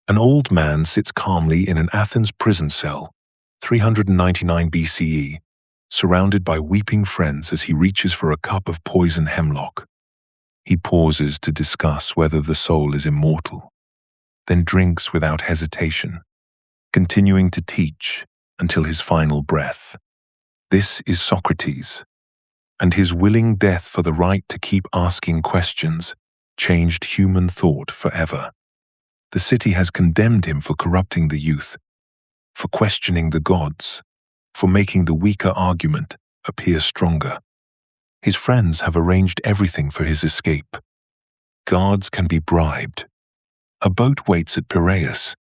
An old man sits calmly in an Athens prison cell, 399 BCE, surrounded by weeping friends as he reaches for a cup of poison hemlock. He pauses to discuss whether the soul is immortal, then drinks without hesitation, continuing to teach until his final breath. This is Socrates, and his willing death for the right to keep asking questions changed human thought forever. The city has condemned him for corrupting the youth, for questioning the gods, for making the weaker argument appear stronger. His friends have arranged everything for his escape. Guards can be bribed. A boat waits at Piraeus.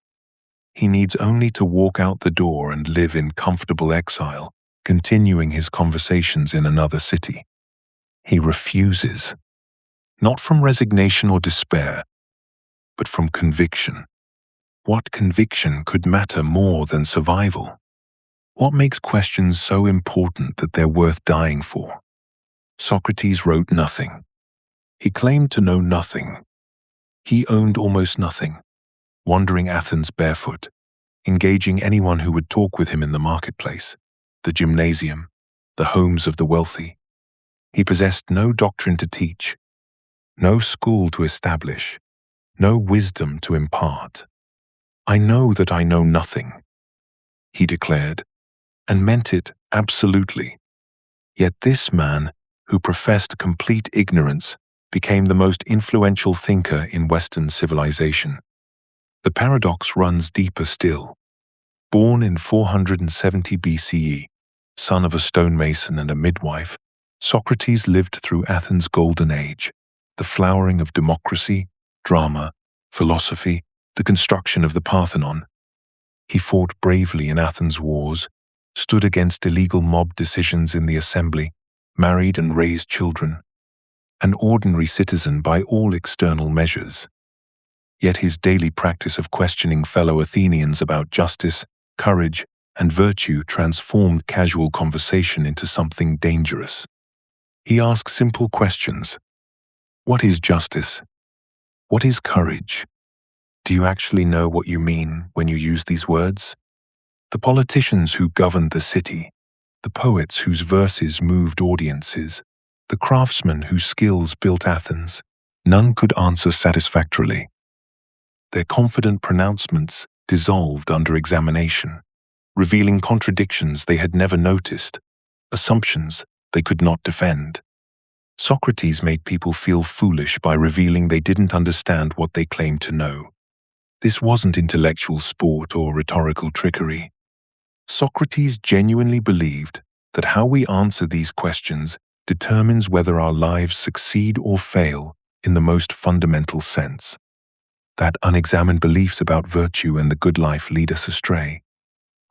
He needs only to walk out the door and live in comfortable exile, continuing his conversations in another city. He refuses, not from resignation or despair, but from conviction. What conviction could matter more than survival? What makes questions so important that they're worth dying for? Socrates wrote nothing. He claimed to know nothing. He owned almost nothing, wandering Athens barefoot, engaging anyone who would talk with him in the marketplace, the gymnasium, the homes of the wealthy. He possessed no doctrine to teach, no school to establish, no wisdom to impart. "I know that I know nothing," he declared, and meant it absolutely. Yet this man, who professed complete ignorance, became the most influential thinker in Western civilization. The paradox runs deeper still. Born in 470 BCE, son of a stonemason and a midwife, Socrates lived through Athens' golden age, the flowering of democracy, drama, philosophy, the construction of the Parthenon. He fought bravely in Athens' wars, stood against illegal mob decisions in the assembly, married and raised children, an ordinary citizen by all external measures. Yet his daily practice of questioning fellow Athenians about justice, courage, and virtue transformed casual conversation into something dangerous. He asked simple questions. What is justice? What is courage? Do you actually know what you mean when you use these words? The politicians who governed the city, the poets whose verses moved audiences, the craftsmen whose skills built Athens, none could answer satisfactorily. Their confident pronouncements dissolved under examination, revealing contradictions they had never noticed, assumptions they could not defend. Socrates made people feel foolish by revealing they didn't understand what they claimed to know. This wasn't intellectual sport or rhetorical trickery. Socrates genuinely believed that how we answer these questions determines whether our lives succeed or fail in the most fundamental sense. That unexamined beliefs about virtue and the good life lead us astray,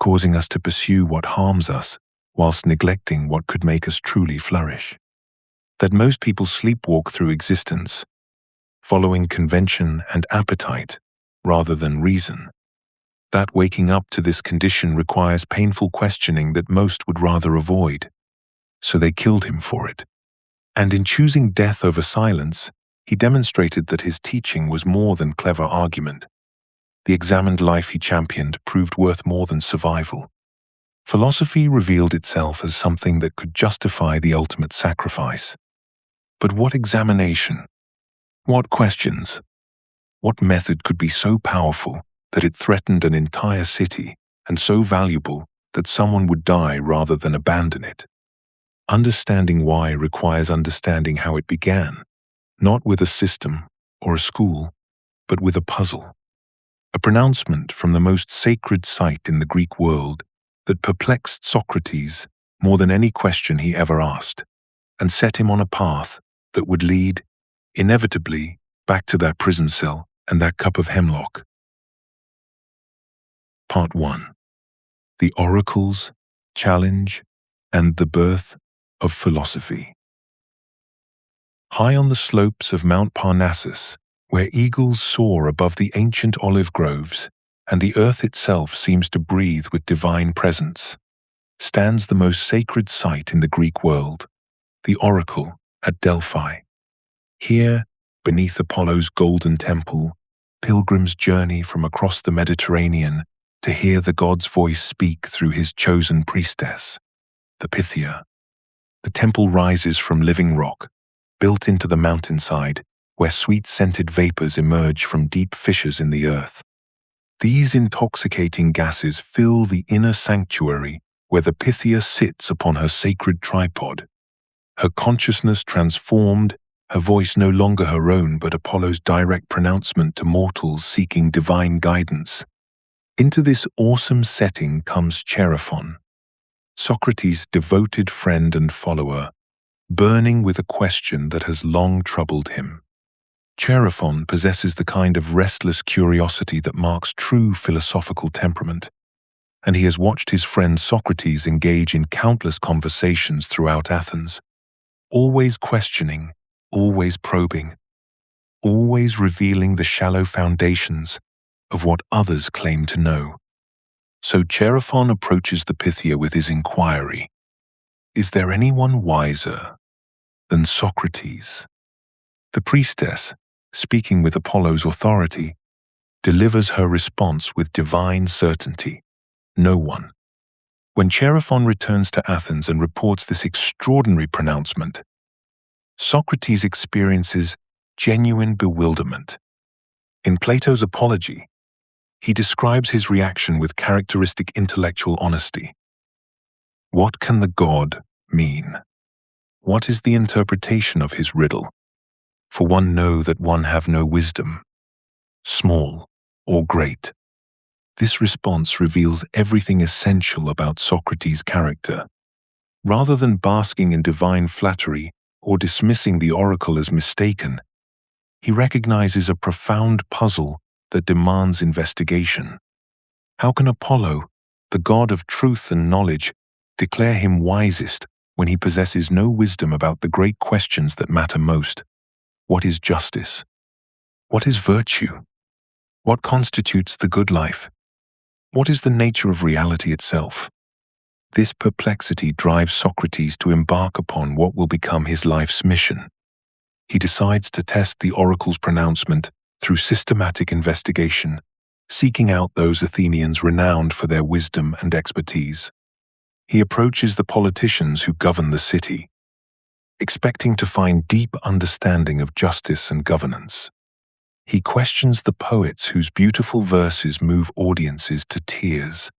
causing us to pursue what harms us whilst neglecting what could make us truly flourish. That most people sleepwalk through existence, following convention and appetite rather than reason. That waking up to this condition requires painful questioning that most would rather avoid. So they killed him for it. And in choosing death over silence, he demonstrated that his teaching was more than clever argument. The examined life he championed proved worth more than survival. Philosophy revealed itself as something that could justify the ultimate sacrifice. But what examination? What questions? What method could be so powerful that it threatened an entire city and so valuable that someone would die rather than abandon it? Understanding why requires understanding how it began, not with a system or a school, but with a puzzle. A pronouncement from the most sacred site in the Greek world that perplexed Socrates more than any question he ever asked, and set him on a path that would lead, inevitably, back to that prison cell and that cup of hemlock. Part 1. The Oracles, Challenge, and the Birth of Philosophy. High on the slopes of Mount Parnassus, where eagles soar above the ancient olive groves, and the earth itself seems to breathe with divine presence, stands the most sacred site in the Greek world, the Oracle at Delphi. Here, beneath Apollo's golden temple, pilgrims journey from across the Mediterranean to hear the god's voice speak through his chosen priestess, the Pythia. The temple rises from living rock, built into the mountainside, where sweet-scented vapors emerge from deep fissures in the earth. These intoxicating gases fill the inner sanctuary where the Pythia sits upon her sacred tripod. Her consciousness transformed, her voice no longer her own but Apollo's direct pronouncement to mortals seeking divine guidance. Into this awesome setting comes Chaerephon, Socrates' devoted friend and follower, burning with a question that has long troubled him. Chaerephon possesses the kind of restless curiosity that marks true philosophical temperament, and he has watched his friend Socrates engage in countless conversations throughout Athens, always questioning, always probing, always revealing the shallow foundations of what others claim to know. So Chaerephon approaches the Pythia with his inquiry. Is there anyone wiser than Socrates? The priestess, speaking with Apollo's authority, delivers her response with divine certainty. No one. When Chaerephon returns to Athens and reports this extraordinary pronouncement, Socrates experiences genuine bewilderment. In Plato's Apology, he describes his reaction with characteristic intellectual honesty. What can the god mean? What is the interpretation of his riddle? For one know that one have no wisdom, small or great. This response reveals everything essential about Socrates' character. Rather than basking in divine flattery or dismissing the oracle as mistaken, he recognizes a profound puzzle that demands investigation. How can Apollo, the god of truth and knowledge, declare him wisest when he possesses no wisdom about the great questions that matter most? What is justice? What is virtue? What constitutes the good life? What is the nature of reality itself? This perplexity drives Socrates to embark upon what will become his life's mission. He decides to test the oracle's pronouncement through systematic investigation, seeking out those Athenians renowned for their wisdom and expertise. He approaches the politicians who govern the city, expecting to find deep understanding of justice and governance. He questions the poets whose beautiful verses move audiences to tears,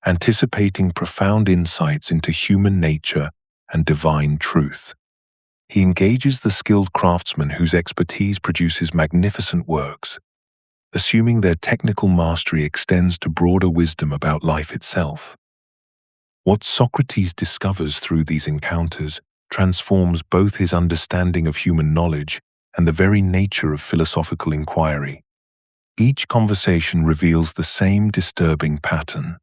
anticipating profound insights into human nature and divine truth. He engages the skilled craftsmen whose expertise produces magnificent works, assuming their technical mastery extends to broader wisdom about life itself. What Socrates discovers through these encounters transforms both his understanding of human knowledge and the very nature of philosophical inquiry. Each conversation reveals the same disturbing pattern.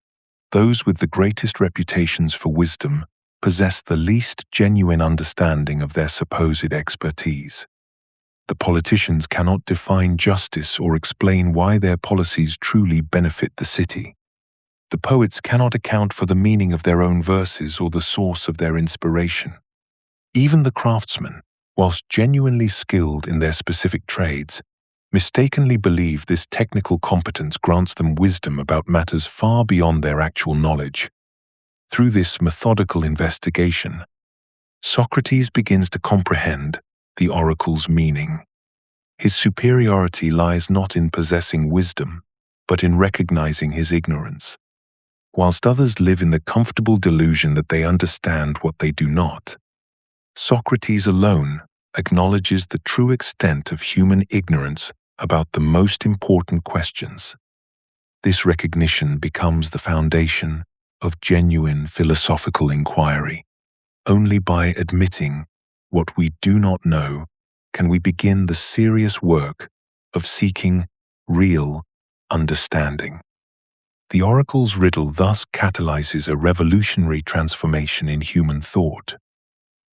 Those with the greatest reputations for wisdom possess the least genuine understanding of their supposed expertise. The politicians cannot define justice or explain why their policies truly benefit the city. The poets cannot account for the meaning of their own verses or the source of their inspiration. Even the craftsmen, whilst genuinely skilled in their specific trades, mistakenly believe this technical competence grants them wisdom about matters far beyond their actual knowledge. Through this methodical investigation, Socrates begins to comprehend the oracle's meaning. His superiority lies not in possessing wisdom, but in recognizing his ignorance. Whilst others live in the comfortable delusion that they understand what they do not, Socrates alone acknowledges the true extent of human ignorance about the most important questions. This recognition becomes the foundation of genuine philosophical inquiry. Only by admitting what we do not know can we begin the serious work of seeking real understanding. The oracle's riddle thus catalyzes a revolutionary transformation in human thought.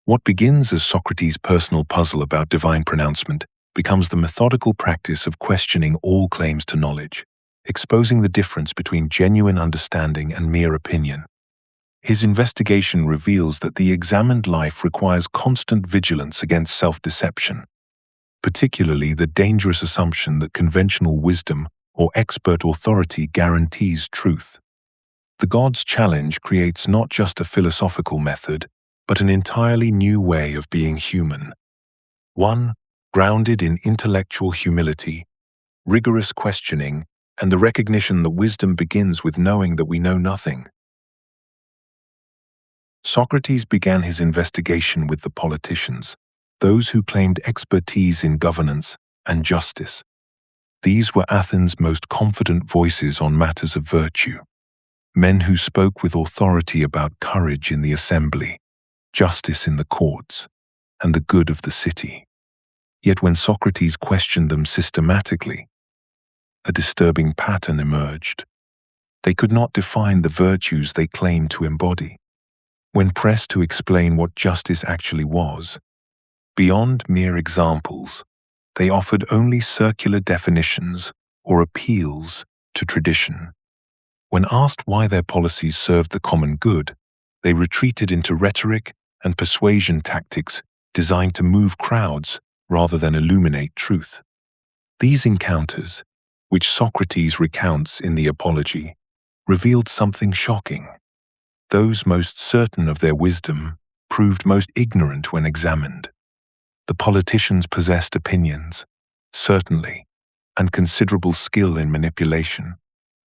What begins as Socrates' personal puzzle about divine pronouncement becomes the methodical practice of questioning all claims to knowledge, exposing the difference between genuine understanding and mere opinion. His investigation reveals that the examined life requires constant vigilance against self-deception. particularly the dangerous assumption that conventional wisdom or expert authority guarantees truth. The God's challenge creates not just a philosophical method, but an entirely new way of being human. One grounded in intellectual humility, rigorous questioning, and the recognition that wisdom begins with knowing that we know nothing. Socrates began his investigation with the politicians, those who claimed expertise in governance and justice. These were Athens' most confident voices on matters of virtue, men who spoke with authority about courage in the assembly, justice in the courts, and the good of the city. Yet when Socrates questioned them systematically, a disturbing pattern emerged. They could not define the virtues they claimed to embody. When pressed to explain what justice actually was, beyond mere examples, they offered only circular definitions or appeals to tradition. When asked why their policies served the common good, they retreated into rhetoric and persuasion tactics designed to move crowds rather than illuminate truth. These encounters, which Socrates recounts in the Apology, revealed something shocking. Those most certain of their wisdom proved most ignorant when examined. The politicians possessed opinions, certainly, and considerable skill in manipulation,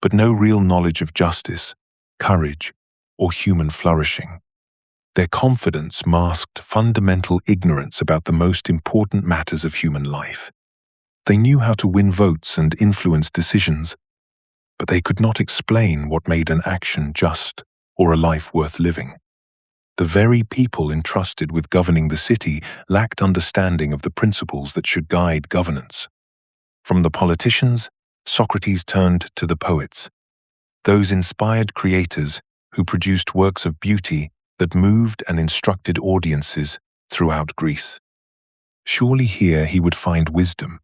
but no real knowledge of justice, courage, or human flourishing. Their confidence masked fundamental ignorance about the most important matters of human life. They knew how to win votes and influence decisions, but they could not explain what made an action just or a life worth living. The very people entrusted with governing the city lacked understanding of the principles that should guide governance. From the politicians, Socrates turned to the poets, those inspired creators who produced works of beauty that moved and instructed audiences throughout Greece. Surely here he would find wisdom,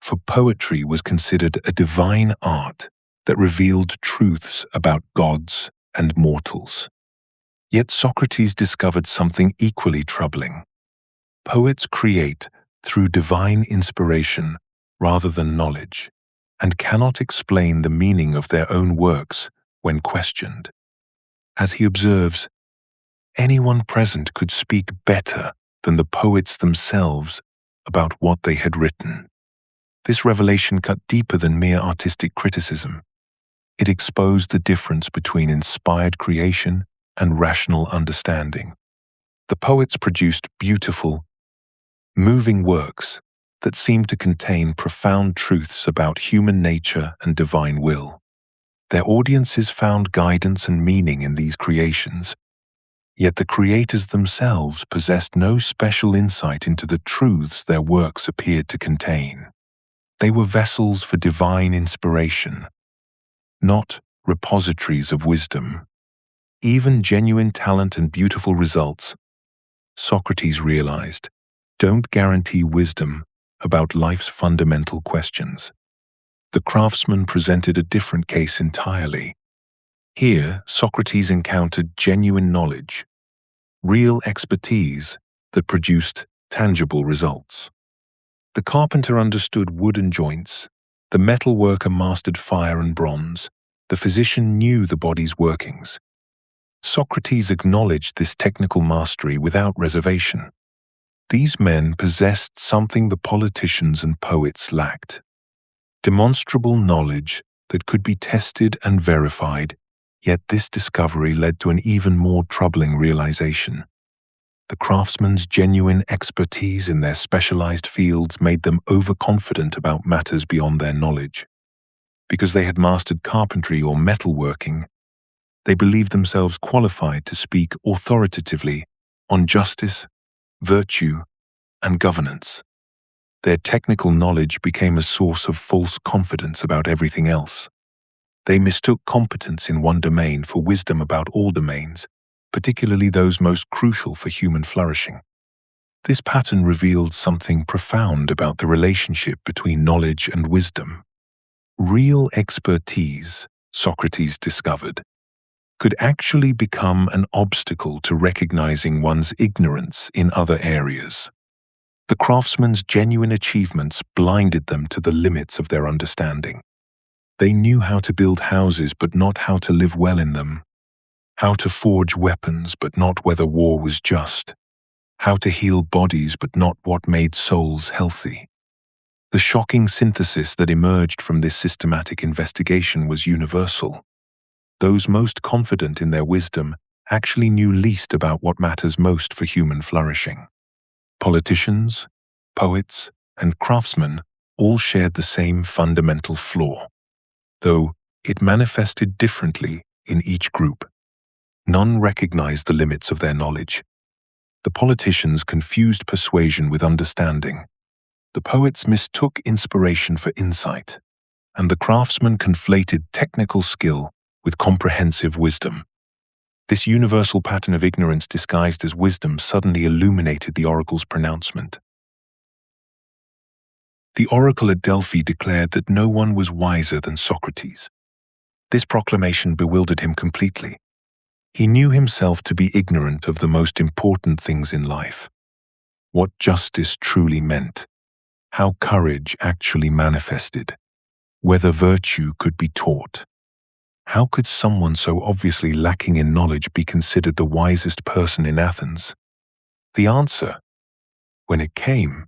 for poetry was considered a divine art that revealed truths about gods and mortals. Yet Socrates discovered something equally troubling. Poets create through divine inspiration rather than knowledge, and cannot explain the meaning of their own works when questioned. As he observes, anyone present could speak better than the poets themselves about what they had written. This revelation cut deeper than mere artistic criticism. It exposed the difference between inspired creation and rational understanding. The poets produced beautiful, moving works that seemed to contain profound truths about human nature and divine will. Their audiences found guidance and meaning in these creations, yet the creators themselves possessed no special insight into the truths their works appeared to contain. They were vessels for divine inspiration, not repositories of wisdom. Even genuine talent and beautiful results, Socrates realized, don't guarantee wisdom about life's fundamental questions. The craftsman presented a different case entirely. Here, Socrates encountered genuine knowledge, real expertise that produced tangible results. The carpenter understood wooden joints, the metal worker mastered fire and bronze, the physician knew the body's workings. Socrates acknowledged this technical mastery without reservation. These men possessed something the politicians and poets lacked: demonstrable knowledge that could be tested and verified, yet this discovery led to an even more troubling realization. The craftsmen's genuine expertise in their specialized fields made them overconfident about matters beyond their knowledge. Because they had mastered carpentry or metalworking, they believed themselves qualified to speak authoritatively on justice, virtue, and governance. Their technical knowledge became a source of false confidence about everything else. They mistook competence in one domain for wisdom about all domains, particularly those most crucial for human flourishing. This pattern revealed something profound about the relationship between knowledge and wisdom. Real expertise, Socrates discovered, could actually become an obstacle to recognizing one's ignorance in other areas. The craftsmen's genuine achievements blinded them to the limits of their understanding. They knew how to build houses but not how to live well in them, how to forge weapons but not whether war was just, how to heal bodies but not what made souls healthy. The shocking synthesis that emerged from this systematic investigation was universal. Those most confident in their wisdom actually knew least about what matters most for human flourishing. Politicians, poets, and craftsmen all shared the same fundamental flaw, though it manifested differently in each group. None recognized the limits of their knowledge. The politicians confused persuasion with understanding. The poets mistook inspiration for insight, and the craftsmen conflated technical skill with comprehensive wisdom. This universal pattern of ignorance disguised as wisdom suddenly illuminated the oracle's pronouncement. The oracle at Delphi declared that no one was wiser than Socrates. This proclamation bewildered him completely. He knew himself to be ignorant of the most important things in life: what justice truly meant, how courage actually manifested, whether virtue could be taught. How could someone so obviously lacking in knowledge be considered the wisest person in Athens? The answer, when it came,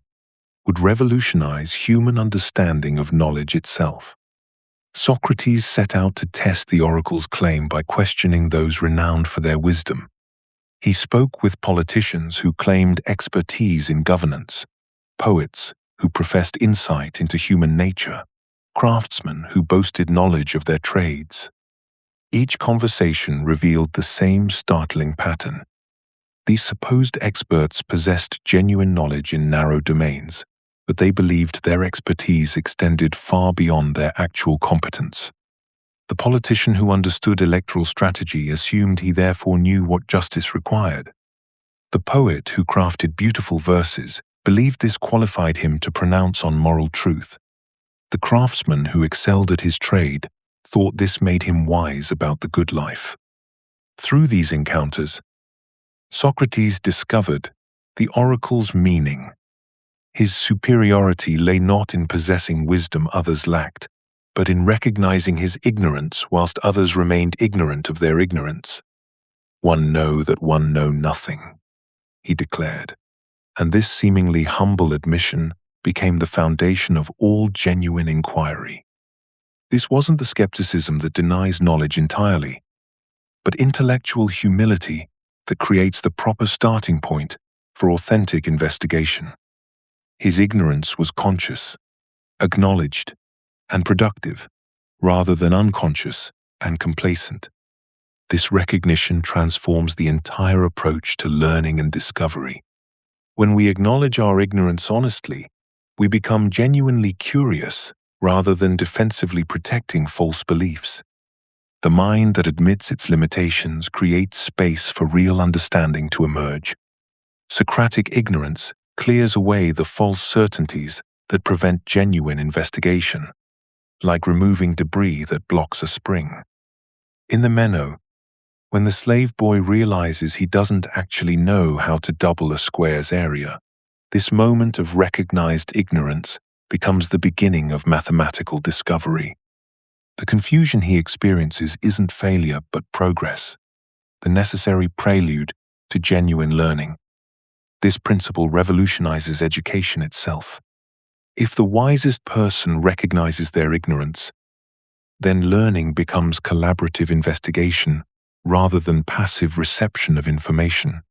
would revolutionize human understanding of knowledge itself. Socrates set out to test the oracle's claim by questioning those renowned for their wisdom. He spoke with politicians who claimed expertise in governance, poets who professed insight into human nature, craftsmen who boasted knowledge of their trades. Each conversation revealed the same startling pattern. These supposed experts possessed genuine knowledge in narrow domains, but they believed their expertise extended far beyond their actual competence. The politician who understood electoral strategy assumed he therefore knew what justice required. The poet who crafted beautiful verses believed this qualified him to pronounce on moral truth. The craftsman who excelled at his trade thought this made him wise about the good life. Through these encounters, Socrates discovered the oracle's meaning. His superiority lay not in possessing wisdom others lacked, but in recognizing his ignorance whilst others remained ignorant of their ignorance. "One know that one know nothing," he declared, and this seemingly humble admission became the foundation of all genuine inquiry. This wasn't the skepticism that denies knowledge entirely, but intellectual humility that creates the proper starting point for authentic investigation. His ignorance was conscious, acknowledged, and productive, rather than unconscious and complacent. This recognition transforms the entire approach to learning and discovery. When we acknowledge our ignorance honestly, we become genuinely curious rather than defensively protecting false beliefs. The mind that admits its limitations creates space for real understanding to emerge. Socratic ignorance clears away the false certainties that prevent genuine investigation, like removing debris that blocks a spring. In the Meno, when the slave boy realizes he doesn't actually know how to double a square's area, this moment of recognized ignorance becomes the beginning of mathematical discovery. The confusion he experiences isn't failure but progress, the necessary prelude to genuine learning. This principle revolutionizes education itself. If the wisest person recognizes their ignorance, then learning becomes collaborative investigation rather than passive reception of information.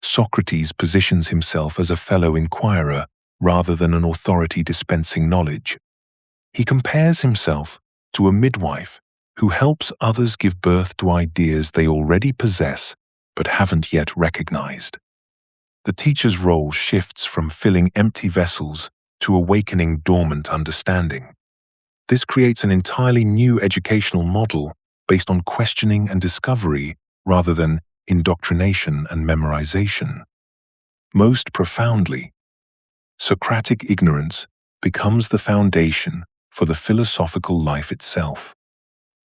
Socrates positions himself as a fellow inquirer rather than an authority dispensing knowledge. He compares himself to a midwife who helps others give birth to ideas they already possess but haven't yet recognized. The teacher's role shifts from filling empty vessels to awakening dormant understanding. This creates an entirely new educational model based on questioning and discovery rather than indoctrination and memorization. Most profoundly, Socratic ignorance becomes the foundation for the philosophical life itself.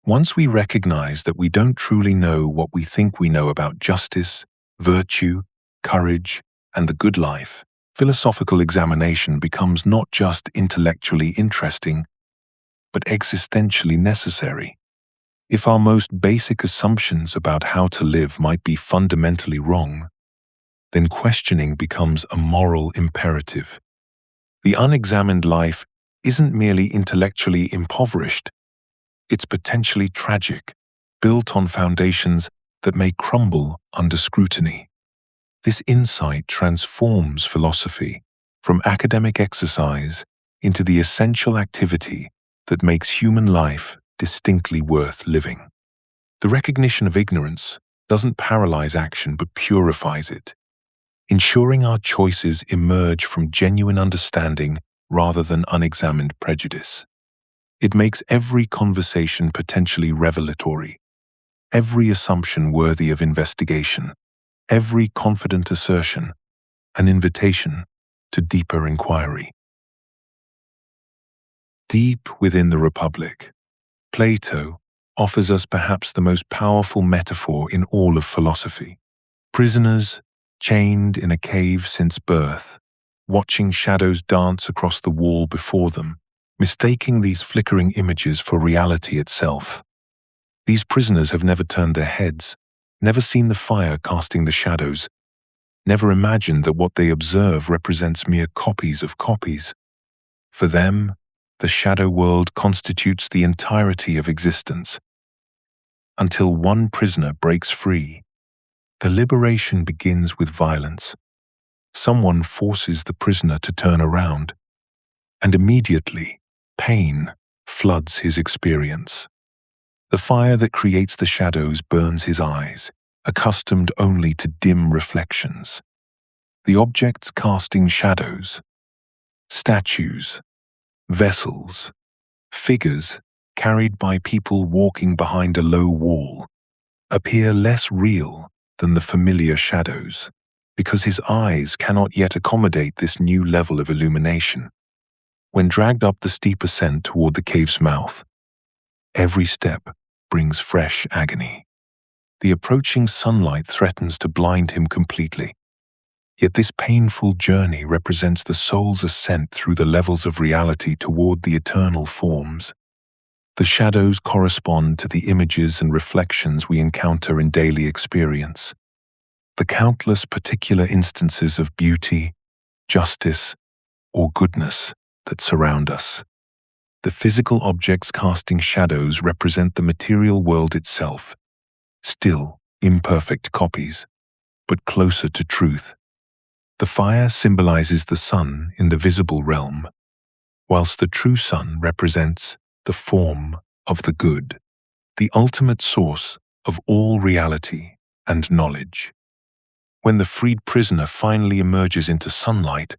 Once we recognize that we don't truly know what we think we know about justice, virtue, courage, and the good life, philosophical examination becomes not just intellectually interesting, but existentially necessary. If our most basic assumptions about how to live might be fundamentally wrong, then questioning becomes a moral imperative. The unexamined life isn't merely intellectually impoverished, it's potentially tragic, built on foundations that may crumble under scrutiny. This insight transforms philosophy from academic exercise into the essential activity that makes human life distinctly worth living. The recognition of ignorance doesn't paralyze action but purifies it, ensuring our choices emerge from genuine understanding rather than unexamined prejudice. It makes every conversation potentially revelatory, every assumption worthy of investigation, every confident assertion an invitation to deeper inquiry. Deep within the Republic, Plato offers us perhaps the most powerful metaphor in all of philosophy. Prisoners, chained in a cave since birth, watching shadows dance across the wall before them, mistaking these flickering images for reality itself. These prisoners have never turned their heads, never seen the fire casting the shadows, never imagined that what they observe represents mere copies of copies. For them, the shadow world constitutes the entirety of existence. Until one prisoner breaks free, the liberation begins with violence. Someone forces the prisoner to turn around, and immediately, pain floods his experience. The fire that creates the shadows burns his eyes, accustomed only to dim reflections. The objects casting shadows, statues, vessels, figures carried by people walking behind a low wall, appear less real than the familiar shadows, because his eyes cannot yet accommodate this new level of illumination. When dragged up the steep ascent toward the cave's mouth, every step brings fresh agony. The approaching sunlight threatens to blind him completely. Yet this painful journey represents the soul's ascent through the levels of reality toward the eternal forms. The shadows correspond to the images and reflections we encounter in daily experience. The countless particular instances of beauty, justice, or goodness that surround us. The physical objects casting shadows represent the material world itself, still imperfect copies, but closer to truth. The fire symbolizes the sun in the visible realm, whilst the true sun represents the form of the good, the ultimate source of all reality and knowledge. When the freed prisoner finally emerges into sunlight,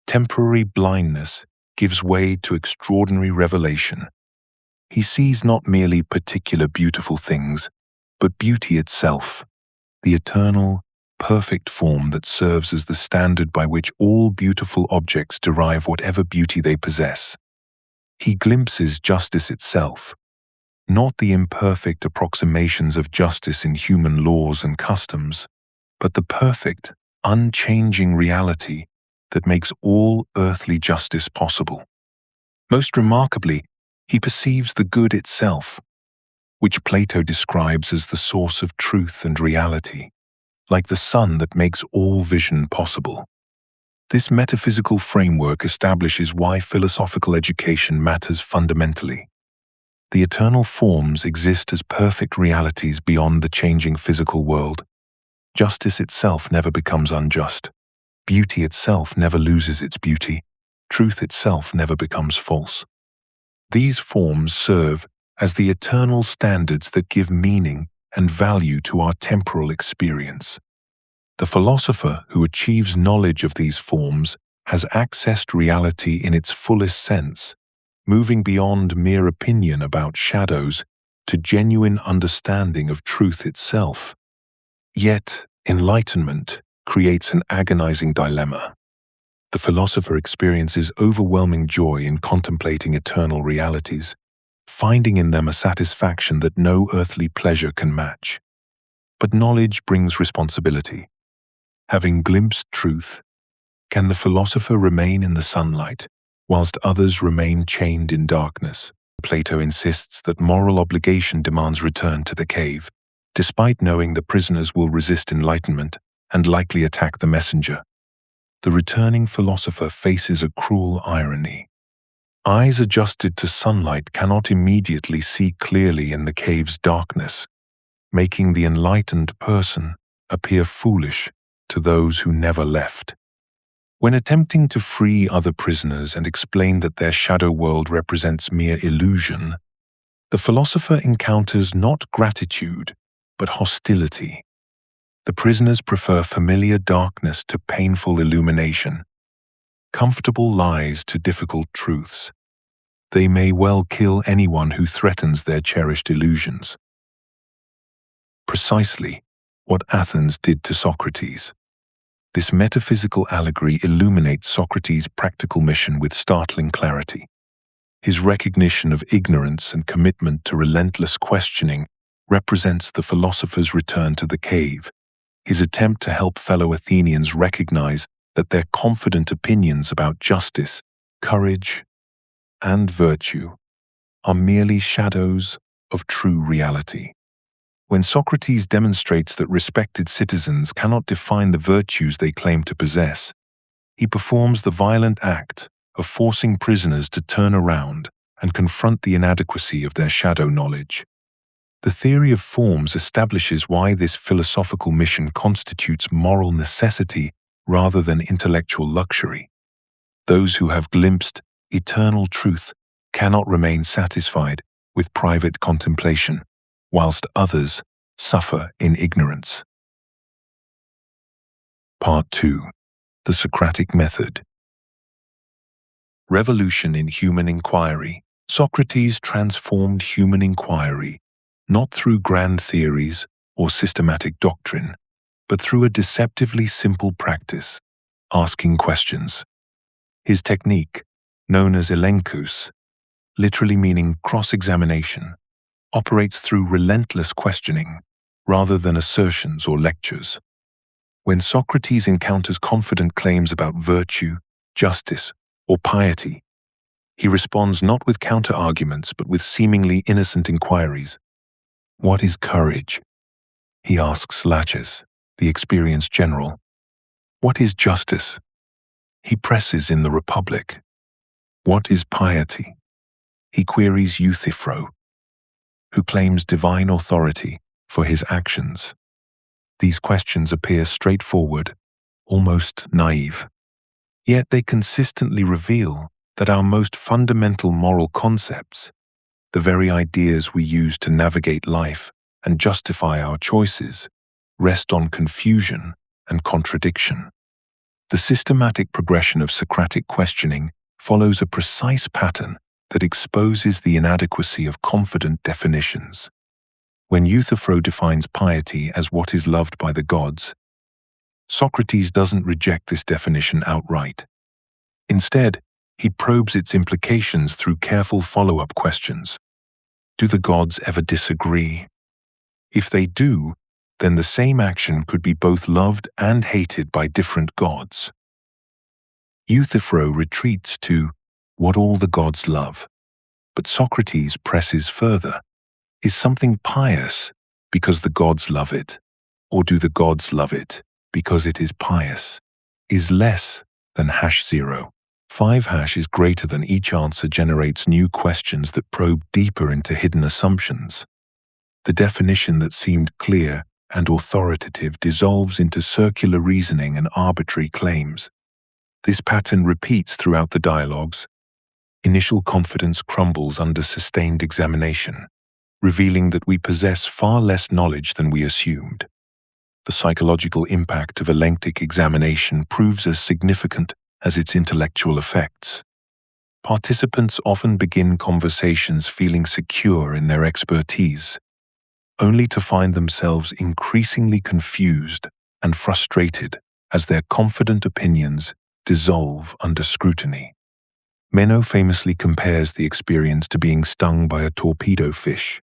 temporary blindness gives way to extraordinary revelation. He sees not merely particular beautiful things, but beauty itself, the eternal, perfect form that serves as the standard by which all beautiful objects derive whatever beauty they possess. He glimpses justice itself, not the imperfect approximations of justice in human laws and customs, but the perfect, unchanging reality that makes all earthly justice possible. Most remarkably, he perceives the good itself, which Plato describes as the source of truth and reality, like the sun that makes all vision possible. This metaphysical framework establishes why philosophical education matters fundamentally. The eternal forms exist as perfect realities beyond the changing physical world. Justice itself never becomes unjust. Beauty itself never loses its beauty. Truth itself never becomes false. These forms serve as the eternal standards that give meaning and value to our temporal experience. The philosopher who achieves knowledge of these forms has accessed reality in its fullest sense, moving beyond mere opinion about shadows to genuine understanding of truth itself. Yet, enlightenment creates an agonizing dilemma. The philosopher experiences overwhelming joy in contemplating eternal realities, finding in them a satisfaction that no earthly pleasure can match. But knowledge brings responsibility. Having glimpsed truth, Can the philosopher remain in the sunlight, whilst others remain chained in darkness? Plato insists that moral obligation demands return to the cave, despite knowing the prisoners will resist enlightenment and likely attack the messenger. The returning philosopher faces a cruel irony. Eyes adjusted to sunlight cannot immediately see clearly in the cave's darkness, making the enlightened person appear foolish to those who never left. When attempting to free other prisoners and explain that their shadow world represents mere illusion, the philosopher encounters not gratitude, but hostility. The prisoners prefer familiar darkness to painful illumination, comfortable lies to difficult truths. They may well kill anyone who threatens their cherished illusions. Precisely what Athens did to Socrates. This metaphysical allegory illuminates Socrates' practical mission with startling clarity. His recognition of ignorance and commitment to relentless questioning represents the philosopher's return to the cave, his attempt to help fellow Athenians recognize that their confident opinions about justice, courage, and virtue are merely shadows of true reality. When Socrates demonstrates that respected citizens cannot define the virtues they claim to possess, he performs the violent act of forcing prisoners to turn around and confront the inadequacy of their shadow knowledge. The theory of forms establishes why this philosophical mission constitutes moral necessity rather than intellectual luxury. Those who have glimpsed eternal truth cannot remain satisfied with private contemplation, whilst others suffer in ignorance. Part 2. The Socratic Method. Revolution in human inquiry. Socrates transformed human inquiry not through grand theories or systematic doctrine, but through a deceptively simple practice, asking questions. His technique, known as elenchus, literally meaning cross-examination, operates through relentless questioning rather than assertions or lectures. When Socrates encounters confident claims about virtue, justice, or piety, he responds not with counter-arguments but with seemingly innocent inquiries. What is courage? He asks Laches, the experienced general. What is justice? He presses in the Republic. What is piety? He queries Euthyphro, who claims divine authority for his actions. These questions appear straightforward, almost naive. Yet they consistently reveal that our most fundamental moral concepts, the very ideas we use to navigate life and justify our choices, rest on confusion and contradiction. The systematic progression of Socratic questioning follows a precise pattern that exposes the inadequacy of confident definitions. When Euthyphro defines piety as what is loved by the gods, Socrates doesn't reject this definition outright. Instead, he probes its implications through careful follow-up questions. Do the gods ever disagree? If they do, then the same action could be both loved and hated by different gods. Euthyphro retreats to what all the gods love, but Socrates presses further. Is something pious because the gods love it, or do the gods love it because it is pious? Is less than #0. 5 is greater than each answer generates new questions that probe deeper into hidden assumptions. The definition that seemed clear and authoritative dissolves into circular reasoning and arbitrary claims. This pattern repeats throughout the dialogues. Initial confidence crumbles under sustained examination, revealing that we possess far less knowledge than we assumed. The psychological impact of elenctic examination proves as significant as its intellectual effects. Participants often begin conversations feeling secure in their expertise, only to find themselves increasingly confused and frustrated as their confident opinions dissolve under scrutiny. Meno famously compares the experience to being stung by a torpedo fish,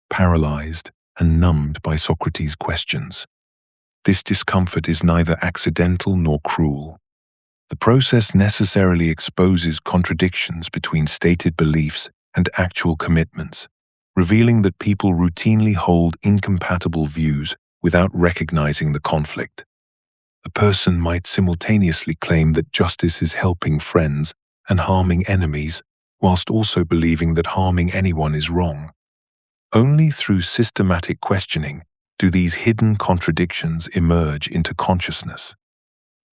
paralyzed and numbed by Socrates' questions. This discomfort is neither accidental nor cruel. The process necessarily exposes contradictions between stated beliefs and actual commitments, revealing that people routinely hold incompatible views without recognizing the conflict. A person might simultaneously claim that justice is helping friends and harming enemies, whilst also believing that harming anyone is wrong. Only through systematic questioning do these hidden contradictions emerge into consciousness.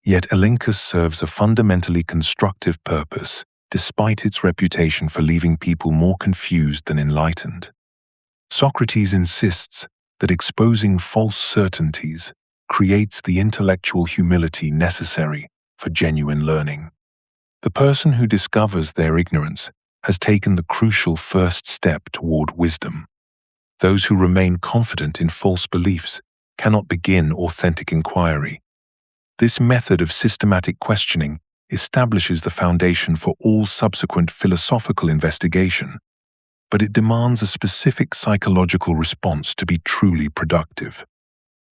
Yet Elenchus serves a fundamentally constructive purpose, despite its reputation for leaving people more confused than enlightened. Socrates insists that exposing false certainties creates the intellectual humility necessary for genuine learning. The person who discovers their ignorance has taken the crucial first step toward wisdom. Those who remain confident in false beliefs cannot begin authentic inquiry. This method of systematic questioning establishes the foundation for all subsequent philosophical investigation, but it demands a specific psychological response to be truly productive.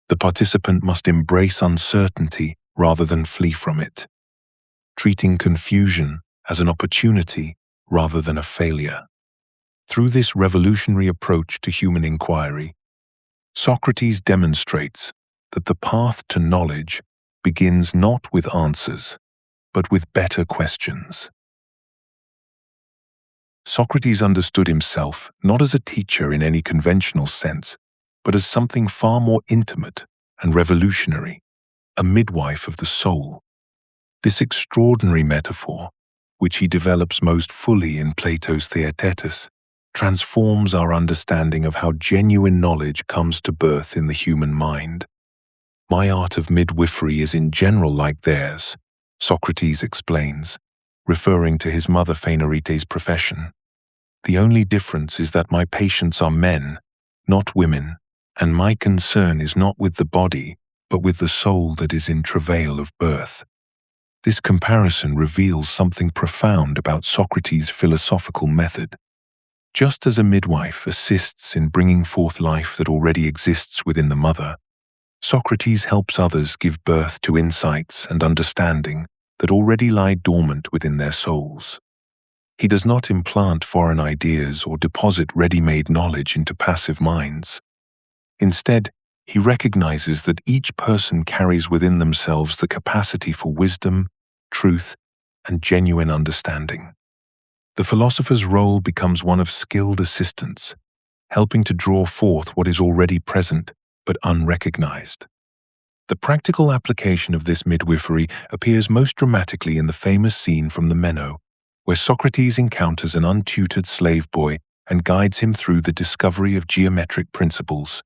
The participant must embrace uncertainty rather than flee from it, treating confusion as an opportunity rather than a failure. Through this revolutionary approach to human inquiry, Socrates demonstrates that the path to knowledge begins not with answers, but with better questions. Socrates understood himself not as a teacher in any conventional sense, but as something far more intimate and revolutionary, a midwife of the soul. This extraordinary metaphor, which he develops most fully in Plato's Theaetetus, transforms our understanding of how genuine knowledge comes to birth in the human mind. My art of midwifery is in general like theirs, Socrates explains, referring to his mother Phaenarite's profession. The only difference is that my patients are men, not women, and my concern is not with the body, but with the soul that is in travail of birth. This comparison reveals something profound about Socrates' philosophical method. Just as a midwife assists in bringing forth life that already exists within the mother, Socrates helps others give birth to insights and understanding that already lie dormant within their souls. He does not implant foreign ideas or deposit ready-made knowledge into passive minds. Instead, he recognizes that each person carries within themselves the capacity for wisdom, truth, and genuine understanding. The philosopher's role becomes one of skilled assistance, helping to draw forth what is already present but unrecognized. The practical application of this midwifery appears most dramatically in the famous scene from the Meno, where Socrates encounters an untutored slave boy and guides him through the discovery of geometric principles.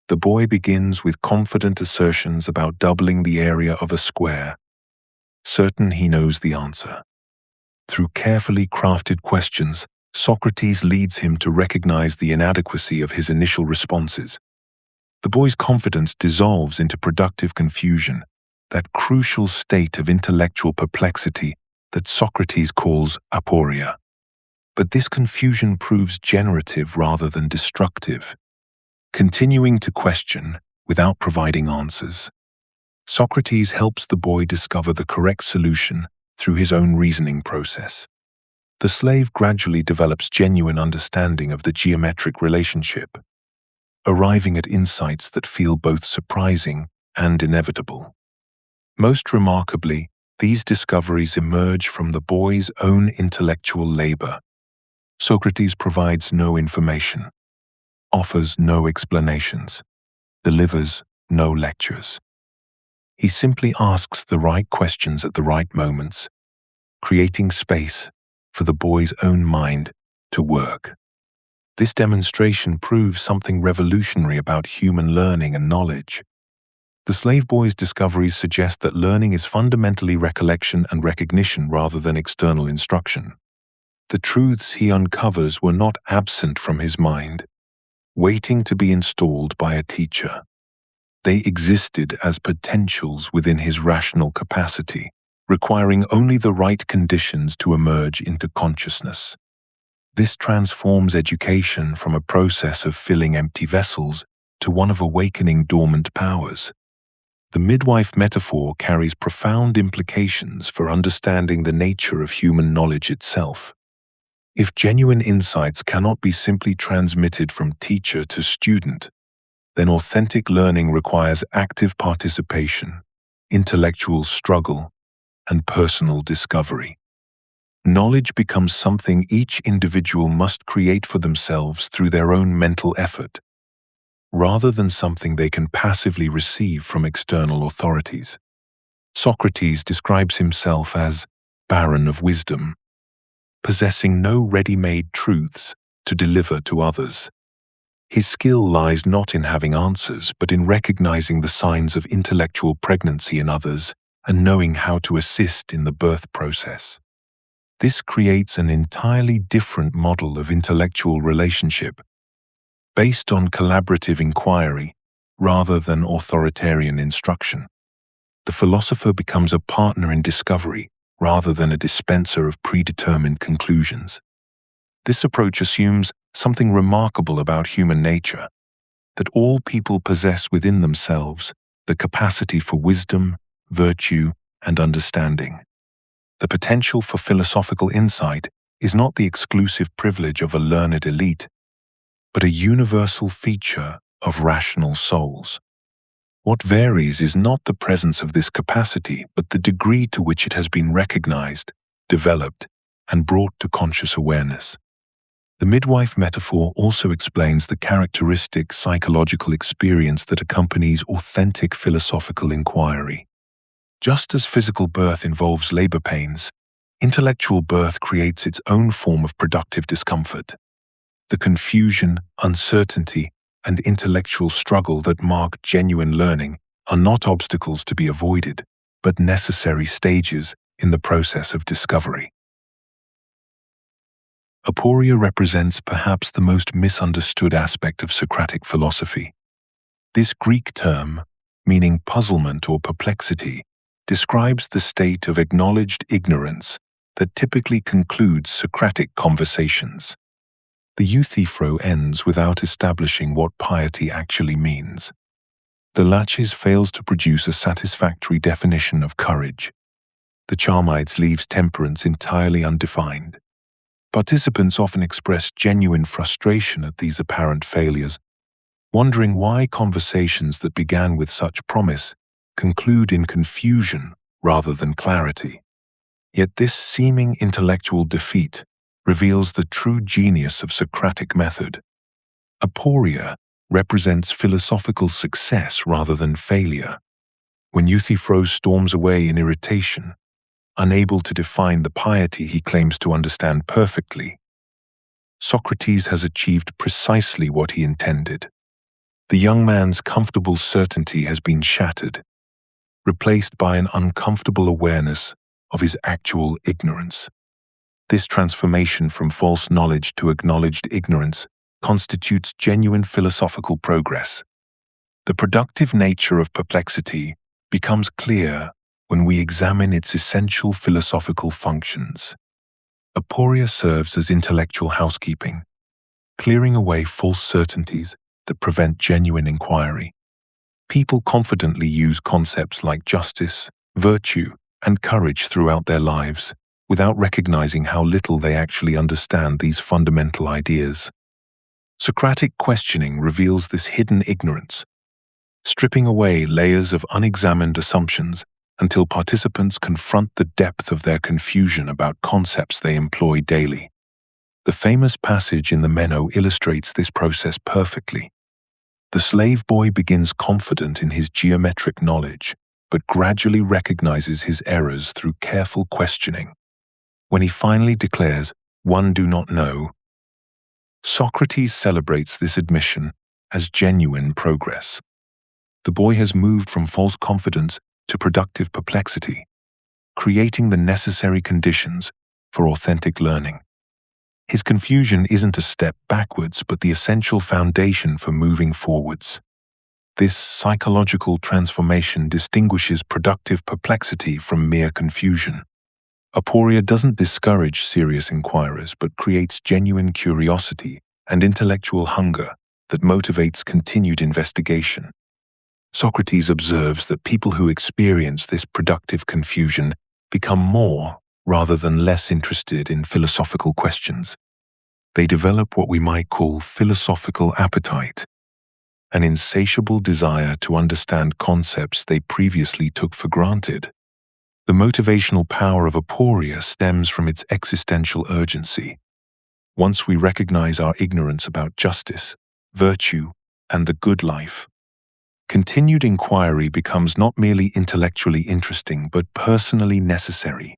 The boy begins with confident assertions about doubling the area of a square, certain he knows the answer. Through carefully crafted questions, Socrates leads him to recognize the inadequacy of his initial responses. The boy's confidence dissolves into productive confusion, that crucial state of intellectual perplexity that Socrates calls aporia. But this confusion proves generative rather than destructive. Continuing to question without providing answers, Socrates helps the boy discover the correct solution through his own reasoning process. The slave gradually develops genuine understanding of the geometric relationship, arriving at insights that feel both surprising and inevitable. Most remarkably, these discoveries emerge from the boy's own intellectual labor. Socrates provides no information, offers no explanations, delivers no lectures. He simply asks the right questions at the right moments, creating space for the boy's own mind to work. This demonstration proves something revolutionary about human learning and knowledge. The slave boy's discoveries suggest that learning is fundamentally recollection and recognition rather than external instruction. The truths he uncovers were not absent from his mind, waiting to be installed by a teacher. They existed as potentials within his rational capacity, requiring only the right conditions to emerge into consciousness. This transforms education from a process of filling empty vessels to one of awakening dormant powers. The midwife metaphor carries profound implications for understanding the nature of human knowledge itself. If genuine insights cannot be simply transmitted from teacher to student, then authentic learning requires active participation, intellectual struggle, and personal discovery. Knowledge becomes something each individual must create for themselves through their own mental effort, rather than something they can passively receive from external authorities. Socrates describes himself as barren of wisdom, possessing no ready-made truths to deliver to others. His skill lies not in having answers, but in recognizing the signs of intellectual pregnancy in others and knowing how to assist in the birth process. This creates an entirely different model of intellectual relationship, based on collaborative inquiry rather than authoritarian instruction. The philosopher becomes a partner in discovery rather than a dispenser of predetermined conclusions. This approach assumes something remarkable about human nature, that all people possess within themselves the capacity for wisdom, virtue, and understanding. The potential for philosophical insight is not the exclusive privilege of a learned elite, but a universal feature of rational souls. What varies is not the presence of this capacity, but the degree to which it has been recognized, developed, and brought to conscious awareness. The midwife metaphor also explains the characteristic psychological experience that accompanies authentic philosophical inquiry. Just as physical birth involves labor pains, intellectual birth creates its own form of productive discomfort. The confusion, uncertainty, and intellectual struggle that mark genuine learning are not obstacles to be avoided, but necessary stages in the process of discovery. Aporia represents perhaps the most misunderstood aspect of Socratic philosophy. This Greek term, meaning puzzlement or perplexity, describes the state of acknowledged ignorance that typically concludes Socratic conversations. The Euthyphro ends without establishing what piety actually means. The Laches fails to produce a satisfactory definition of courage. The Charmides leaves temperance entirely undefined. Participants often express genuine frustration at these apparent failures, wondering why conversations that began with such promise conclude in confusion rather than clarity. Yet this seeming intellectual defeat reveals the true genius of Socratic method. Aporia represents philosophical success rather than failure. When Euthyphro storms away in irritation, unable to define the piety he claims to understand perfectly, Socrates has achieved precisely what he intended. The young man's comfortable certainty has been shattered, replaced by an uncomfortable awareness of his actual ignorance. This transformation from false knowledge to acknowledged ignorance constitutes genuine philosophical progress. The productive nature of perplexity becomes clear when we examine its essential philosophical functions. Aporia serves as intellectual housekeeping, clearing away false certainties that prevent genuine inquiry. People confidently use concepts like justice, virtue, and courage throughout their lives, without recognizing how little they actually understand these fundamental ideas. Socratic questioning reveals this hidden ignorance, stripping away layers of unexamined assumptions until participants confront the depth of their confusion about concepts they employ daily. The famous passage in the Meno illustrates this process perfectly. The slave boy begins confident in his geometric knowledge, but gradually recognizes his errors through careful questioning. When he finally declares, "One do not know," Socrates celebrates this admission as genuine progress. The boy has moved from false confidence to productive perplexity, creating the necessary conditions for authentic learning. His confusion isn't a step backwards, but the essential foundation for moving forwards. This psychological transformation distinguishes productive perplexity from mere confusion. Aporia doesn't discourage serious inquirers, but creates genuine curiosity and intellectual hunger that motivates continued investigation. Socrates observes that people who experience this productive confusion become more rather than less interested in philosophical questions. They develop what we might call philosophical appetite, an insatiable desire to understand concepts they previously took for granted. The motivational power of aporia stems from its existential urgency. Once we recognize our ignorance about justice, virtue, and the good life, continued inquiry becomes not merely intellectually interesting but personally necessary.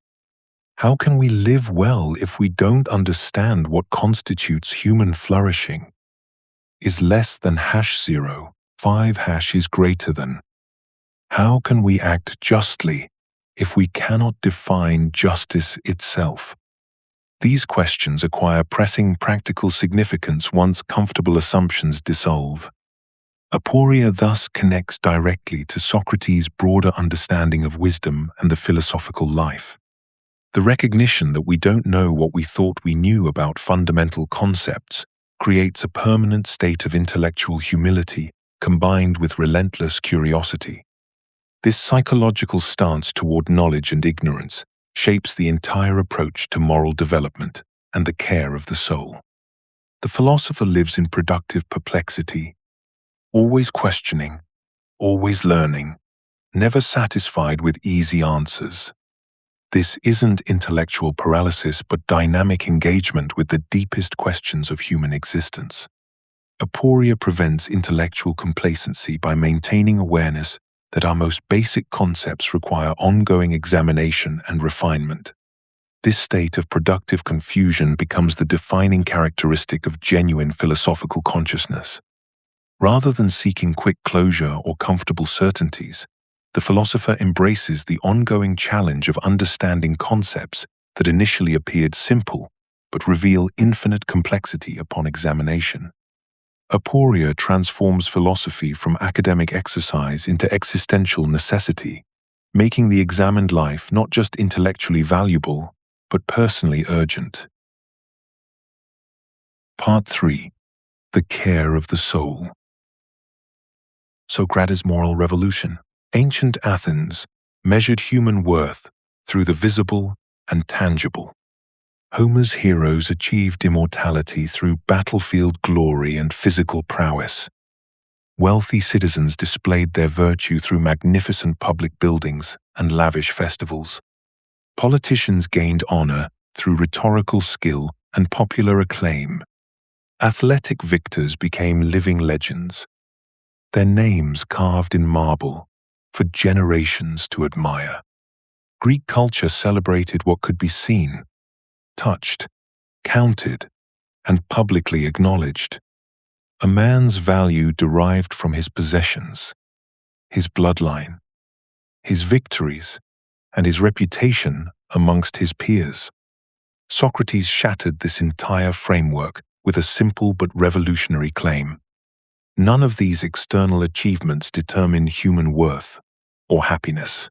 How can we live well if we don't understand what constitutes human flourishing? Is less than #0, 5 is greater than? How can we act justly if we cannot define justice itself? These questions acquire pressing practical significance once comfortable assumptions dissolve. Aporia thus connects directly to Socrates' broader understanding of wisdom and the philosophical life. The recognition that we don't know what we thought we knew about fundamental concepts creates a permanent state of intellectual humility combined with relentless curiosity. This psychological stance toward knowledge and ignorance shapes the entire approach to moral development and the care of the soul. The philosopher lives in productive perplexity, always questioning, always learning, never satisfied with easy answers. This isn't intellectual paralysis but dynamic engagement with the deepest questions of human existence. Aporia prevents intellectual complacency by maintaining awareness that our most basic concepts require ongoing examination and refinement. This state of productive confusion becomes the defining characteristic of genuine philosophical consciousness. Rather than seeking quick closure or comfortable certainties, the philosopher embraces the ongoing challenge of understanding concepts that initially appeared simple but reveal infinite complexity upon examination. Aporia transforms philosophy from academic exercise into existential necessity, making the examined life not just intellectually valuable, but personally urgent. Part 3. The Care of the Soul. Socrates' moral revolution. Ancient Athens measured human worth through the visible and tangible. Homer's heroes achieved immortality through battlefield glory and physical prowess. Wealthy citizens displayed their virtue through magnificent public buildings and lavish festivals. Politicians gained honor through rhetorical skill and popular acclaim. Athletic victors became living legends, their names carved in marble for generations to admire. Greek culture celebrated what could be seen, touched, counted, and publicly acknowledged. A man's value derived from his possessions, his bloodline, his victories, and his reputation amongst his peers. Socrates shattered this entire framework with a simple but revolutionary claim. None of these external achievements determine human worth or happiness.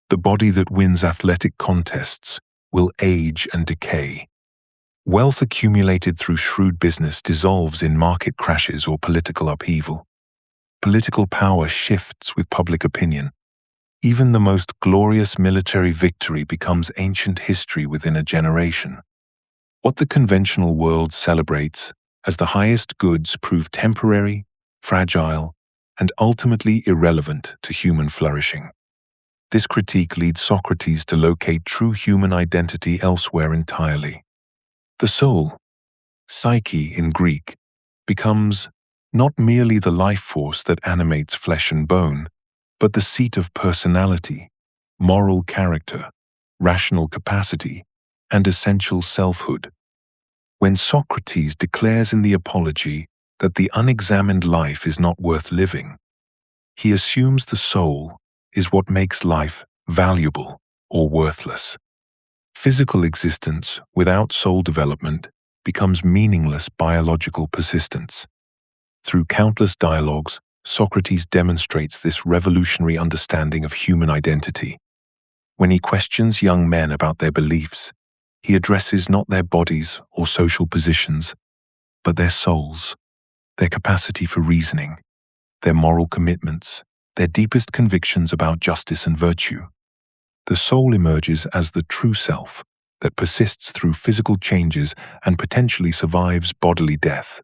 The body that wins athletic contests will age and decay. Wealth accumulated through shrewd business dissolves in market crashes or political upheaval. Political power shifts with public opinion. Even the most glorious military victory becomes ancient history within a generation. What the conventional world celebrates as the highest goods prove temporary, fragile, and ultimately irrelevant to human flourishing. This critique leads Socrates to locate true human identity elsewhere entirely. The soul, psyche in Greek, becomes not merely the life force that animates flesh and bone, but the seat of personality, moral character, rational capacity, and essential selfhood. When Socrates declares in the Apology that the unexamined life is not worth living, he assumes the soul is what makes life valuable or worthless. Physical existence without soul development becomes meaningless biological persistence. Through countless dialogues, Socrates demonstrates this revolutionary understanding of human identity. When he questions young men about their beliefs, he addresses not their bodies or social positions, but their souls, their capacity for reasoning, their moral commitments, their deepest convictions about justice and virtue. The soul emerges as the true self that persists through physical changes and potentially survives bodily death.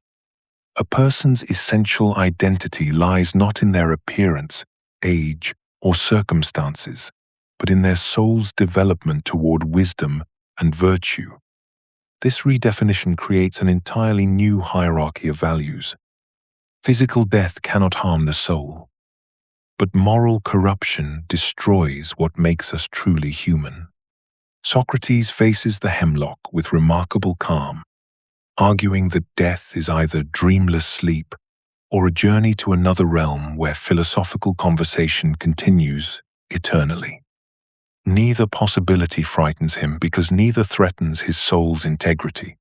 A person's essential identity lies not in their appearance, age, or circumstances, but in their soul's development toward wisdom and virtue. This redefinition creates an entirely new hierarchy of values. Physical death cannot harm the soul, but moral corruption destroys what makes us truly human. Socrates faces the hemlock with remarkable calm, arguing that death is either dreamless sleep or a journey to another realm where philosophical conversation continues eternally. Neither possibility frightens him because neither threatens his soul's integrity.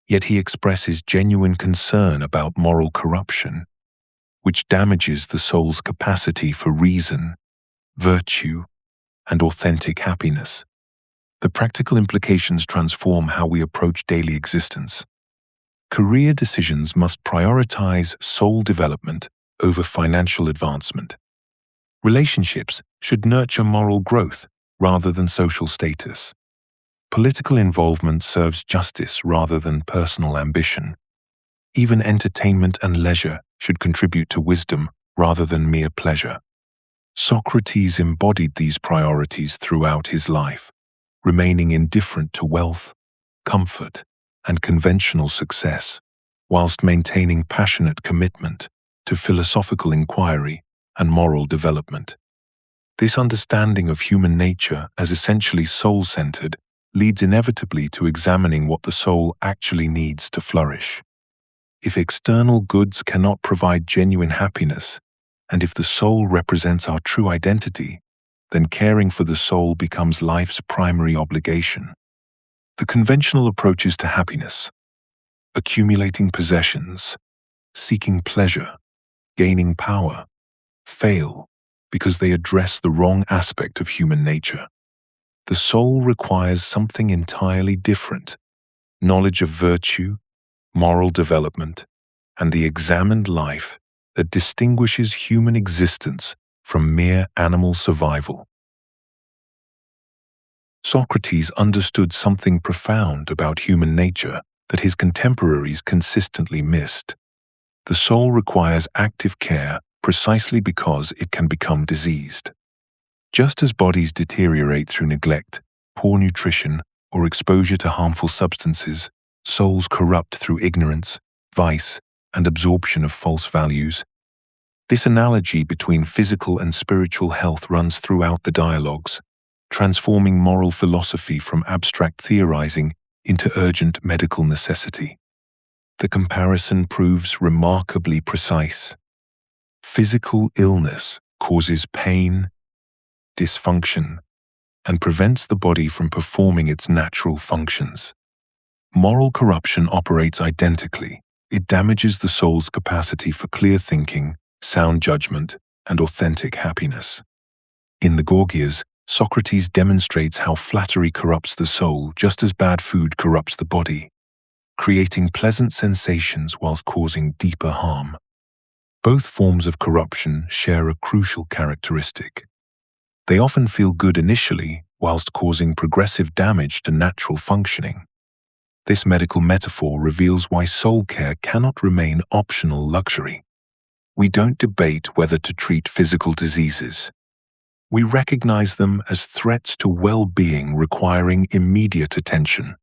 Yet he expresses genuine concern about moral corruption, which damages the soul's capacity for reason, virtue, and authentic happiness. The practical implications transform how we approach daily existence. Career decisions must prioritize soul development over financial advancement. Relationships should nurture moral growth rather than social status. Political involvement serves justice rather than personal ambition. Even entertainment and leisure should contribute to wisdom rather than mere pleasure. Socrates embodied these priorities throughout his life, remaining indifferent to wealth, comfort, and conventional success, whilst maintaining passionate commitment to philosophical inquiry and moral development. This understanding of human nature as essentially soul-centered leads inevitably to examining what the soul actually needs to flourish. If external goods cannot provide genuine happiness, and if the soul represents our true identity, then caring for the soul becomes life's primary obligation. The conventional approaches to happiness, accumulating possessions, seeking pleasure, gaining power, fail because they address the wrong aspect of human nature. The soul requires something entirely different: knowledge of virtue, moral development, and the examined life that distinguishes human existence from mere animal survival. Socrates understood something profound about human nature that his contemporaries consistently missed. The soul requires active care precisely because it can become diseased. Just as bodies deteriorate through neglect, poor nutrition, or exposure to harmful substances, souls corrupt through ignorance, vice, and absorption of false values. This analogy between physical and spiritual health runs throughout the dialogues, transforming moral philosophy from abstract theorizing into urgent medical necessity. The comparison proves remarkably precise. Physical illness causes pain, dysfunction, and prevents the body from performing its natural functions. Moral corruption operates identically. It damages the soul's capacity for clear thinking, sound judgment, and authentic happiness. In the Gorgias, Socrates demonstrates how flattery corrupts the soul just as bad food corrupts the body, creating pleasant sensations whilst causing deeper harm. Both forms of corruption share a crucial characteristic. They often feel good initially whilst causing progressive damage to natural functioning. This medical metaphor reveals why soul care cannot remain optional luxury. We don't debate whether to treat physical diseases. We recognize them as threats to well-being requiring immediate attention.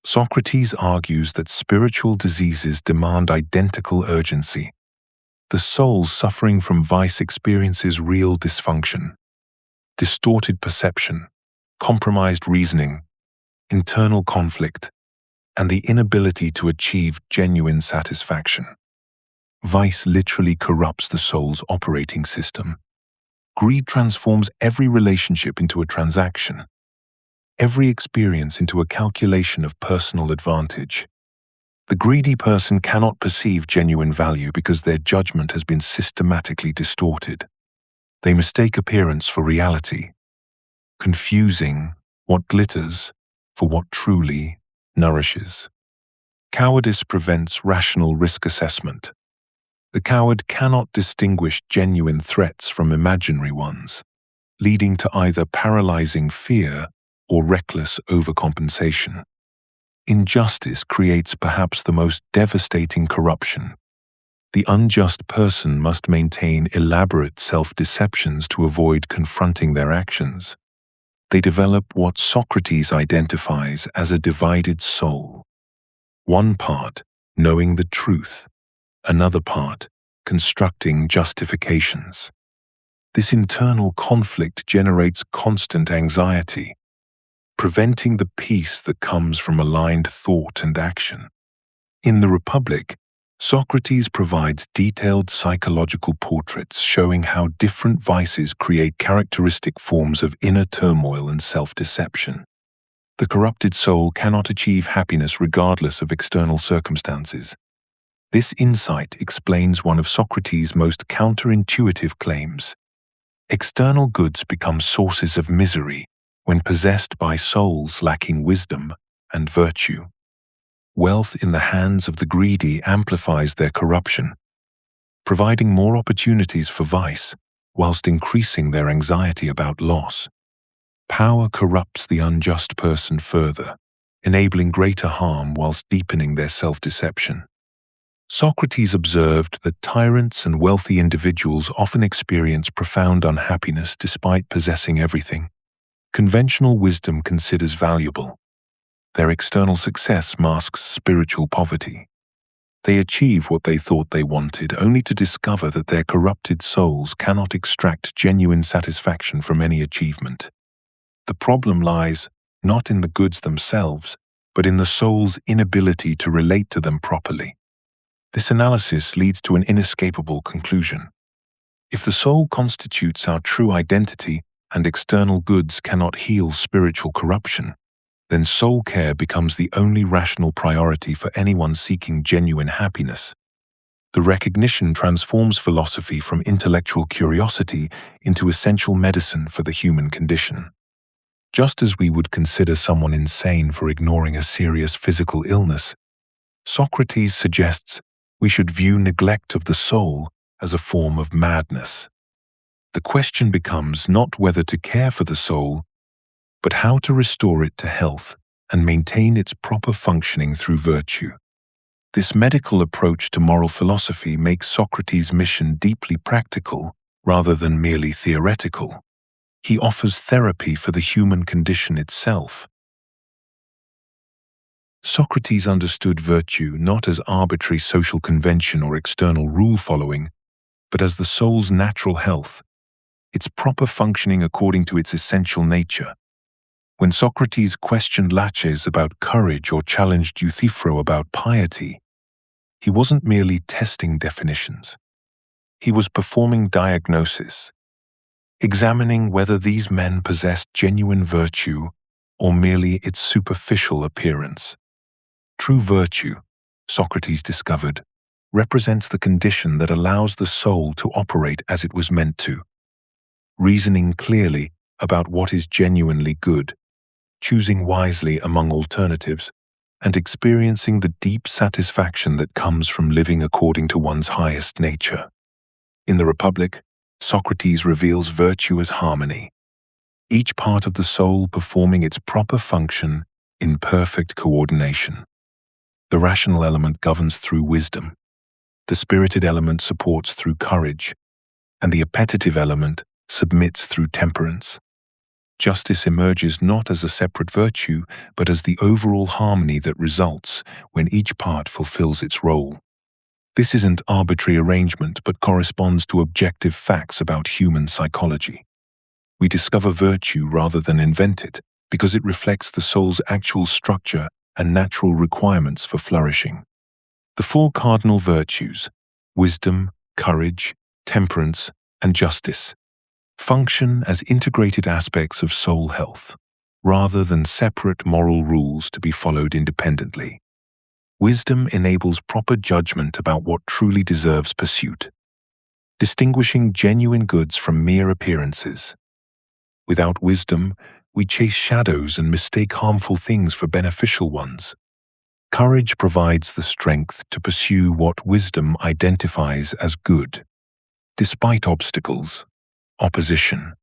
Socrates argues that spiritual diseases demand identical urgency. The soul suffering from vice experiences real dysfunction, distorted perception, compromised reasoning, internal conflict, and the inability to achieve genuine satisfaction. Vice literally corrupts the soul's operating system. Greed transforms every relationship into a transaction, every experience into a calculation of personal advantage. The greedy person cannot perceive genuine value because their judgment has been systematically distorted. They mistake appearance for reality, confusing what glitters for what truly nourishes. Cowardice prevents rational risk assessment. The coward cannot distinguish genuine threats from imaginary ones, leading to either paralyzing fear or reckless overcompensation. Injustice creates perhaps the most devastating corruption. The unjust person must maintain elaborate self-deceptions to avoid confronting their actions. They develop what Socrates identifies as a divided soul. One part, knowing the truth, another part, constructing justifications. This internal conflict generates constant anxiety, preventing the peace that comes from aligned thought and action. In the Republic, Socrates provides detailed psychological portraits showing how different vices create characteristic forms of inner turmoil and self-deception. The corrupted soul cannot achieve happiness regardless of external circumstances. This insight explains one of Socrates' most counterintuitive claims. External goods become sources of misery when possessed by souls lacking wisdom and virtue. Wealth in the hands of the greedy amplifies their corruption, providing more opportunities for vice whilst increasing their anxiety about loss. Power corrupts the unjust person further, enabling greater harm whilst deepening their self-deception. Socrates observed that tyrants and wealthy individuals often experience profound unhappiness despite possessing everything. Conventional wisdom considers valuable. Their external success masks spiritual poverty. They achieve what they thought they wanted, only to discover that their corrupted souls cannot extract genuine satisfaction from any achievement. The problem lies not in the goods themselves, but in the soul's inability to relate to them properly. This analysis leads to an inescapable conclusion. If the soul constitutes our true identity and external goods cannot heal spiritual corruption, then soul care becomes the only rational priority for anyone seeking genuine happiness. The recognition transforms philosophy from intellectual curiosity into essential medicine for the human condition. Just as we would consider someone insane for ignoring a serious physical illness, Socrates suggests we should view neglect of the soul as a form of madness. The question becomes not whether to care for the soul, but how to restore it to health and maintain its proper functioning through virtue. This medical approach to moral philosophy makes Socrates' mission deeply practical rather than merely theoretical. He offers therapy for the human condition itself. Socrates understood virtue not as arbitrary social convention or external rule-following, but as the soul's natural health, its proper functioning according to its essential nature. When Socrates questioned Laches about courage or challenged Euthyphro about piety, he wasn't merely testing definitions. He was performing diagnosis, examining whether these men possessed genuine virtue or merely its superficial appearance. True virtue, Socrates discovered, represents the condition that allows the soul to operate as it was meant to, reasoning clearly about what is genuinely good, choosing wisely among alternatives, and experiencing the deep satisfaction that comes from living according to one's highest nature. In the Republic, Socrates reveals virtue as harmony, each part of the soul performing its proper function in perfect coordination. The rational element governs through wisdom, the spirited element supports through courage, and the appetitive element submits through temperance. Justice emerges not as a separate virtue, but as the overall harmony that results when each part fulfills its role. This isn't arbitrary arrangement, but corresponds to objective facts about human psychology. We discover virtue rather than invent it, because it reflects the soul's actual structure and natural requirements for flourishing. The four cardinal virtues, wisdom, courage, temperance, and justice, function as integrated aspects of soul health, rather than separate moral rules to be followed independently. Wisdom enables proper judgment about what truly deserves pursuit, distinguishing genuine goods from mere appearances. Without wisdom, we chase shadows and mistake harmful things for beneficial ones. Courage provides the strength to pursue what wisdom identifies as good, despite obstacles, opposition,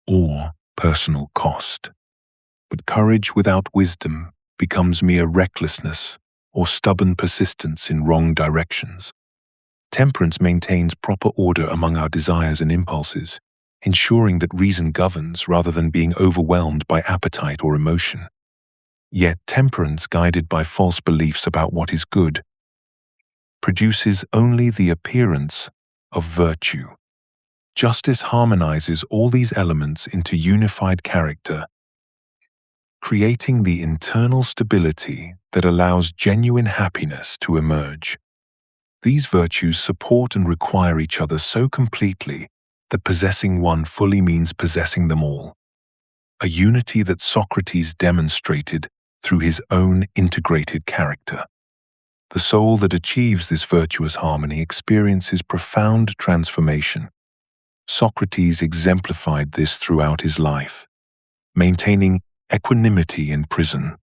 or personal cost. But courage without wisdom becomes mere recklessness or stubborn persistence in wrong directions. Temperance maintains proper order among our desires and impulses, ensuring that reason governs rather than being overwhelmed by appetite or emotion. Yet temperance, guided by false beliefs about what is good, produces only the appearance of virtue. Justice harmonizes all these elements into unified character, creating the internal stability that allows genuine happiness to emerge. These virtues support and require each other so completely that possessing one fully means possessing them all. A unity that Socrates demonstrated through his own integrated character. The soul that achieves this virtuous harmony experiences profound transformation. Socrates exemplified this throughout his life, maintaining equanimity in prison,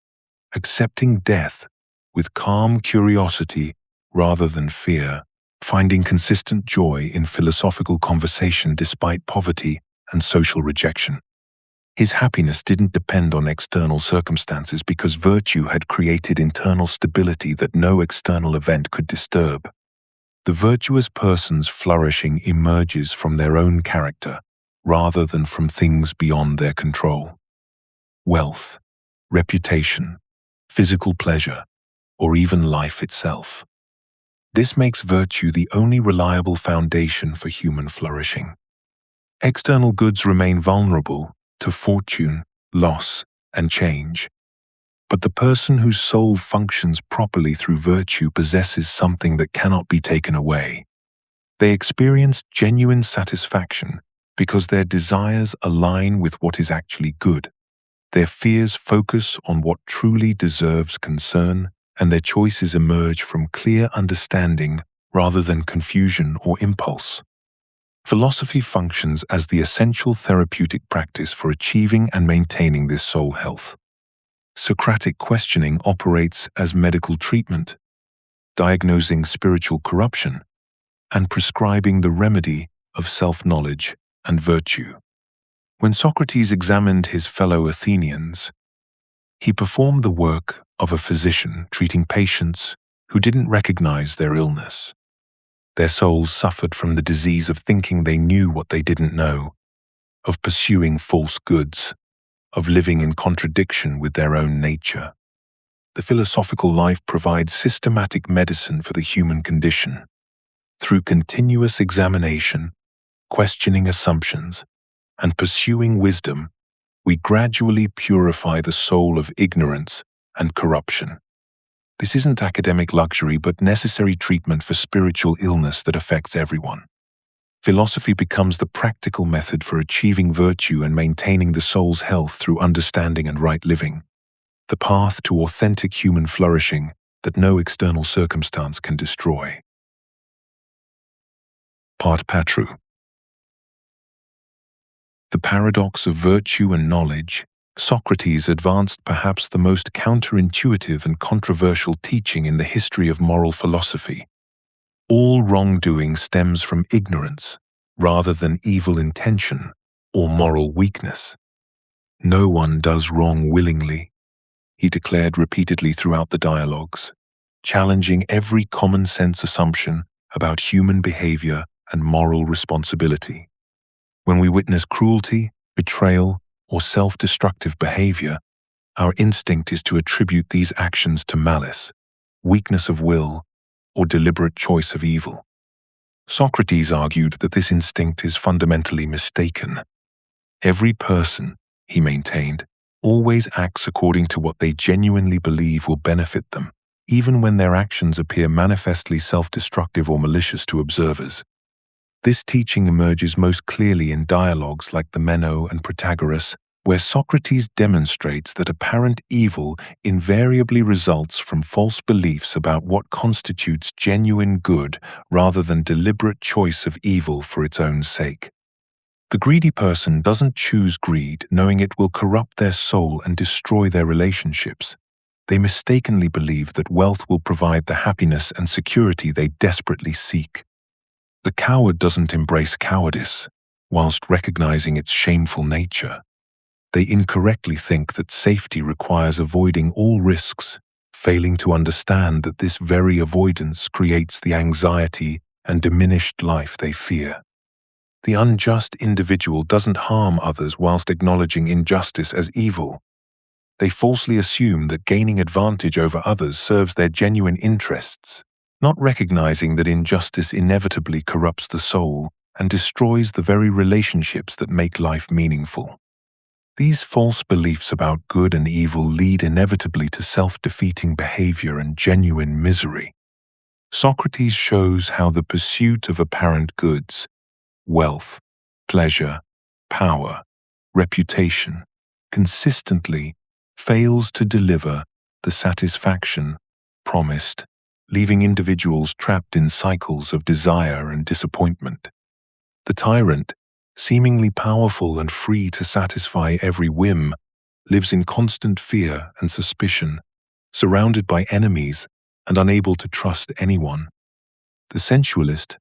accepting death with calm curiosity rather than fear, finding consistent joy in philosophical conversation despite poverty and social rejection. His happiness didn't depend on external circumstances because virtue had created internal stability that no external event could disturb. The virtuous person's flourishing emerges from their own character rather than from things beyond their control. Wealth, reputation, physical pleasure, or even life itself. This makes virtue the only reliable foundation for human flourishing. External goods remain vulnerable to fortune, loss, and change. But the person whose soul functions properly through virtue possesses something that cannot be taken away. They experience genuine satisfaction because their desires align with what is actually good. Their fears focus on what truly deserves concern, and their choices emerge from clear understanding rather than confusion or impulse. Philosophy functions as the essential therapeutic practice for achieving and maintaining this soul health. Socratic questioning operates as medical treatment, diagnosing spiritual corruption and prescribing the remedy of self-knowledge and virtue. When Socrates examined his fellow Athenians, he performed the work of a physician treating patients who didn't recognize their illness. Their souls suffered from the disease of thinking they knew what they didn't know, of pursuing false goods, of living in contradiction with their own nature. The philosophical life provides systematic medicine for the human condition. Through continuous examination, questioning assumptions, and pursuing wisdom, we gradually purify the soul of ignorance and corruption. This isn't academic luxury but necessary treatment for spiritual illness that affects everyone. Philosophy becomes the practical method for achieving virtue and maintaining the soul's health through understanding and right living, the path to authentic human flourishing that no external circumstance can destroy. Part Patru. The paradox of virtue and knowledge. Socrates advanced perhaps the most counterintuitive and controversial teaching in the history of moral philosophy. All wrongdoing stems from ignorance, rather than evil intention or moral weakness. No one does wrong willingly, he declared repeatedly throughout the dialogues, challenging every common-sense assumption about human behavior and moral responsibility. When we witness cruelty, betrayal, or self-destructive behavior, our instinct is to attribute these actions to malice, weakness of will, or deliberate choice of evil. Socrates argued that this instinct is fundamentally mistaken. Every person, he maintained, always acts according to what they genuinely believe will benefit them, even when their actions appear manifestly self-destructive or malicious to observers. This teaching emerges most clearly in dialogues like the Meno and Protagoras, where Socrates demonstrates that apparent evil invariably results from false beliefs about what constitutes genuine good rather than deliberate choice of evil for its own sake. The greedy person doesn't choose greed knowing it will corrupt their soul and destroy their relationships. They mistakenly believe that wealth will provide the happiness and security they desperately seek. The coward doesn't embrace cowardice, whilst recognizing its shameful nature. They incorrectly think that safety requires avoiding all risks, failing to understand that this very avoidance creates the anxiety and diminished life they fear. The unjust individual doesn't harm others whilst acknowledging injustice as evil. They falsely assume that gaining advantage over others serves their genuine interests, not recognizing that injustice inevitably corrupts the soul and destroys the very relationships that make life meaningful. These false beliefs about good and evil lead inevitably to self-defeating behavior and genuine misery. Socrates shows how the pursuit of apparent goods, wealth, pleasure, power, reputation, consistently fails to deliver the satisfaction promised, leaving individuals trapped in cycles of desire and disappointment. The tyrant, seemingly powerful and free to satisfy every whim, lives in constant fear and suspicion, surrounded by enemies and unable to trust anyone. The sensualist,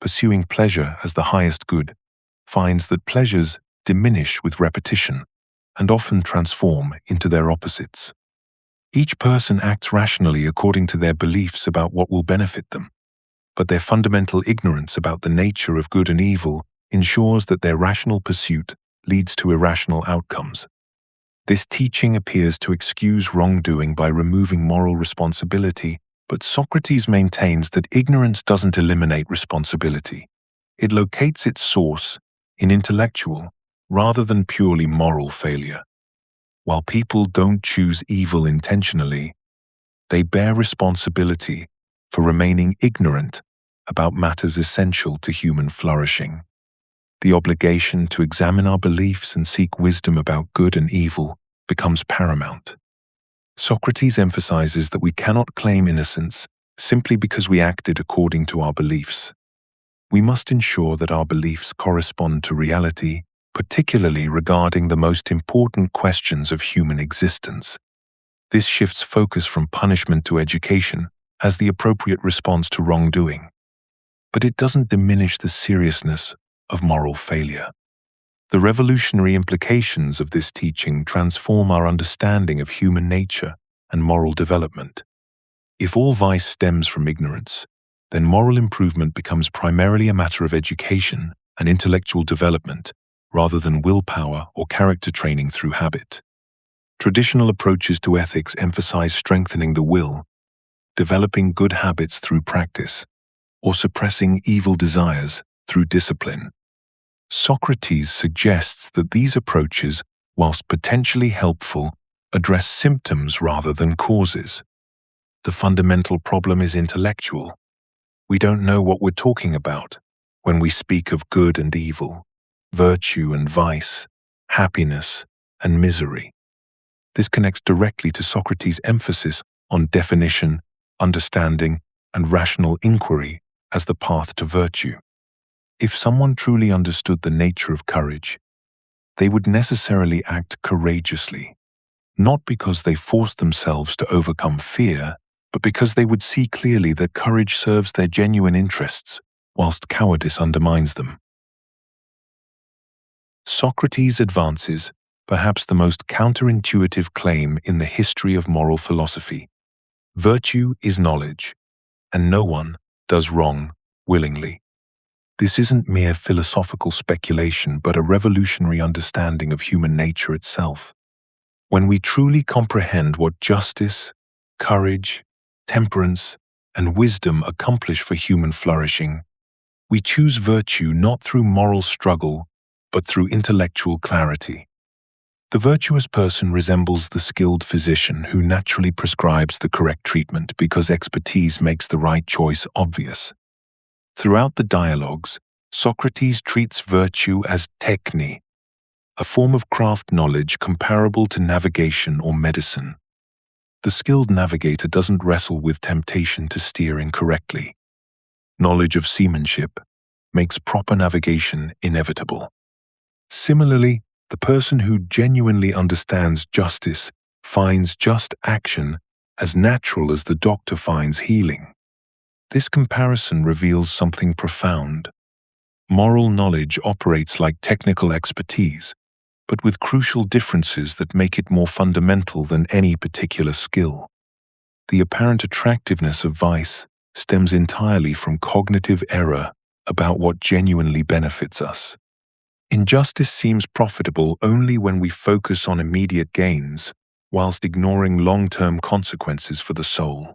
pursuing pleasure as the highest good, finds that pleasures diminish with repetition and often transform into their opposites. Each person acts rationally according to their beliefs about what will benefit them, but their fundamental ignorance about the nature of good and evil ensures that their rational pursuit leads to irrational outcomes. This teaching appears to excuse wrongdoing by removing moral responsibility, but Socrates maintains that ignorance doesn't eliminate responsibility. It locates its source in intellectual rather than purely moral failure. While people don't choose evil intentionally, they bear responsibility for remaining ignorant about matters essential to human flourishing. The obligation to examine our beliefs and seek wisdom about good and evil becomes paramount. Socrates emphasizes that we cannot claim innocence simply because we acted according to our beliefs. We must ensure that our beliefs correspond to reality, particularly regarding the most important questions of human existence. This shifts focus from punishment to education as the appropriate response to wrongdoing. But it doesn't diminish the seriousness of moral failure. The revolutionary implications of this teaching transform our understanding of human nature and moral development. If all vice stems from ignorance, then moral improvement becomes primarily a matter of education and intellectual development rather than willpower or character training through habit. Traditional approaches to ethics emphasize strengthening the will, developing good habits through practice, or suppressing evil desires through discipline. Socrates suggests that these approaches, whilst potentially helpful, address symptoms rather than causes. The fundamental problem is intellectual. We don't know what we're talking about when we speak of good and evil, virtue and vice, happiness and misery. This connects directly to Socrates' emphasis on definition, understanding, and rational inquiry as the path to virtue. If someone truly understood the nature of courage, they would necessarily act courageously, not because they forced themselves to overcome fear, but because they would see clearly that courage serves their genuine interests, whilst cowardice undermines them. Socrates advances perhaps the most counterintuitive claim in the history of moral philosophy. Virtue is knowledge, and no one does wrong willingly. This isn't mere philosophical speculation, but a revolutionary understanding of human nature itself. When we truly comprehend what justice, courage, temperance, and wisdom accomplish for human flourishing, we choose virtue not through moral struggle, but through intellectual clarity. The virtuous person resembles the skilled physician who naturally prescribes the correct treatment because expertise makes the right choice obvious. Throughout the dialogues, Socrates treats virtue as techne, a form of craft knowledge comparable to navigation or medicine. The skilled navigator doesn't wrestle with temptation to steer incorrectly. Knowledge of seamanship makes proper navigation inevitable. Similarly, the person who genuinely understands justice finds just action as natural as the doctor finds healing. This comparison reveals something profound. Moral knowledge operates like technical expertise, but with crucial differences that make it more fundamental than any particular skill. The apparent attractiveness of vice stems entirely from cognitive error about what genuinely benefits us. Injustice seems profitable only when we focus on immediate gains, whilst ignoring long-term consequences for the soul.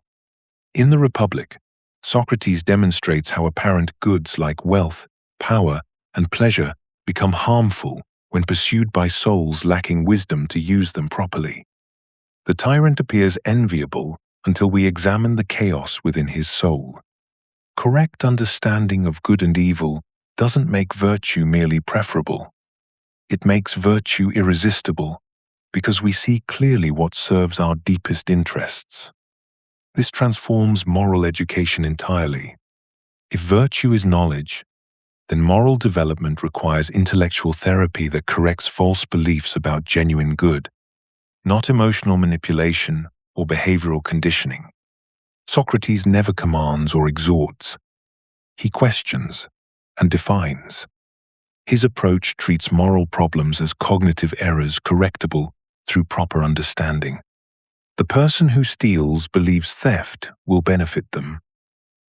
In the Republic, Socrates demonstrates how apparent goods like wealth, power, and pleasure become harmful when pursued by souls lacking wisdom to use them properly. The tyrant appears enviable until we examine the chaos within his soul. Correct understanding of good and evil doesn't make virtue merely preferable. It makes virtue irresistible because we see clearly what serves our deepest interests. This transforms moral education entirely. If virtue is knowledge, then moral development requires intellectual therapy that corrects false beliefs about genuine good, not emotional manipulation or behavioral conditioning. Socrates never commands or exhorts. He questions and defines. His approach treats moral problems as cognitive errors correctable through proper understanding. The person who steals believes theft will benefit them.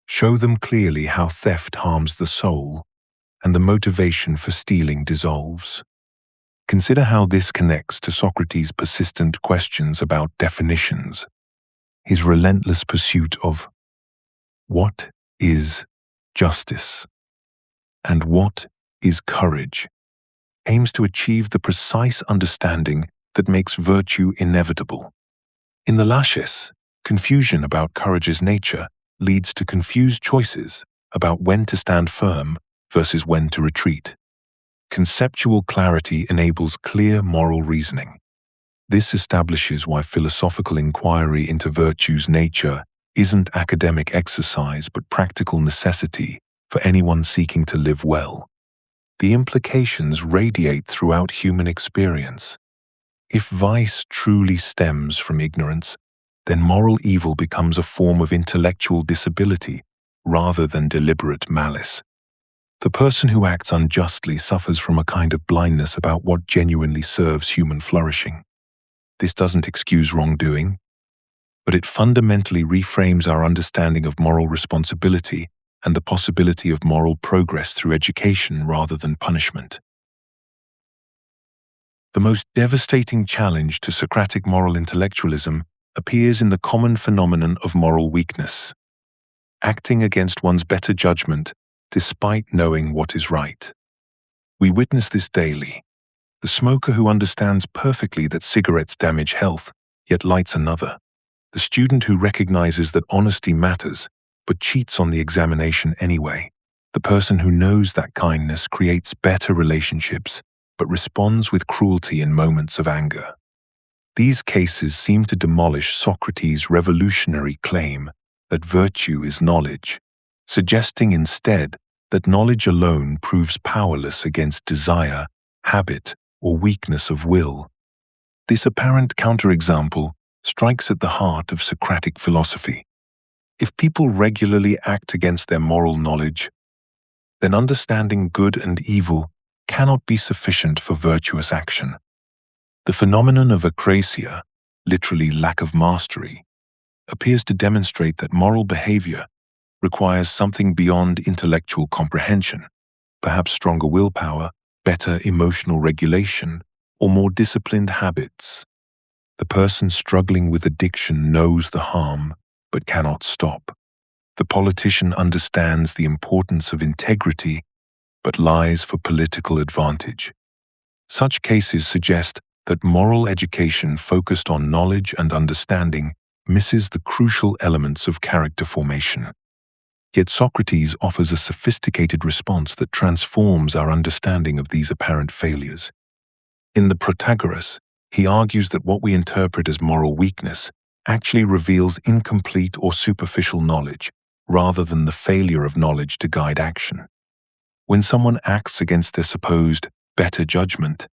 Show them clearly how theft harms the soul, and the motivation for stealing dissolves. Consider how this connects to Socrates' persistent questions about definitions. His relentless pursuit of what is justice and what is courage aims to achieve the precise understanding that makes virtue inevitable. In the Laches, confusion about courage's nature leads to confused choices about when to stand firm versus when to retreat. Conceptual clarity enables clear moral reasoning. This establishes why philosophical inquiry into virtue's nature isn't academic exercise but practical necessity for anyone seeking to live well. The implications radiate throughout human experience. If vice truly stems from ignorance, then moral evil becomes a form of intellectual disability rather than deliberate malice. The person who acts unjustly suffers from a kind of blindness about what genuinely serves human flourishing. This doesn't excuse wrongdoing, but it fundamentally reframes our understanding of moral responsibility and the possibility of moral progress through education rather than punishment. The most devastating challenge to Socratic moral intellectualism appears in the common phenomenon of moral weakness, acting against one's better judgment despite knowing what is right. We witness this daily. The smoker who understands perfectly that cigarettes damage health, yet lights another. The student who recognizes that honesty matters, but cheats on the examination anyway. The person who knows that kindness creates better relationships, but responds with cruelty in moments of anger. These cases seem to demolish Socrates' revolutionary claim that virtue is knowledge, suggesting instead that knowledge alone proves powerless against desire, habit, or weakness of will. This apparent counterexample strikes at the heart of Socratic philosophy. If people regularly act against their moral knowledge, then understanding good and evil cannot be sufficient for virtuous action. The phenomenon of akrasia, literally lack of mastery, appears to demonstrate that moral behavior requires something beyond intellectual comprehension, perhaps stronger willpower, better emotional regulation, or more disciplined habits. The person struggling with addiction knows the harm, but cannot stop. The politician understands the importance of integrity, but lies for political advantage. Such cases suggest that moral education focused on knowledge and understanding misses the crucial elements of character formation. Yet Socrates offers a sophisticated response that transforms our understanding of these apparent failures. In the Protagoras, he argues that what we interpret as moral weakness actually reveals incomplete or superficial knowledge, rather than the failure of knowledge to guide action. When someone acts against their supposed better judgment,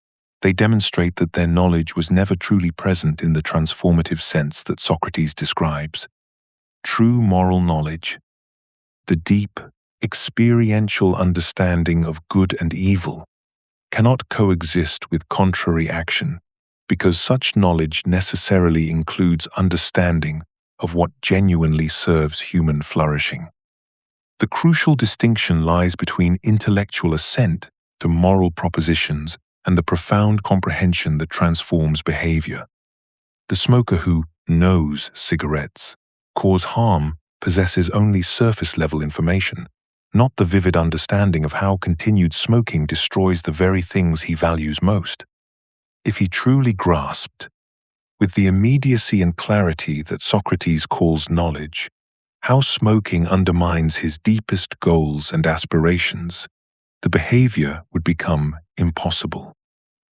They demonstrate that their knowledge was never truly present in the transformative sense that Socrates describes. True moral knowledge, the deep, experiential understanding of good and evil, cannot coexist with contrary action, because such knowledge necessarily includes understanding of what genuinely serves human flourishing. The crucial distinction lies between intellectual assent to moral propositions and the profound comprehension that transforms behavior. The smoker who knows cigarettes cause harm possesses only surface-level information, not the vivid understanding of how continued smoking destroys the very things he values most. If he truly grasped, with the immediacy and clarity that Socrates calls knowledge, how smoking undermines his deepest goals and aspirations, the behavior would become impossible.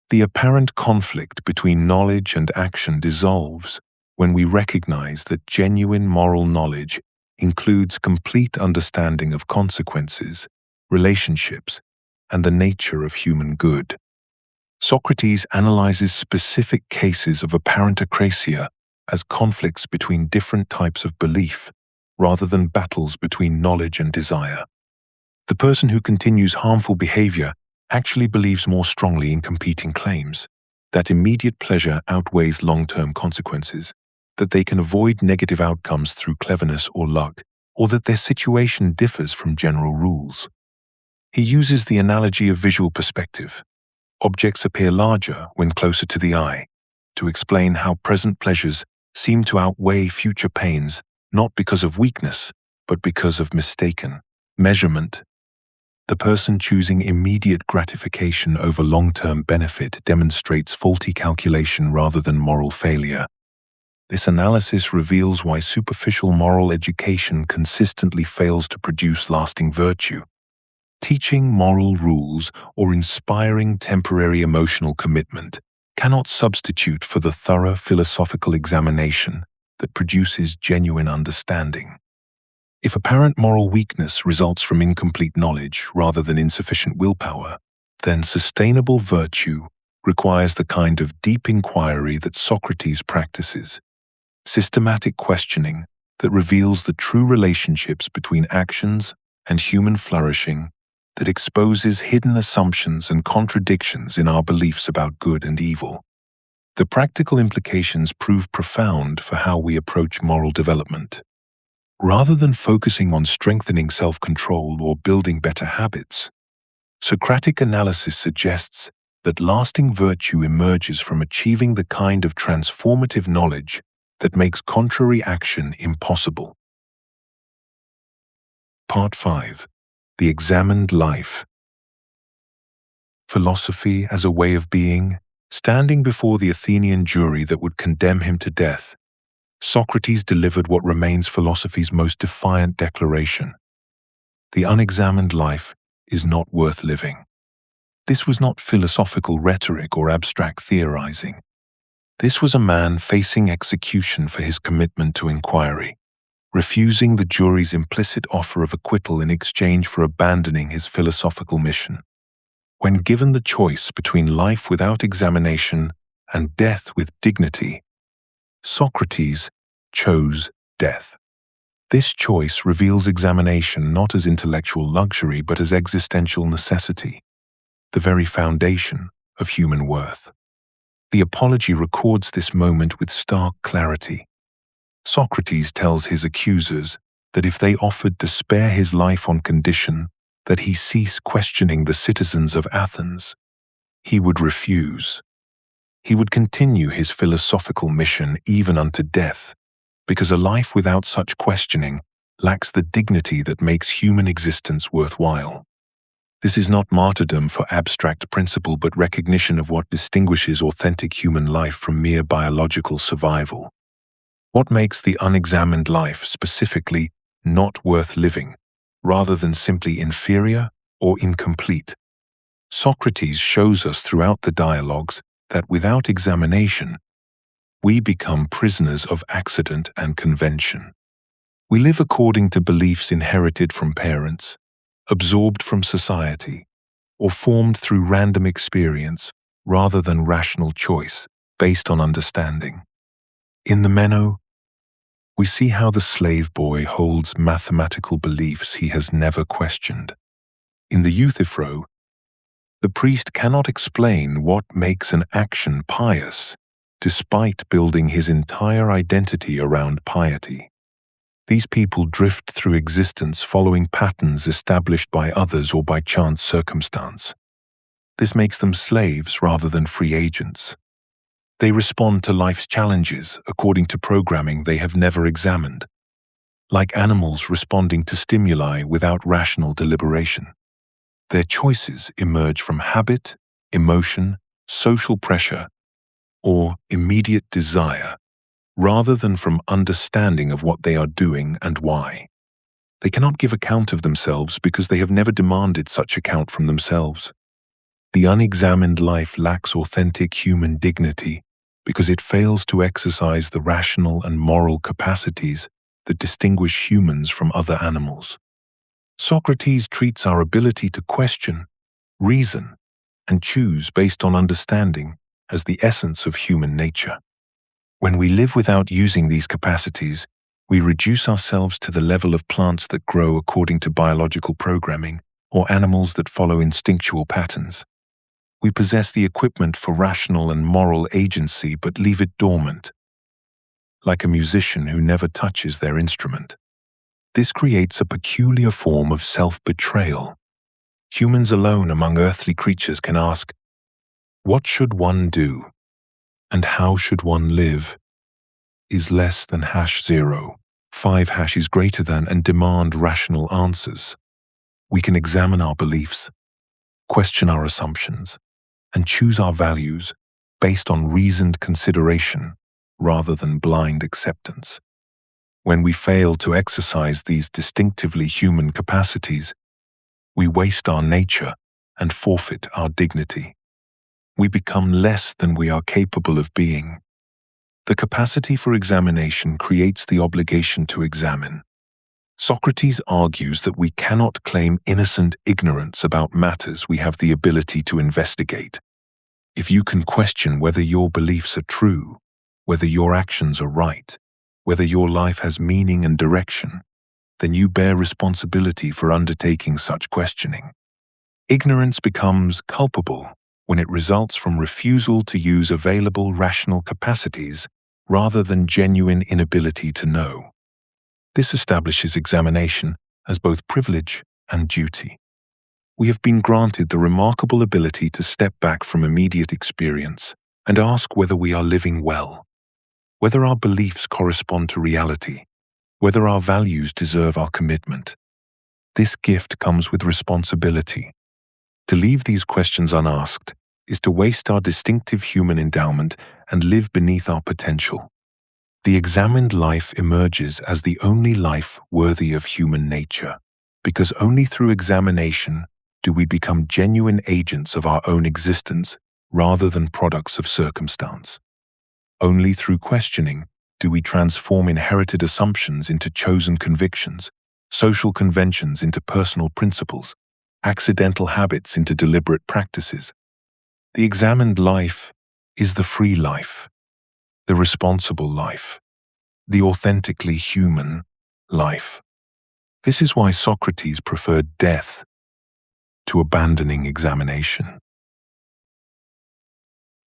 The apparent conflict between knowledge and action dissolves when we recognize that genuine moral knowledge includes complete understanding of consequences, relationships, and the nature of human good. Socrates analyzes specific cases of apparent akrasia as conflicts between different types of belief, rather than battles between knowledge and desire. The person who continues harmful behavior actually believes more strongly in competing claims, that immediate pleasure outweighs long-term consequences, that they can avoid negative outcomes through cleverness or luck, or that their situation differs from general rules. He uses the analogy of visual perspective. Objects appear larger when closer to the eye, to explain how present pleasures seem to outweigh future pains, not because of weakness, but because of mistaken measurement. The person choosing immediate gratification over long-term benefit demonstrates faulty calculation rather than moral failure. This analysis reveals why superficial moral education consistently fails to produce lasting virtue. Teaching moral rules or inspiring temporary emotional commitment cannot substitute for the thorough philosophical examination that produces genuine understanding. If apparent moral weakness results from incomplete knowledge rather than insufficient willpower, then sustainable virtue requires the kind of deep inquiry that Socrates practices, systematic questioning that reveals the true relationships between actions and human flourishing, that exposes hidden assumptions and contradictions in our beliefs about good and evil. The practical implications prove profound for how we approach moral development. Rather than focusing on strengthening self-control or building better habits, Socratic analysis suggests that lasting virtue emerges from achieving the kind of transformative knowledge that makes contrary action impossible. Part 5. The Examined Life. Philosophy as a way of being, standing before the Athenian jury that would condemn him to death, Socrates delivered what remains philosophy's most defiant declaration. The unexamined life is not worth living. This was not philosophical rhetoric or abstract theorizing. This was a man facing execution for his commitment to inquiry, refusing the jury's implicit offer of acquittal in exchange for abandoning his philosophical mission. When given the choice between life without examination and death with dignity, Socrates chose death. This choice reveals examination not as intellectual luxury but as existential necessity, the very foundation of human worth. The Apology records this moment with stark clarity. Socrates tells his accusers that if they offered to spare his life on condition that he cease questioning the citizens of Athens, he would refuse. He would continue his philosophical mission even unto death, because a life without such questioning lacks the dignity that makes human existence worthwhile. This is not martyrdom for abstract principle but recognition of what distinguishes authentic human life from mere biological survival. What makes the unexamined life specifically not worth living, rather than simply inferior or incomplete? Socrates shows us throughout the dialogues that without examination, we become prisoners of accident and convention. We live according to beliefs inherited from parents, absorbed from society, or formed through random experience, rather than rational choice based on understanding. In the Meno, we see how the slave boy holds mathematical beliefs he has never questioned. In the Euthyphro, the priest cannot explain what makes an action pious, despite building his entire identity around piety. These people drift through existence following patterns established by others or by chance circumstance. This makes them slaves rather than free agents. They respond to life's challenges according to programming they have never examined, like animals responding to stimuli without rational deliberation. Their choices emerge from habit, emotion, social pressure, or immediate desire, rather than from understanding of what they are doing and why. They cannot give account of themselves because they have never demanded such account from themselves. The unexamined life lacks authentic human dignity because it fails to exercise the rational and moral capacities that distinguish humans from other animals. Socrates treats our ability to question, reason, and choose based on understanding as the essence of human nature. When we live without using these capacities, we reduce ourselves to the level of plants that grow according to biological programming or animals that follow instinctual patterns. We possess the equipment for rational and moral agency but leave it dormant, like a musician who never touches their instrument. This creates a peculiar form of self-betrayal. Humans alone among earthly creatures can ask, "What should one do?" and "How should one live?" is less than #0. 5 is greater than and demand rational answers. We can examine our beliefs, question our assumptions, and choose our values based on reasoned consideration rather than blind acceptance. When we fail to exercise these distinctively human capacities, we waste our nature and forfeit our dignity. We become less than we are capable of being. The capacity for examination creates the obligation to examine. Socrates argues that we cannot claim innocent ignorance about matters we have the ability to investigate. If you can question whether your beliefs are true, whether your actions are right, whether your life has meaning and direction, then you bear responsibility for undertaking such questioning. Ignorance becomes culpable when it results from refusal to use available rational capacities rather than genuine inability to know. This establishes examination as both privilege and duty. We have been granted the remarkable ability to step back from immediate experience and ask whether we are living well, whether our beliefs correspond to reality, whether our values deserve our commitment. This gift comes with responsibility. To leave these questions unasked is to waste our distinctive human endowment and live beneath our potential. The examined life emerges as the only life worthy of human nature, because only through examination do we become genuine agents of our own existence rather than products of circumstance. Only through questioning do we transform inherited assumptions into chosen convictions, social conventions into personal principles, accidental habits into deliberate practices. The examined life is the free life, the responsible life, the authentically human life. This is why Socrates preferred death to abandoning examination.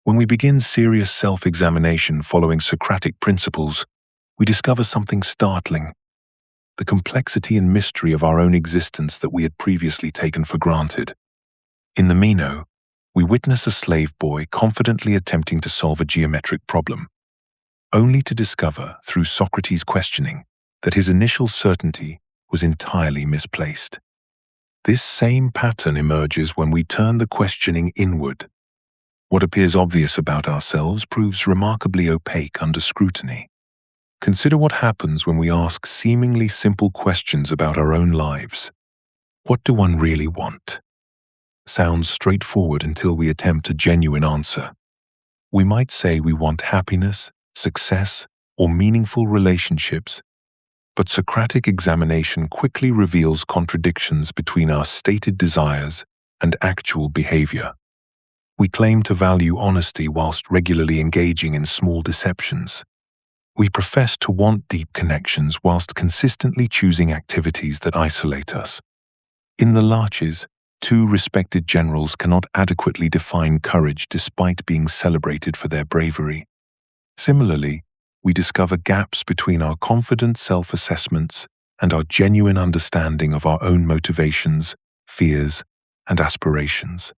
When we begin serious self-examination following Socratic principles, we discover something startling: the complexity and mystery of our own existence that we had previously taken for granted. In the Meno, we witness a slave boy confidently attempting to solve a geometric problem, only to discover, through Socrates' questioning, that his initial certainty was entirely misplaced. This same pattern emerges when we turn the questioning inward. What appears obvious about ourselves proves remarkably opaque under scrutiny. Consider what happens when we ask seemingly simple questions about our own lives. What do one really want? Sounds straightforward until we attempt a genuine answer. We might say we want happiness, success, or meaningful relationships, but Socratic examination quickly reveals contradictions between our stated desires and actual behavior. We claim to value honesty whilst regularly engaging in small deceptions. We profess to want deep connections whilst consistently choosing activities that isolate us. In the Laches, two respected generals cannot adequately define courage despite being celebrated for their bravery. Similarly, we discover gaps between our confident self-assessments and our genuine understanding of our own motivations, fears, and aspirations.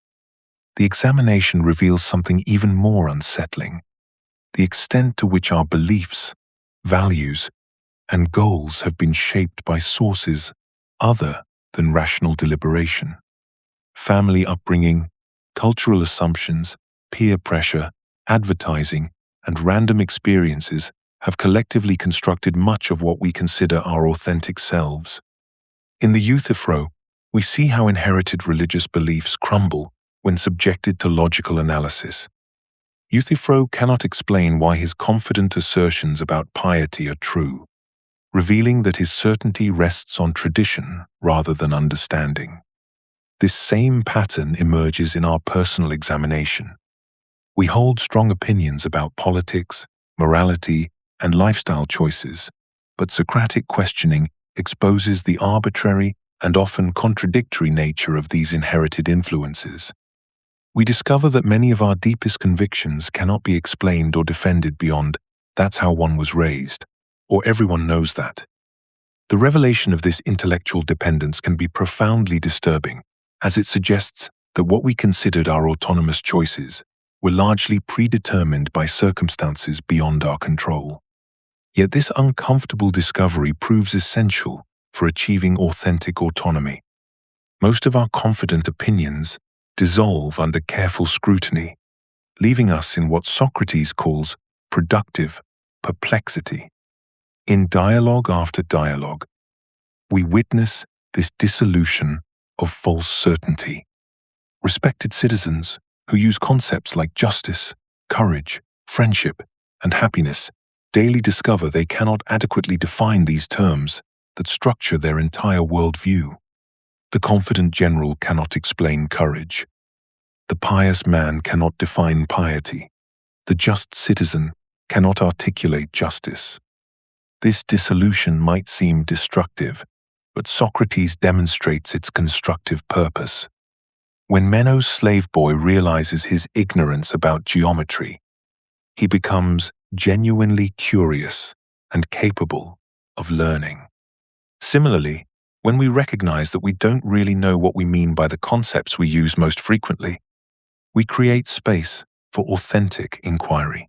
The examination reveals something even more unsettling: the extent to which our beliefs, values, and goals have been shaped by sources other than rational deliberation. Family upbringing, cultural assumptions, peer pressure, advertising, and random experiences have collectively constructed much of what we consider our authentic selves. In the Euthyphro, we see how inherited religious beliefs crumble when subjected to logical analysis. Euthyphro cannot explain why his confident assertions about piety are true, revealing that his certainty rests on tradition rather than understanding. This same pattern emerges in our personal examination. We hold strong opinions about politics, morality, and lifestyle choices, but Socratic questioning exposes the arbitrary and often contradictory nature of these inherited influences. We discover that many of our deepest convictions cannot be explained or defended beyond "that's how one was raised," or "everyone knows that." The revelation of this intellectual dependence can be profoundly disturbing, as it suggests that what we considered our autonomous choices were largely predetermined by circumstances beyond our control. Yet this uncomfortable discovery proves essential for achieving authentic autonomy. Most of our confident opinions dissolve under careful scrutiny, leaving us in what Socrates calls productive perplexity. In dialogue after dialogue, we witness this dissolution of false certainty. Respected citizens who use concepts like justice, courage, friendship, and happiness daily discover they cannot adequately define these terms that structure their entire worldview. The confident general cannot explain courage. The pious man cannot define piety. The just citizen cannot articulate justice. This dissolution might seem destructive, but Socrates demonstrates its constructive purpose. When Meno's slave boy realizes his ignorance about geometry, he becomes genuinely curious and capable of learning. Similarly, when we recognize that we don't really know what we mean by the concepts we use most frequently, we create space for authentic inquiry.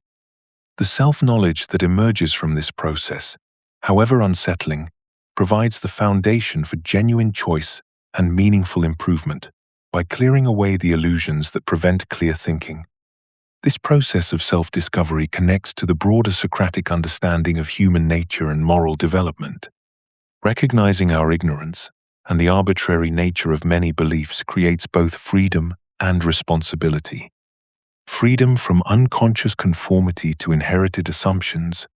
The self-knowledge that emerges from this process, however unsettling, provides the foundation for genuine choice and meaningful improvement by clearing away the illusions that prevent clear thinking. This process of self-discovery connects to the broader Socratic understanding of human nature and moral development. Recognizing our ignorance and the arbitrary nature of many beliefs creates both freedom and responsibility. Freedom from unconscious conformity to inherited assumptions,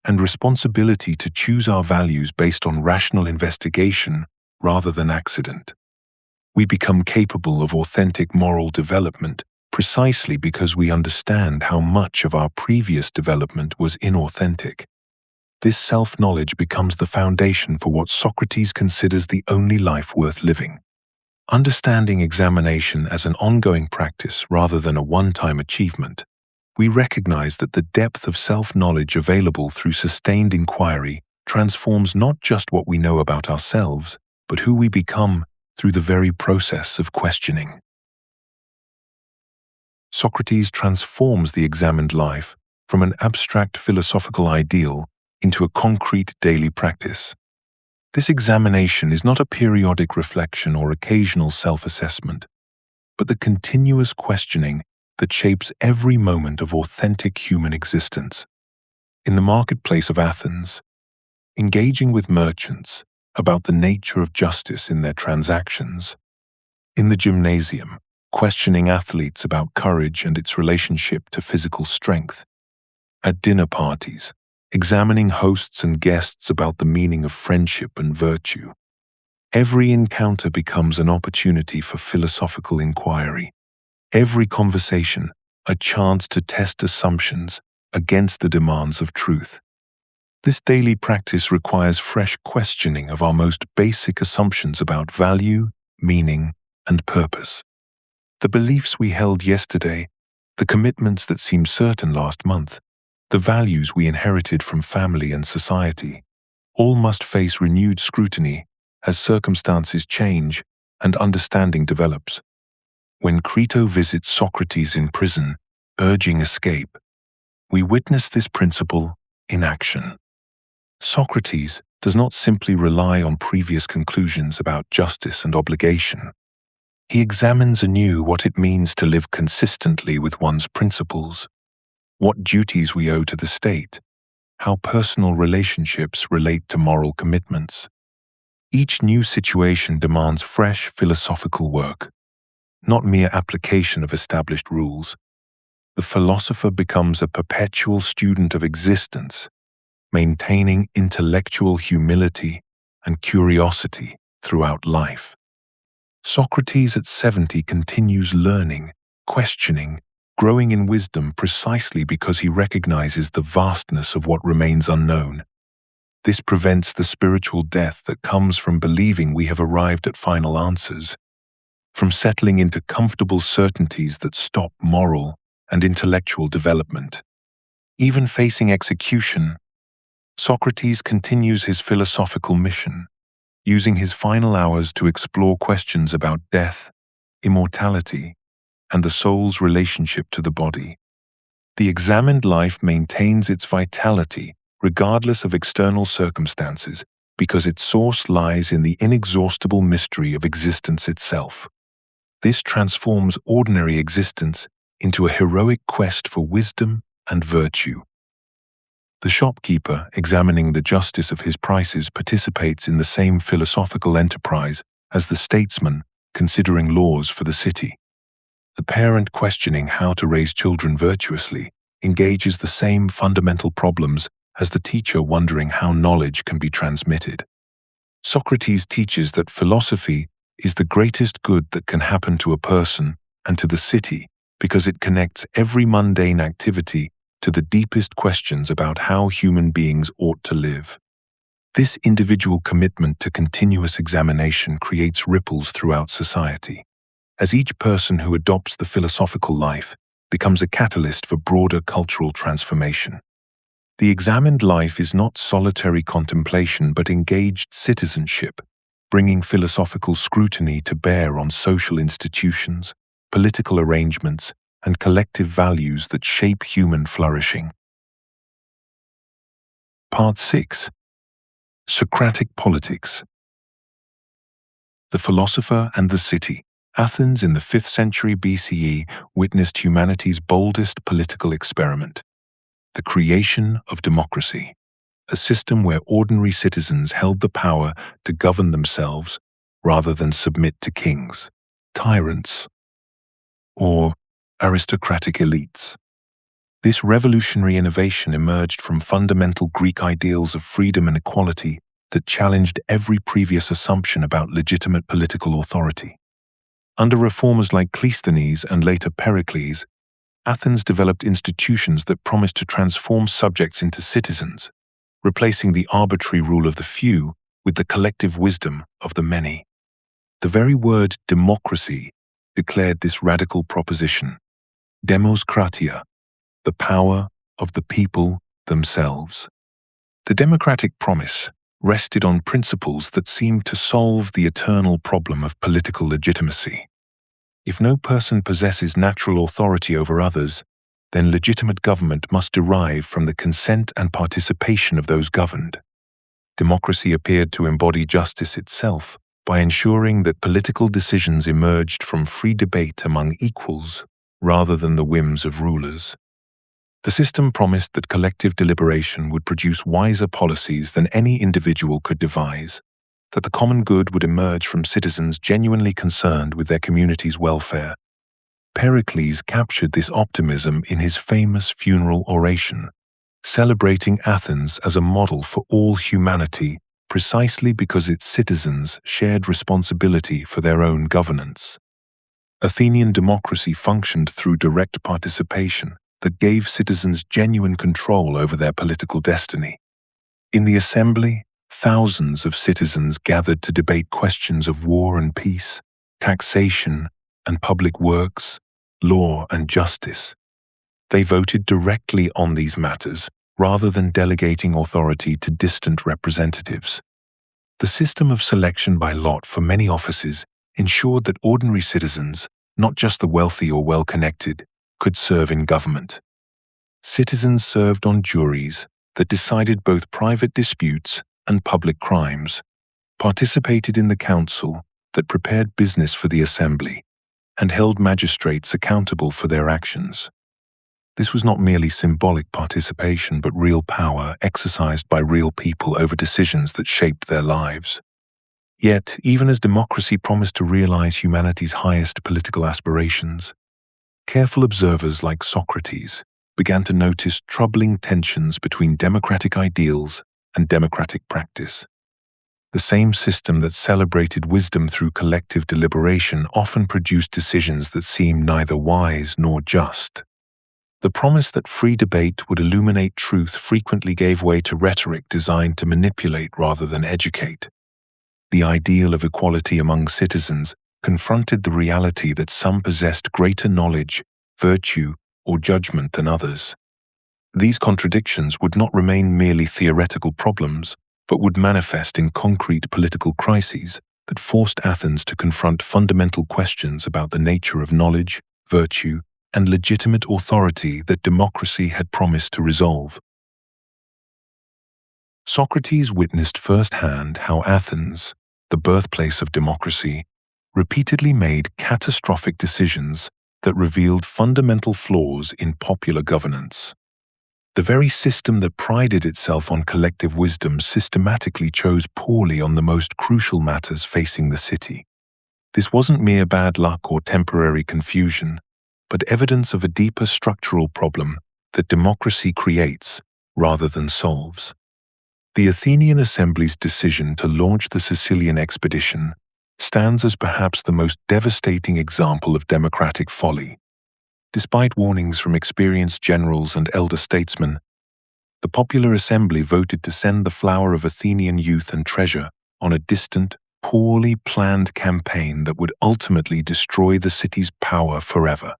and responsibility to choose our values based on rational investigation rather than accident. We become capable of authentic moral development precisely because we understand how much of our previous development was inauthentic. This self-knowledge becomes the foundation for what Socrates considers the only life worth living. Understanding examination as an ongoing practice rather than a one-time achievement, we recognize that the depth of self-knowledge available through sustained inquiry transforms not just what we know about ourselves, but who we become through the very process of questioning. Socrates transforms the examined life from an abstract philosophical ideal into a concrete daily practice. This examination is not a periodic reflection or occasional self-assessment, but the continuous questioning that shapes every moment of authentic human existence. In the marketplace of Athens, engaging with merchants about the nature of justice in their transactions. In the gymnasium, questioning athletes about courage and its relationship to physical strength. At dinner parties, examining hosts and guests about the meaning of friendship and virtue. Every encounter becomes an opportunity for philosophical inquiry. Every conversation, a chance to test assumptions against the demands of truth. This daily practice requires fresh questioning of our most basic assumptions about value, meaning, and purpose. The beliefs we held yesterday, the commitments that seemed certain last month, the values we inherited from family and society, all must face renewed scrutiny as circumstances change and understanding develops. When Crito visits Socrates in prison, urging escape, we witness this principle in action. Socrates does not simply rely on previous conclusions about justice and obligation. He examines anew what it means to live consistently with one's principles, what duties we owe to the state, how personal relationships relate to moral commitments. Each new situation demands fresh philosophical work, not mere application of established rules. The philosopher becomes a perpetual student of existence, maintaining intellectual humility and curiosity throughout life. Socrates at 70 continues learning, questioning, growing in wisdom precisely because he recognizes the vastness of what remains unknown. This prevents the spiritual death that comes from believing we have arrived at final answers, from settling into comfortable certainties that stop moral and intellectual development. Even facing execution, Socrates continues his philosophical mission, using his final hours to explore questions about death, immortality, and the soul's relationship to the body. The examined life maintains its vitality regardless of external circumstances because its source lies in the inexhaustible mystery of existence itself. This transforms ordinary existence into a heroic quest for wisdom and virtue. The shopkeeper, examining the justice of his prices, participates in the same philosophical enterprise as the statesman considering laws for the city. The parent questioning how to raise children virtuously engages the same fundamental problems as the teacher wondering how knowledge can be transmitted. Socrates teaches that philosophy is the greatest good that can happen to a person and to the city because it connects every mundane activity to the deepest questions about how human beings ought to live. This individual commitment to continuous examination creates ripples throughout society, as each person who adopts the philosophical life becomes a catalyst for broader cultural transformation. The examined life is not solitary contemplation but engaged citizenship, bringing philosophical scrutiny to bear on social institutions, political arrangements, and collective values that shape human flourishing. Part 6. Socratic Politics. The Philosopher and the City. Athens in the 5th century BCE witnessed humanity's boldest political experiment, the creation of democracy, a system where ordinary citizens held the power to govern themselves rather than submit to kings, tyrants, or aristocratic elites. This revolutionary innovation emerged from fundamental Greek ideals of freedom and equality that challenged every previous assumption about legitimate political authority. Under reformers like Cleisthenes and later Pericles, Athens developed institutions that promised to transform subjects into citizens, replacing the arbitrary rule of the few with the collective wisdom of the many. The very word democracy declared this radical proposition: Demoskratia, the power of the people themselves. The democratic promise rested on principles that seemed to solve the eternal problem of political legitimacy. If no person possesses natural authority over others, then legitimate government must derive from the consent and participation of those governed. Democracy appeared to embody justice itself by ensuring that political decisions emerged from free debate among equals rather than the whims of rulers. The system promised that collective deliberation would produce wiser policies than any individual could devise, that the common good would emerge from citizens genuinely concerned with their community's welfare. Pericles captured this optimism in his famous funeral oration, celebrating Athens as a model for all humanity precisely because its citizens shared responsibility for their own governance. Athenian democracy functioned through direct participation that gave citizens genuine control over their political destiny. In the assembly, thousands of citizens gathered to debate questions of war and peace, taxation and public works, law and justice. They voted directly on these matters rather than delegating authority to distant representatives. The system of selection by lot for many offices ensured that ordinary citizens, not just the wealthy or well-connected, could serve in government. Citizens served on juries that decided both private disputes and public crimes, participated in the council that prepared business for the assembly, and held magistrates accountable for their actions. This was not merely symbolic participation, but real power exercised by real people over decisions that shaped their lives. Yet, even as democracy promised to realize humanity's highest political aspirations, careful observers like Socrates began to notice troubling tensions between democratic ideals and democratic practice. The same system that celebrated wisdom through collective deliberation often produced decisions that seemed neither wise nor just. The promise that free debate would illuminate truth frequently gave way to rhetoric designed to manipulate rather than educate. The ideal of equality among citizens confronted the reality that some possessed greater knowledge, virtue, or judgment than others. These contradictions would not remain merely theoretical problems, but would manifest in concrete political crises that forced Athens to confront fundamental questions about the nature of knowledge, virtue, and legitimate authority that democracy had promised to resolve. Socrates witnessed firsthand how Athens, the birthplace of democracy, repeatedly made catastrophic decisions that revealed fundamental flaws in popular governance. The very system that prided itself on collective wisdom systematically chose poorly on the most crucial matters facing the city. This wasn't mere bad luck or temporary confusion, but evidence of a deeper structural problem that democracy creates rather than solves. The Athenian Assembly's decision to launch the Sicilian expedition stands as perhaps the most devastating example of democratic folly. Despite warnings from experienced generals and elder statesmen, the popular assembly voted to send the flower of Athenian youth and treasure on a distant, poorly planned campaign that would ultimately destroy the city's power forever.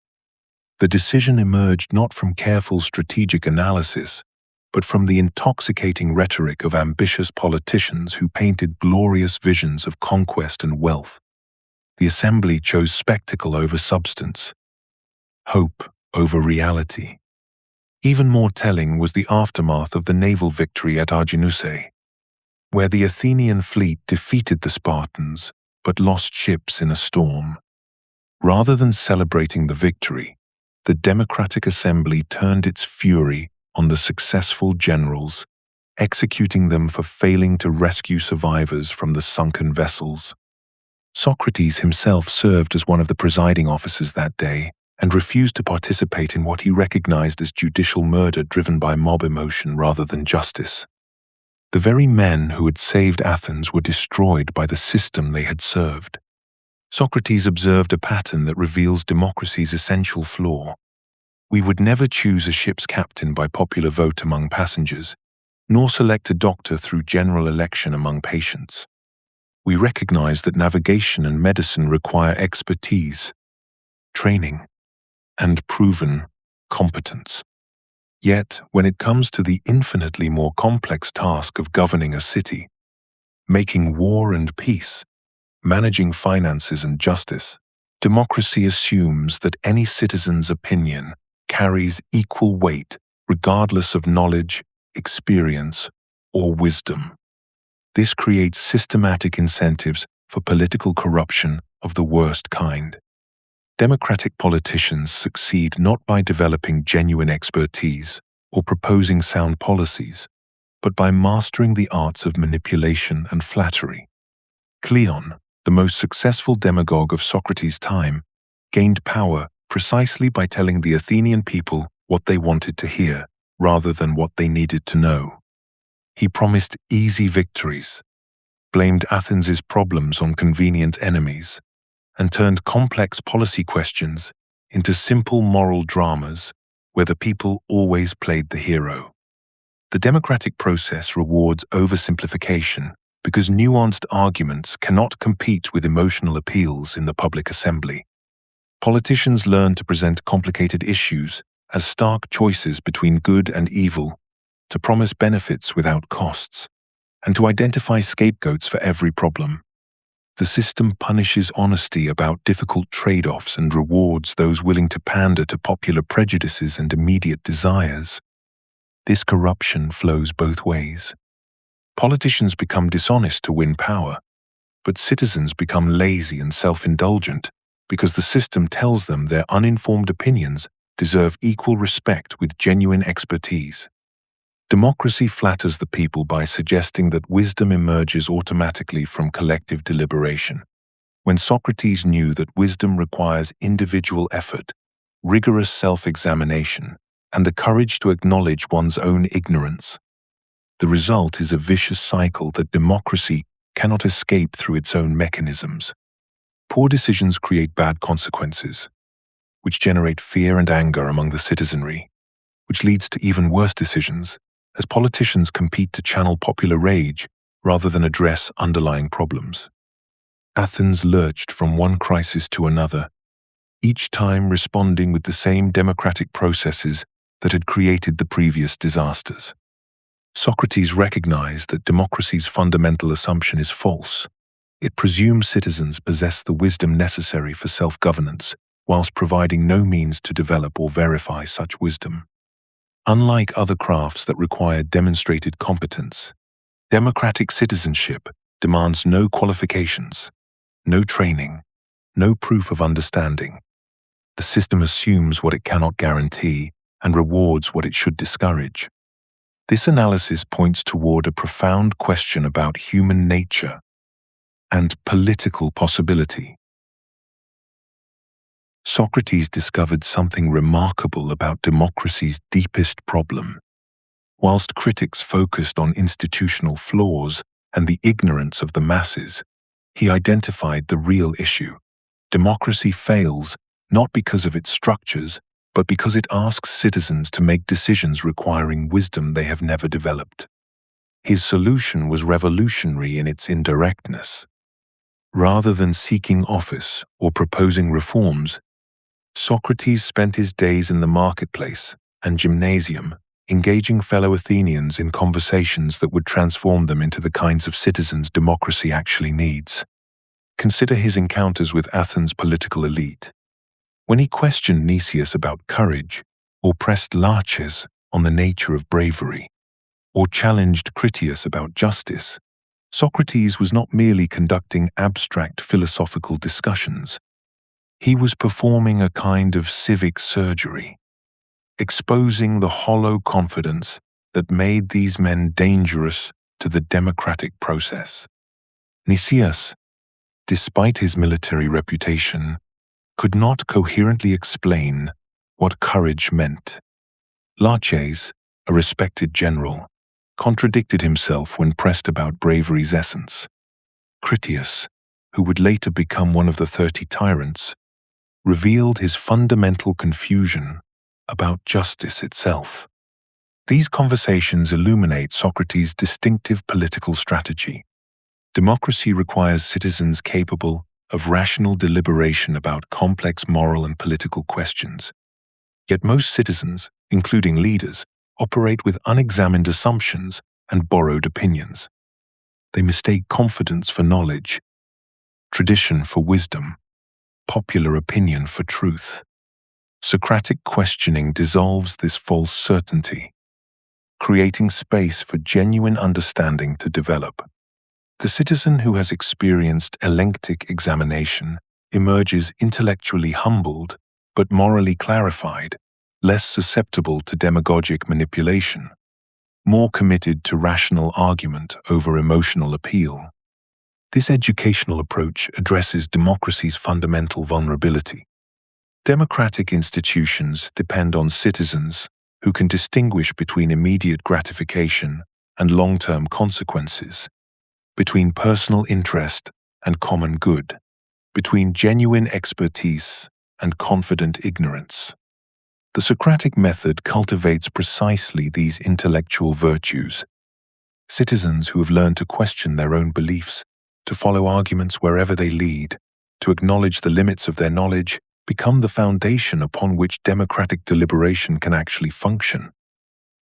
The decision emerged not from careful strategic analysis, but from the intoxicating rhetoric of ambitious politicians who painted glorious visions of conquest and wealth. The assembly chose spectacle over substance, hope over reality. Even more telling was the aftermath of the naval victory at Arginusae, where the Athenian fleet defeated the Spartans but lost ships in a storm. Rather than celebrating the victory, the Democratic Assembly turned its fury on the successful generals, executing them for failing to rescue survivors from the sunken vessels. Socrates himself served as one of the presiding officers that day and refused to participate in what he recognized as judicial murder driven by mob emotion rather than justice. The very men who had saved Athens were destroyed by the system they had served. Socrates observed a pattern that reveals democracy's essential flaw. We would never choose a ship's captain by popular vote among passengers, nor select a doctor through general election among patients. We recognize that navigation and medicine require expertise, training, and proven competence. Yet, when it comes to the infinitely more complex task of governing a city, making war and peace, managing finances and justice, democracy assumes that any citizen's opinion carries equal weight regardless of knowledge, experience, or wisdom. This creates systematic incentives for political corruption of the worst kind. Democratic politicians succeed not by developing genuine expertise or proposing sound policies, but by mastering the arts of manipulation and flattery. Cleon, the most successful demagogue of Socrates' time, gained power precisely by telling the Athenian people what they wanted to hear, rather than what they needed to know. He promised easy victories, blamed Athens' problems on convenient enemies, and turned complex policy questions into simple moral dramas where the people always played the hero. The democratic process rewards oversimplification because nuanced arguments cannot compete with emotional appeals in the public assembly. Politicians learn to present complicated issues as stark choices between good and evil, to promise benefits without costs, and to identify scapegoats for every problem. The system punishes honesty about difficult trade-offs and rewards those willing to pander to popular prejudices and immediate desires. This corruption flows both ways. Politicians become dishonest to win power, but citizens become lazy and self-indulgent because the system tells them their uninformed opinions deserve equal respect with genuine expertise. Democracy flatters the people by suggesting that wisdom emerges automatically from collective deliberation, when Socrates knew that wisdom requires individual effort, rigorous self-examination, and the courage to acknowledge one's own ignorance. The result is a vicious cycle that democracy cannot escape through its own mechanisms. Poor decisions create bad consequences, which generate fear and anger among the citizenry, which leads to even worse decisions, as politicians compete to channel popular rage rather than address underlying problems. Athens lurched from one crisis to another, each time responding with the same democratic processes that had created the previous disasters. Socrates recognized that democracy's fundamental assumption is false. It presumes citizens possess the wisdom necessary for self-governance, whilst providing no means to develop or verify such wisdom. Unlike other crafts that require demonstrated competence, democratic citizenship demands no qualifications, no training, no proof of understanding. The system assumes what it cannot guarantee and rewards what it should discourage. This analysis points toward a profound question about human nature and political possibility. Socrates discovered something remarkable about democracy's deepest problem. Whilst critics focused on institutional flaws and the ignorance of the masses, he identified the real issue. Democracy fails not because of its structures, but because it asks citizens to make decisions requiring wisdom they have never developed. His solution was revolutionary in its indirectness. Rather than seeking office or proposing reforms, Socrates spent his days in the marketplace and gymnasium, engaging fellow Athenians in conversations that would transform them into the kinds of citizens democracy actually needs. Consider his encounters with Athens' political elite. When he questioned Nicias about courage, or pressed Laches on the nature of bravery, or challenged Critias about justice, Socrates was not merely conducting abstract philosophical discussions. He was performing a kind of civic surgery, exposing the hollow confidence that made these men dangerous to the democratic process. Nicias, despite his military reputation, could not coherently explain what courage meant. Laches, a respected general, contradicted himself when pressed about bravery's essence. Critias, who would later become one of the 30 tyrants, revealed his fundamental confusion about justice itself. These conversations illuminate Socrates' distinctive political strategy. Democracy requires citizens capable of rational deliberation about complex moral and political questions. Yet most citizens, including leaders, operate with unexamined assumptions and borrowed opinions. They mistake confidence for knowledge, tradition for wisdom, popular opinion for truth. Socratic questioning dissolves this false certainty, creating space for genuine understanding to develop. The citizen who has experienced elenctic examination emerges intellectually humbled but morally clarified, less susceptible to demagogic manipulation, more committed to rational argument over emotional appeal. This educational approach addresses democracy's fundamental vulnerability. Democratic institutions depend on citizens who can distinguish between immediate gratification and long-term consequences, between personal interest and common good. between genuine expertise and confident ignorance. The Socratic method cultivates precisely these intellectual virtues. Citizens who have learned to question their own beliefs, to follow arguments wherever they lead, to acknowledge the limits of their knowledge, become the foundation upon which democratic deliberation can actually function.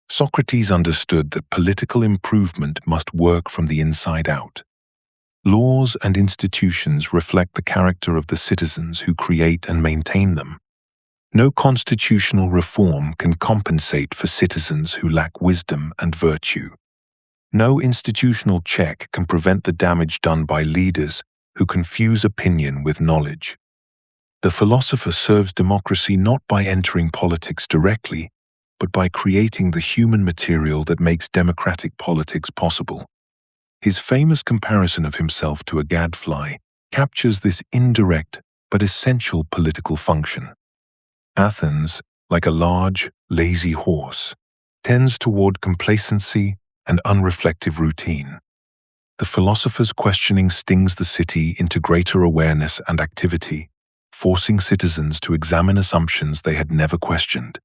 Socrates understood that political improvement must work from the inside out. Laws and institutions reflect the character of the citizens who create and maintain them. No constitutional reform can compensate for citizens who lack wisdom and virtue. No institutional check can prevent the damage done by leaders who confuse opinion with knowledge. The philosopher serves democracy not by entering politics directly, but by creating the human material that makes democratic politics possible. His famous comparison of himself to a gadfly captures this indirect but essential political function. Athens, like a large, lazy horse, tends toward complacency and unreflective routine. The philosopher's questioning stings the city into greater awareness and activity, forcing citizens to examine assumptions they had never questioned,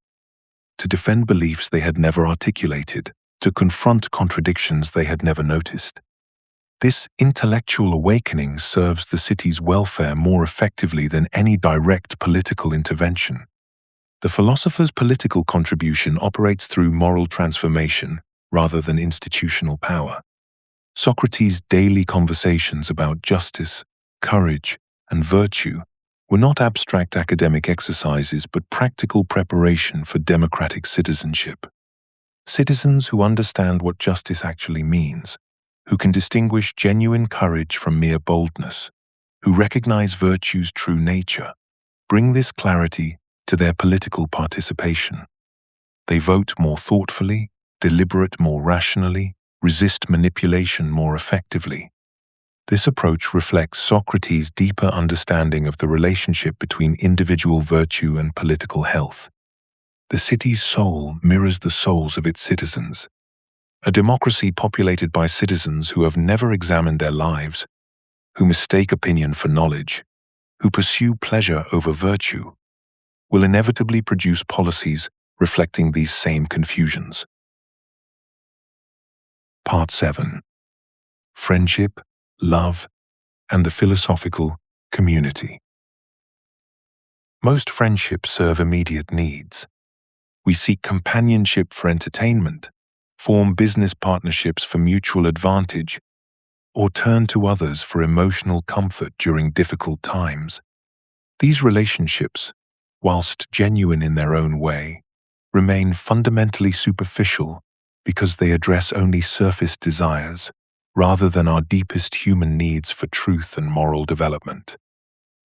to defend beliefs they had never articulated, to confront contradictions they had never noticed. This intellectual awakening serves the city's welfare more effectively than any direct political intervention. The philosopher's political contribution operates through moral transformation rather than institutional power. Socrates' daily conversations about justice, courage, and virtue were not abstract academic exercises but practical preparation for democratic citizenship. Citizens who understand what justice actually means, who can distinguish genuine courage from mere boldness, who recognize virtue's true nature, bring this clarity to their political participation. They vote more thoughtfully, deliberate more rationally, resist manipulation more effectively. This approach reflects Socrates' deeper understanding of the relationship between individual virtue and political health. The city's soul mirrors the souls of its citizens. A democracy populated by citizens who have never examined their lives, who mistake opinion for knowledge, who pursue pleasure over virtue, will inevitably produce policies reflecting these same confusions. Part 7. Friendship, Love, and the Philosophical Community. Most friendships serve immediate needs. We seek companionship for entertainment, form business partnerships for mutual advantage, or turn to others for emotional comfort during difficult times. These relationships, whilst genuine in their own way, remain fundamentally superficial because they address only surface desires rather than our deepest human needs for truth and moral development.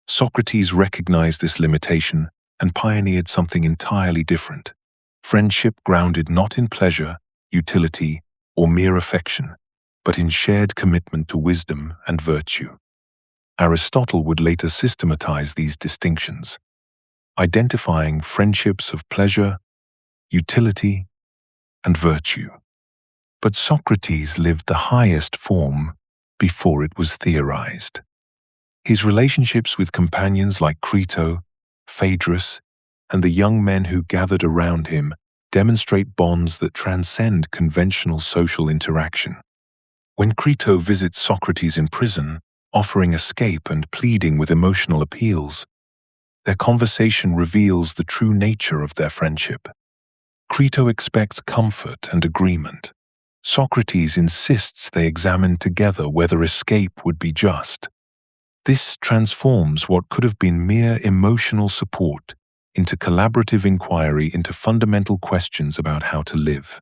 Socrates recognized this limitation and pioneered something entirely different: friendship grounded not in pleasure, utility, or mere affection, but in shared commitment to wisdom and virtue. Aristotle would later systematize these distinctions, identifying friendships of pleasure, utility, and virtue. But Socrates lived the highest form before it was theorized. His relationships with companions like Crito, Phaedrus, and the young men who gathered around him demonstrate bonds that transcend conventional social interaction. When Crito visits Socrates in prison, offering escape and pleading with emotional appeals, their conversation reveals the true nature of their friendship. Crito expects comfort and agreement. Socrates insists they examine together whether escape would be just. This transforms what could have been mere emotional support into collaborative inquiry into fundamental questions about how to live.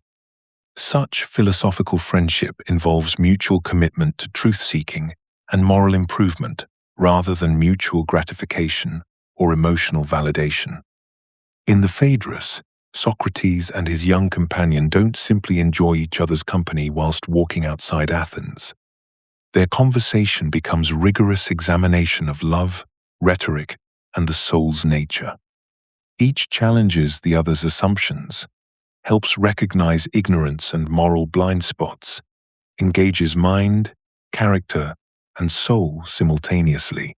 Such philosophical friendship involves mutual commitment to truth-seeking and moral improvement rather than mutual gratification or emotional validation. In the Phaedrus, Socrates and his young companion don't simply enjoy each other's company whilst walking outside Athens. Their conversation becomes rigorous examination of love, rhetoric, and the soul's nature. Each challenges the other's assumptions, helps recognize ignorance and moral blind spots, engages mind, character, and soul simultaneously.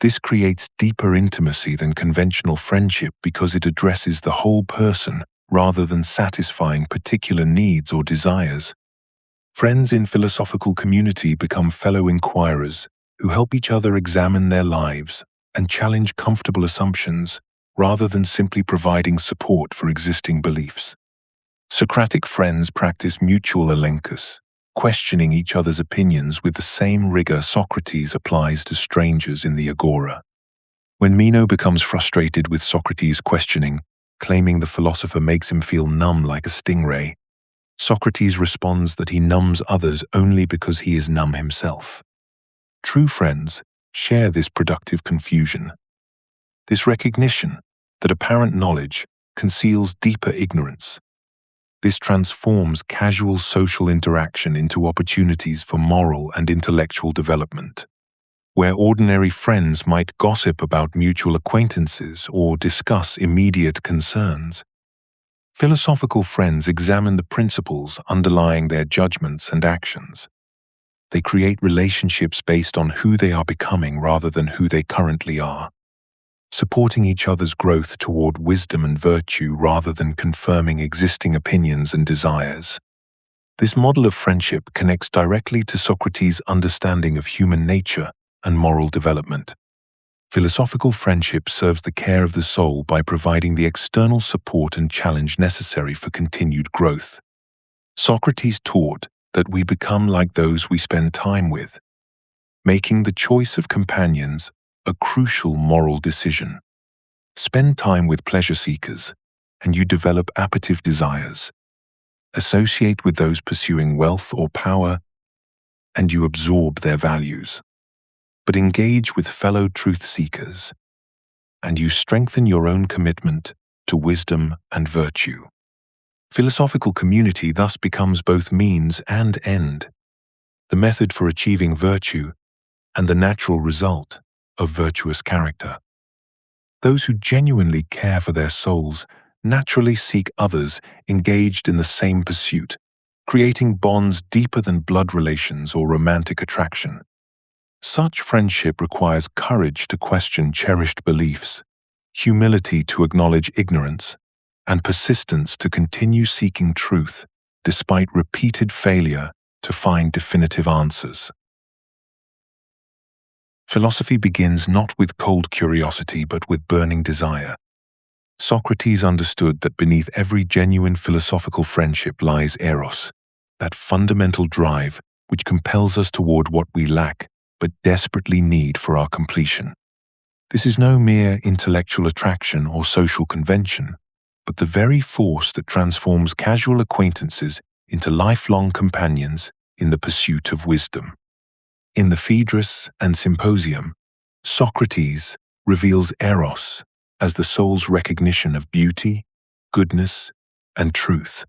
This creates deeper intimacy than conventional friendship because it addresses the whole person rather than satisfying particular needs or desires. Friends in philosophical community become fellow inquirers who help each other examine their lives and challenge comfortable assumptions rather than simply providing support for existing beliefs. Socratic friends practice mutual elenchus, questioning each other's opinions with the same rigor Socrates applies to strangers in the agora. When Meno becomes frustrated with Socrates' questioning, claiming the philosopher makes him feel numb like a stingray, Socrates responds that he numbs others only because he is numb himself. True friends share this productive confusion, this recognition that apparent knowledge conceals deeper ignorance. This transforms casual social interaction into opportunities for moral and intellectual development. Where ordinary friends might gossip about mutual acquaintances or discuss immediate concerns, philosophical friends examine the principles underlying their judgments and actions. They create relationships based on who they are becoming rather than who they currently are, supporting each other's growth toward wisdom and virtue rather than confirming existing opinions and desires. This model of friendship connects directly to Socrates' understanding of human nature and moral development. Philosophical friendship serves the care of the soul by providing the external support and challenge necessary for continued growth. Socrates taught that we become like those we spend time with, making the choice of companions a crucial moral decision. Spend time with pleasure seekers, and you develop appetitive desires. Associate with those pursuing wealth or power, and you absorb their values. But engage with fellow truth seekers, and you strengthen your own commitment to wisdom and virtue. Philosophical community thus becomes both means and end, the method for achieving virtue and the natural result of virtuous character. Those who genuinely care for their souls naturally seek others engaged in the same pursuit, creating bonds deeper than blood relations or romantic attraction. Such friendship requires courage to question cherished beliefs, humility to acknowledge ignorance, and persistence to continue seeking truth despite repeated failure to find definitive answers. Philosophy begins not with cold curiosity but with burning desire. Socrates understood that beneath every genuine philosophical friendship lies eros, that fundamental drive which compels us toward what we lack but desperately need for our completion. This is no mere intellectual attraction or social convention, but the very force that transforms casual acquaintances into lifelong companions in the pursuit of wisdom. In the Phaedrus and Symposium, Socrates reveals eros as the soul's recognition of beauty, goodness, and truth,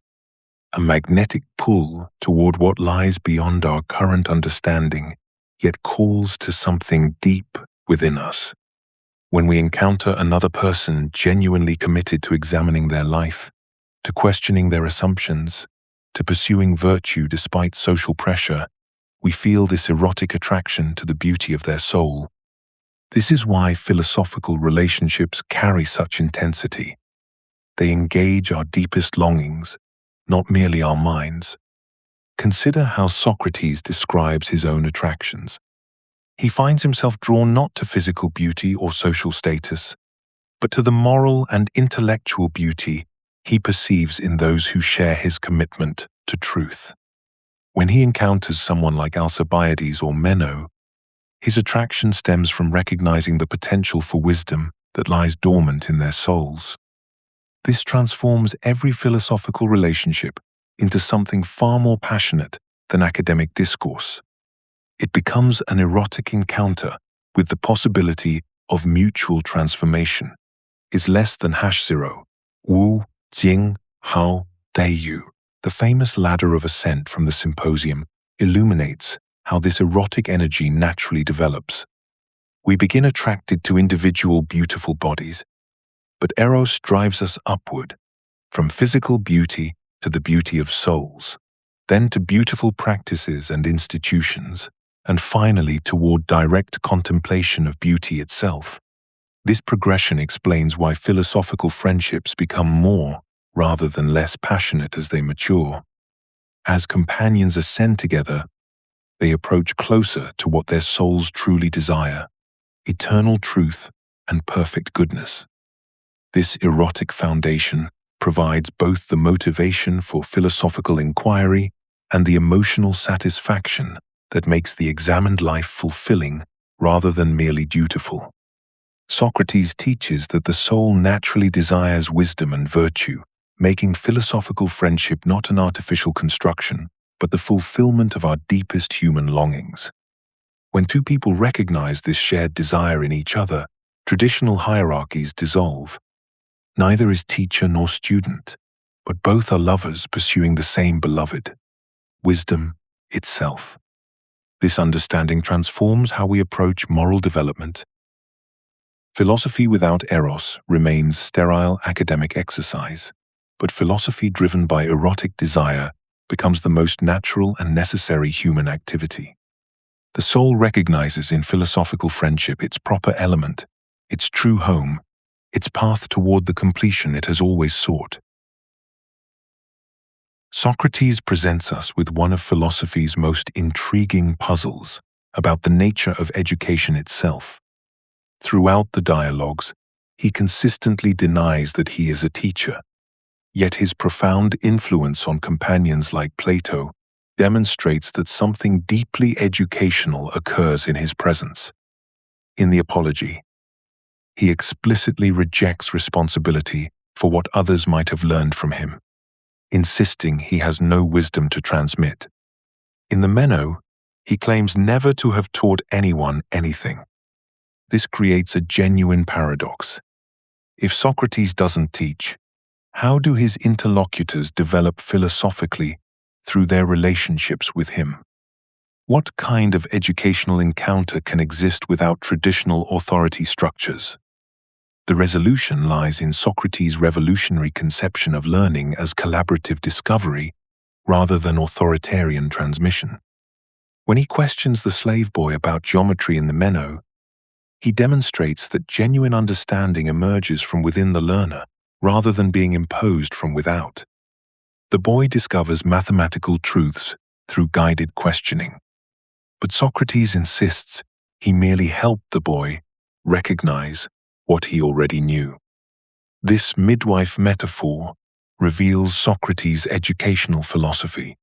a magnetic pull toward what lies beyond our current understanding, yet calls to something deep within us. When we encounter another person genuinely committed to examining their life, to questioning their assumptions, to pursuing virtue despite social pressure, we feel this erotic attraction to the beauty of their soul. This is why philosophical relationships carry such intensity. They engage our deepest longings, not merely our minds. Consider how Socrates describes his own attractions. He finds himself drawn not to physical beauty or social status, but to the moral and intellectual beauty he perceives in those who share his commitment to truth. When he encounters someone like Alcibiades or Meno, his attraction stems from recognizing the potential for wisdom that lies dormant in their souls. This transforms every philosophical relationship into something far more passionate than academic discourse. It becomes an erotic encounter with the possibility of mutual transformation, is less than #0, Wu, Jing, Hao, Dai Yu. The famous ladder of ascent from the Symposium illuminates how this erotic energy naturally develops. We begin attracted to individual beautiful bodies, but eros drives us upward, from physical beauty to the beauty of souls, then to beautiful practices and institutions, and finally toward direct contemplation of beauty itself. This progression explains why philosophical friendships become more rather than less passionate as they mature. As companions ascend together, they approach closer to what their souls truly desire: eternal truth and perfect goodness. This erotic foundation provides both the motivation for philosophical inquiry and the emotional satisfaction that makes the examined life fulfilling rather than merely dutiful. Socrates teaches that the soul naturally desires wisdom and virtue, making philosophical friendship not an artificial construction, but the fulfillment of our deepest human longings. When two people recognize this shared desire in each other, traditional hierarchies dissolve. Neither is teacher nor student, but both are lovers pursuing the same beloved, wisdom itself. This understanding transforms how we approach moral development. Philosophy without eros remains sterile academic exercise, but philosophy driven by erotic desire becomes the most natural and necessary human activity. The soul recognizes in philosophical friendship its proper element, its true home, its path toward the completion it has always sought. Socrates presents us with one of philosophy's most intriguing puzzles about the nature of education itself. Throughout the dialogues, he consistently denies that he is a teacher, yet his profound influence on companions like Plato demonstrates that something deeply educational occurs in his presence. In the Apology, he explicitly rejects responsibility for what others might have learned from him, insisting he has no wisdom to transmit. In the Meno, he claims never to have taught anyone anything. This creates a genuine paradox. If Socrates doesn't teach, how do his interlocutors develop philosophically through their relationships with him? What kind of educational encounter can exist without traditional authority structures? The resolution lies in Socrates' revolutionary conception of learning as collaborative discovery rather than authoritarian transmission. When he questions the slave boy about geometry in the Meno, he demonstrates that genuine understanding emerges from within the learner rather than being imposed from without. The boy discovers mathematical truths through guided questioning, but Socrates insists he merely helped the boy recognize what he already knew. This midwife metaphor reveals Socrates' educational philosophy.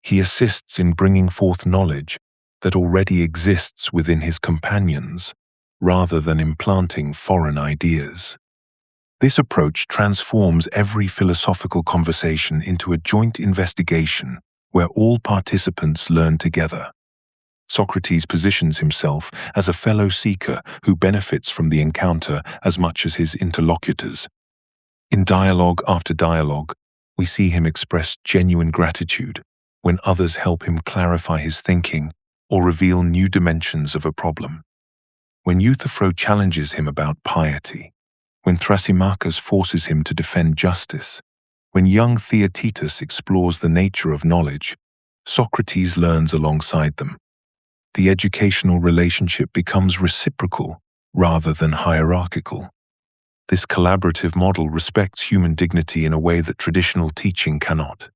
He assists in bringing forth knowledge that already exists within his companions, rather than implanting foreign ideas. This approach transforms every philosophical conversation into a joint investigation where all participants learn together. Socrates positions himself as a fellow seeker who benefits from the encounter as much as his interlocutors. In dialogue after dialogue, we see him express genuine gratitude when others help him clarify his thinking or reveal new dimensions of a problem. When Euthyphro challenges him about piety, when Thrasymachus forces him to defend justice, when young Theaetetus explores the nature of knowledge, Socrates learns alongside them. The educational relationship becomes reciprocal rather than hierarchical. This collaborative model respects human dignity in a way that traditional teaching cannot.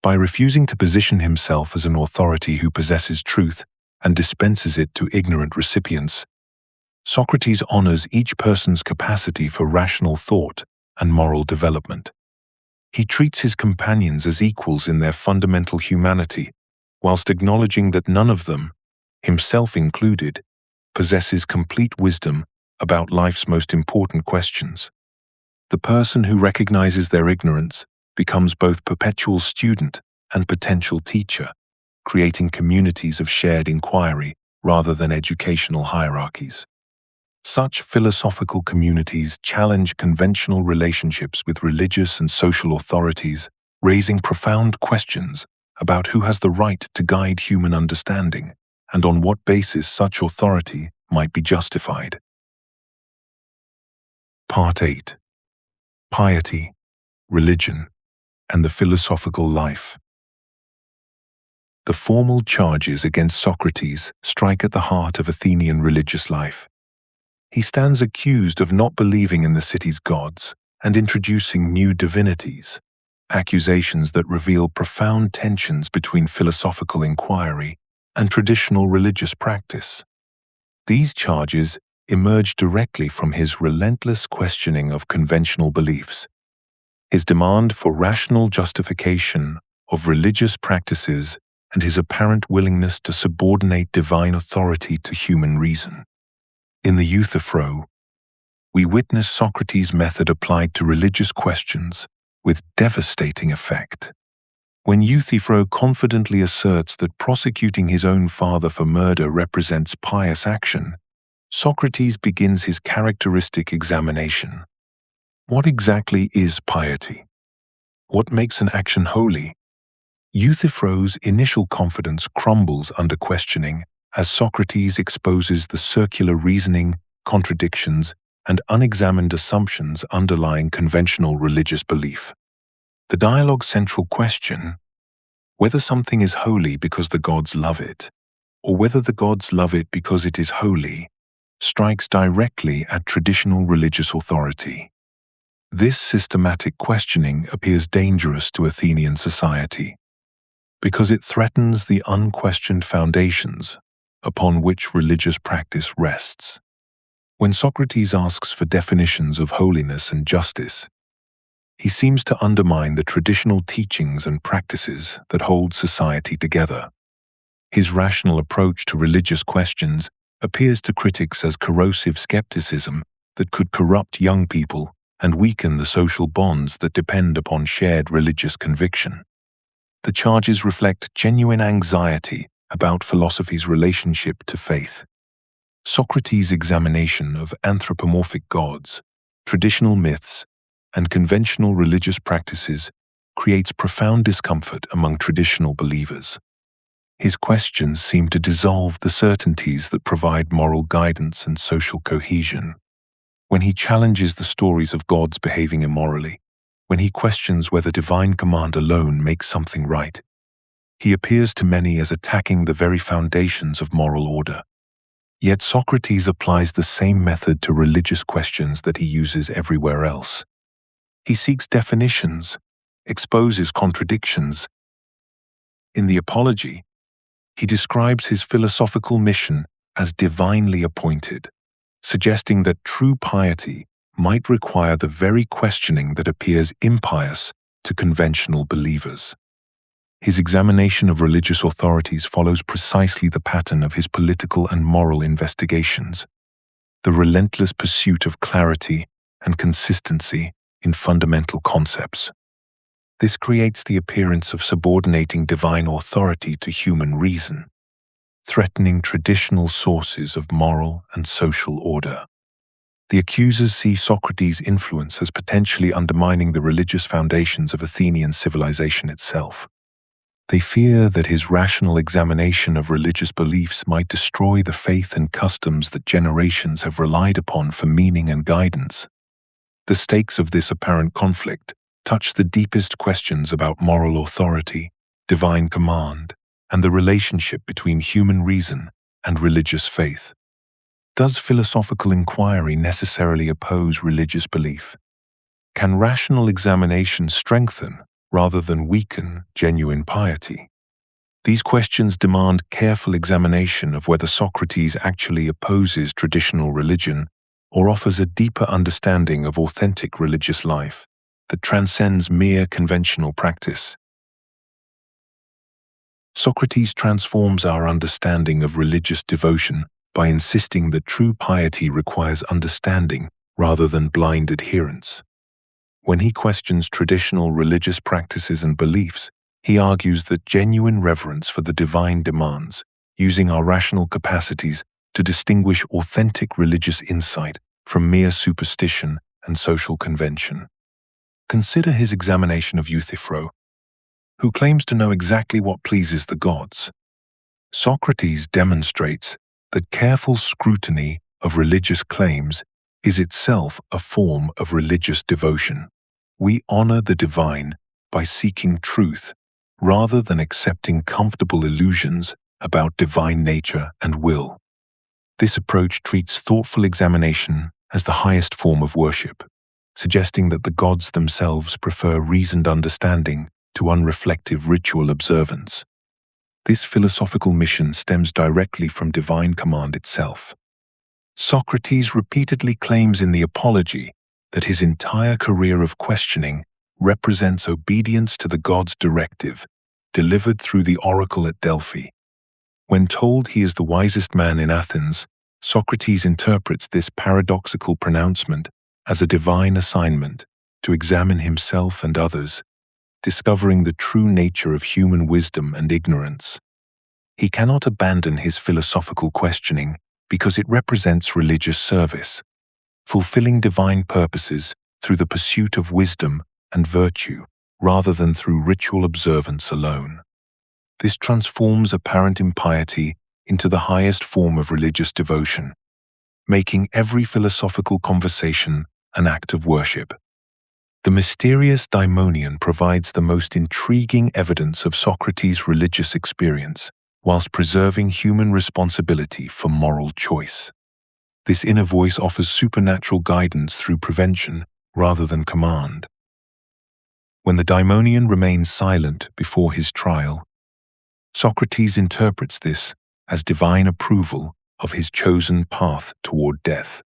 By refusing to position himself as an authority who possesses truth and dispenses it to ignorant recipients, Socrates honors each person's capacity for rational thought and moral development. He treats his companions as equals in their fundamental humanity, whilst acknowledging that none of them, himself included, possesses complete wisdom about life's most important questions. The person who recognizes their ignorance becomes both perpetual student and potential teacher, creating communities of shared inquiry rather than educational hierarchies. Such philosophical communities challenge conventional relationships with religious and social authorities, raising profound questions about who has the right to guide human understanding and on what basis such authority might be justified. Part 8. Piety, Religion, and the Philosophical Life. The formal charges against Socrates strike at the heart of Athenian religious life. He stands accused of not believing in the city's gods and introducing new divinities, accusations that reveal profound tensions between philosophical inquiry and traditional religious practice. These charges emerge directly from his relentless questioning of conventional beliefs, his demand for rational justification of religious practices, and his apparent willingness to subordinate divine authority to human reason. In the Euthyphro, we witness Socrates' method applied to religious questions with devastating effect. When Euthyphro confidently asserts that prosecuting his own father for murder represents pious action, Socrates begins his characteristic examination. What exactly is piety? What makes an action holy? Euthyphro's initial confidence crumbles under questioning as Socrates exposes the circular reasoning, contradictions, and unexamined assumptions underlying conventional religious belief. The dialogue's central question, whether something is holy because the gods love it, or whether the gods love it because it is holy, strikes directly at traditional religious authority. This systematic questioning appears dangerous to Athenian society, because it threatens the unquestioned foundations upon which religious practice rests. When Socrates asks for definitions of holiness and justice, he seems to undermine the traditional teachings and practices that hold society together. His rational approach to religious questions appears to critics as corrosive skepticism that could corrupt young people and weaken the social bonds that depend upon shared religious conviction. The charges reflect genuine anxiety about philosophy's relationship to faith. Socrates' examination of anthropomorphic gods, traditional myths, and conventional religious practices creates profound discomfort among traditional believers. His questions seem to dissolve the certainties that provide moral guidance and social cohesion. When he challenges the stories of gods behaving immorally, when he questions whether divine command alone makes something right, he appears to many as attacking the very foundations of moral order. Yet Socrates applies the same method to religious questions that he uses everywhere else. He seeks definitions, exposes contradictions. In the Apology, he describes his philosophical mission as divinely appointed, suggesting that true piety might require the very questioning that appears impious to conventional believers. His examination of religious authorities follows precisely the pattern of his political and moral investigations, the relentless pursuit of clarity and consistency in fundamental concepts. This creates the appearance of subordinating divine authority to human reason, threatening traditional sources of moral and social order. The accusers see Socrates' influence as potentially undermining the religious foundations of Athenian civilization itself. They fear that his rational examination of religious beliefs might destroy the faith and customs that generations have relied upon for meaning and guidance. The stakes of this apparent conflict touch the deepest questions about moral authority, divine command, and the relationship between human reason and religious faith. Does philosophical inquiry necessarily oppose religious belief? Can rational examination strengthen rather than weaken genuine piety? These questions demand careful examination of whether Socrates actually opposes traditional religion or offers a deeper understanding of authentic religious life that transcends mere conventional practice. Socrates transforms our understanding of religious devotion by insisting that true piety requires understanding rather than blind adherence. When he questions traditional religious practices and beliefs, he argues that genuine reverence for the divine demands, using our rational capacities to distinguish authentic religious insight from mere superstition and social convention. Consider his examination of Euthyphro, who claims to know exactly what pleases the gods. Socrates demonstrates that careful scrutiny of religious claims is itself a form of religious devotion. We honor the divine by seeking truth rather than accepting comfortable illusions about divine nature and will. This approach treats thoughtful examination as the highest form of worship, suggesting that the gods themselves prefer reasoned understanding to unreflective ritual observance. This philosophical mission stems directly from divine command itself. Socrates repeatedly claims in the Apology that his entire career of questioning represents obedience to the gods' directive, delivered through the oracle at Delphi. When told he is the wisest man in Athens, Socrates interprets this paradoxical pronouncement as a divine assignment to examine himself and others, discovering the true nature of human wisdom and ignorance. He cannot abandon his philosophical questioning because it represents religious service, fulfilling divine purposes through the pursuit of wisdom and virtue rather than through ritual observance alone. This transforms apparent impiety into the highest form of religious devotion, making every philosophical conversation an act of worship. The mysterious daimonion provides the most intriguing evidence of Socrates' religious experience, whilst preserving human responsibility for moral choice. This inner voice offers supernatural guidance through prevention rather than command. When the daimonion remains silent before his trial, Socrates interprets this as divine approval of his chosen path toward death.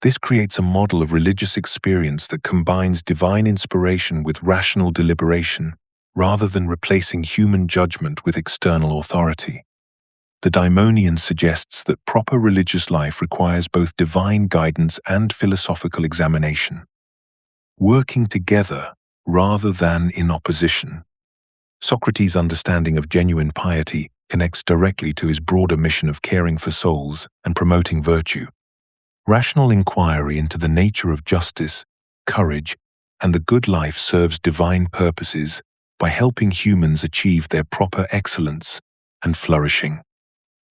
This creates a model of religious experience that combines divine inspiration with rational deliberation, rather than replacing human judgment with external authority. The daimonion suggests that proper religious life requires both divine guidance and philosophical examination, working together rather than in opposition. Socrates' understanding of genuine piety connects directly to his broader mission of caring for souls and promoting virtue. Rational inquiry into the nature of justice, courage, and the good life serves divine purposes by helping humans achieve their proper excellence and flourishing.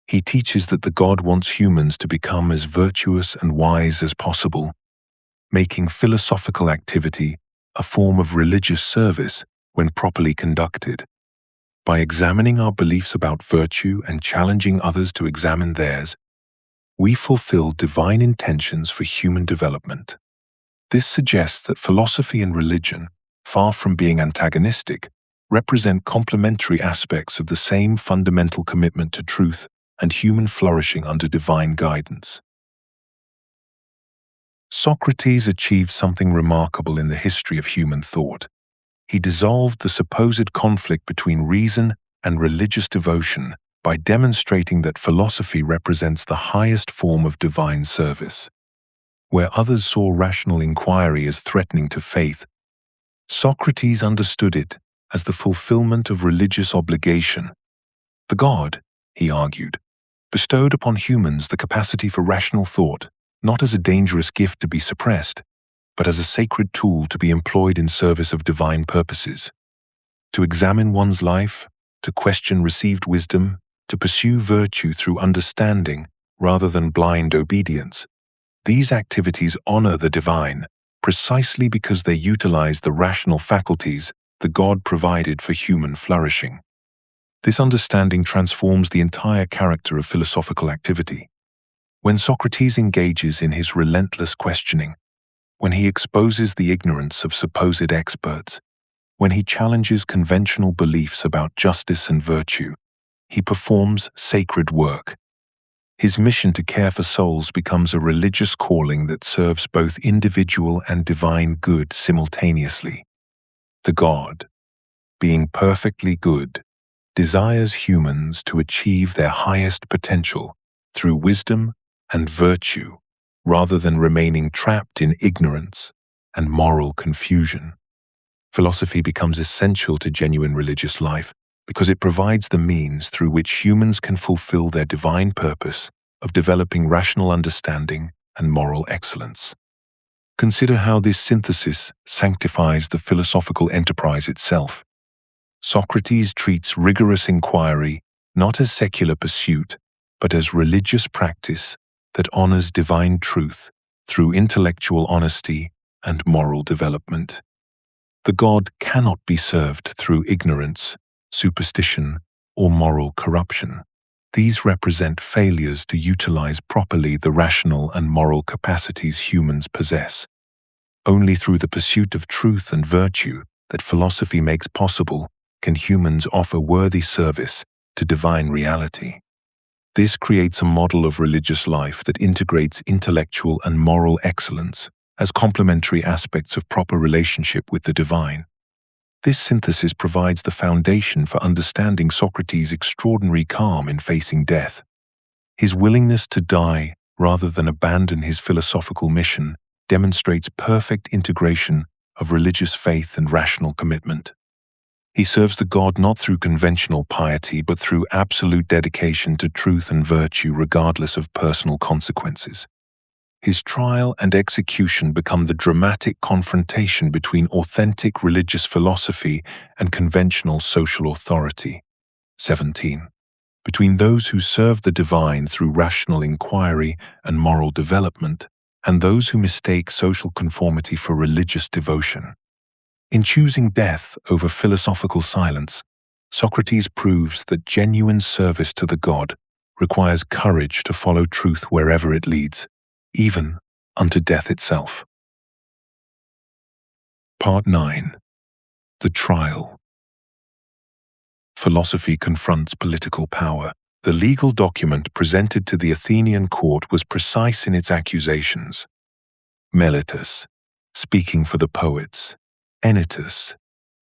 He teaches that the God wants humans to become as virtuous and wise as possible, making philosophical activity a form of religious service when properly conducted. By examining our beliefs about virtue and challenging others to examine theirs, we fulfill divine intentions for human development. This suggests that philosophy and religion, far from being antagonistic, represent complementary aspects of the same fundamental commitment to truth and human flourishing under divine guidance. Socrates achieved something remarkable in the history of human thought. He dissolved the supposed conflict between reason and religious devotion by demonstrating that philosophy represents the highest form of divine service. Where others saw rational inquiry as threatening to faith, Socrates understood it as the fulfillment of religious obligation. The God, he argued, bestowed upon humans the capacity for rational thought, not as a dangerous gift to be suppressed, but as a sacred tool to be employed in service of divine purposes. To examine one's life, to question received wisdom, to pursue virtue through understanding rather than blind obedience. These activities honor the divine, precisely because they utilize the rational faculties the God provided for human flourishing. This understanding transforms the entire character of philosophical activity. When Socrates engages in his relentless questioning, when he exposes the ignorance of supposed experts, when he challenges conventional beliefs about justice and virtue, he performs sacred work. His mission to care for souls becomes a religious calling that serves both individual and divine good simultaneously. The God, being perfectly good, desires humans to achieve their highest potential through wisdom and virtue, rather than remaining trapped in ignorance and moral confusion. Philosophy becomes essential to genuine religious life because it provides the means through which humans can fulfill their divine purpose of developing rational understanding and moral excellence. Consider how this synthesis sanctifies the philosophical enterprise itself. Socrates treats rigorous inquiry not as secular pursuit, but as religious practice that honors divine truth through intellectual honesty and moral development. The God cannot be served through ignorance superstition, or moral corruption. These represent failures to utilize properly the rational and moral capacities humans possess. Only through the pursuit of truth and virtue that philosophy makes possible can humans offer worthy service to divine reality. This creates a model of religious life that integrates intellectual and moral excellence as complementary aspects of proper relationship with the divine. This synthesis provides the foundation for understanding Socrates' extraordinary calm in facing death. His willingness to die rather than abandon his philosophical mission demonstrates perfect integration of religious faith and rational commitment. He serves the god not through conventional piety but through absolute dedication to truth and virtue regardless of personal consequences. His trial and execution become the dramatic confrontation between authentic religious philosophy and conventional social authority. 17. Between those who serve the divine through rational inquiry and moral development, and those who mistake social conformity for religious devotion. In choosing death over philosophical silence, Socrates proves that genuine service to the god requires courage to follow truth wherever it leads, even unto death itself. Part 9. The Trial. Philosophy confronts political power. The legal document presented to the Athenian court was precise in its accusations. Meletus, speaking for the poets, Anytus,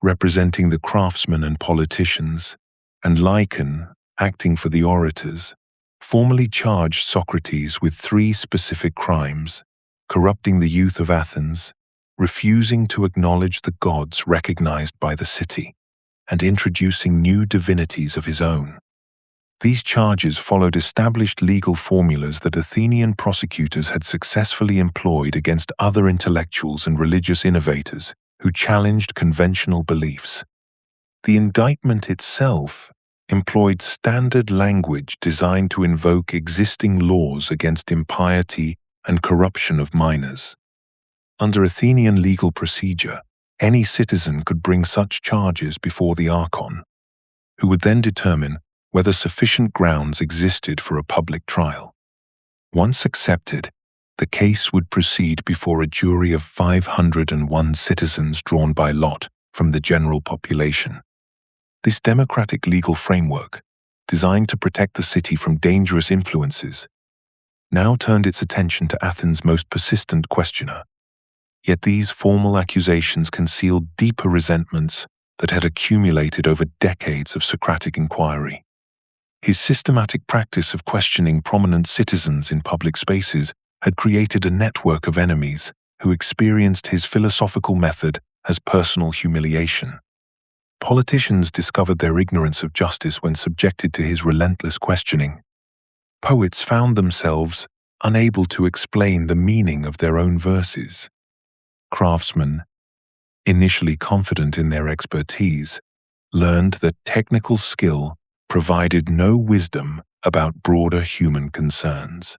representing the craftsmen and politicians, and Lycon, acting for the orators, formally charged Socrates with 3 specific crimes: corrupting the youth of Athens, refusing to acknowledge the gods recognized by the city, and introducing new divinities of his own. These charges followed established legal formulas that Athenian prosecutors had successfully employed against other intellectuals and religious innovators who challenged conventional beliefs. The indictment itself employed standard language designed to invoke existing laws against impiety and corruption of minors. Under Athenian legal procedure, any citizen could bring such charges before the archon, who would then determine whether sufficient grounds existed for a public trial. Once accepted, the case would proceed before a jury of 501 citizens drawn by lot from the general population. This democratic legal framework, designed to protect the city from dangerous influences, now turned its attention to Athens' most persistent questioner. Yet these formal accusations concealed deeper resentments that had accumulated over decades of Socratic inquiry. His systematic practice of questioning prominent citizens in public spaces had created a network of enemies who experienced his philosophical method as personal humiliation. Politicians discovered their ignorance of justice when subjected to his relentless questioning. Poets found themselves unable to explain the meaning of their own verses. Craftsmen, initially confident in their expertise, learned that technical skill provided no wisdom about broader human concerns.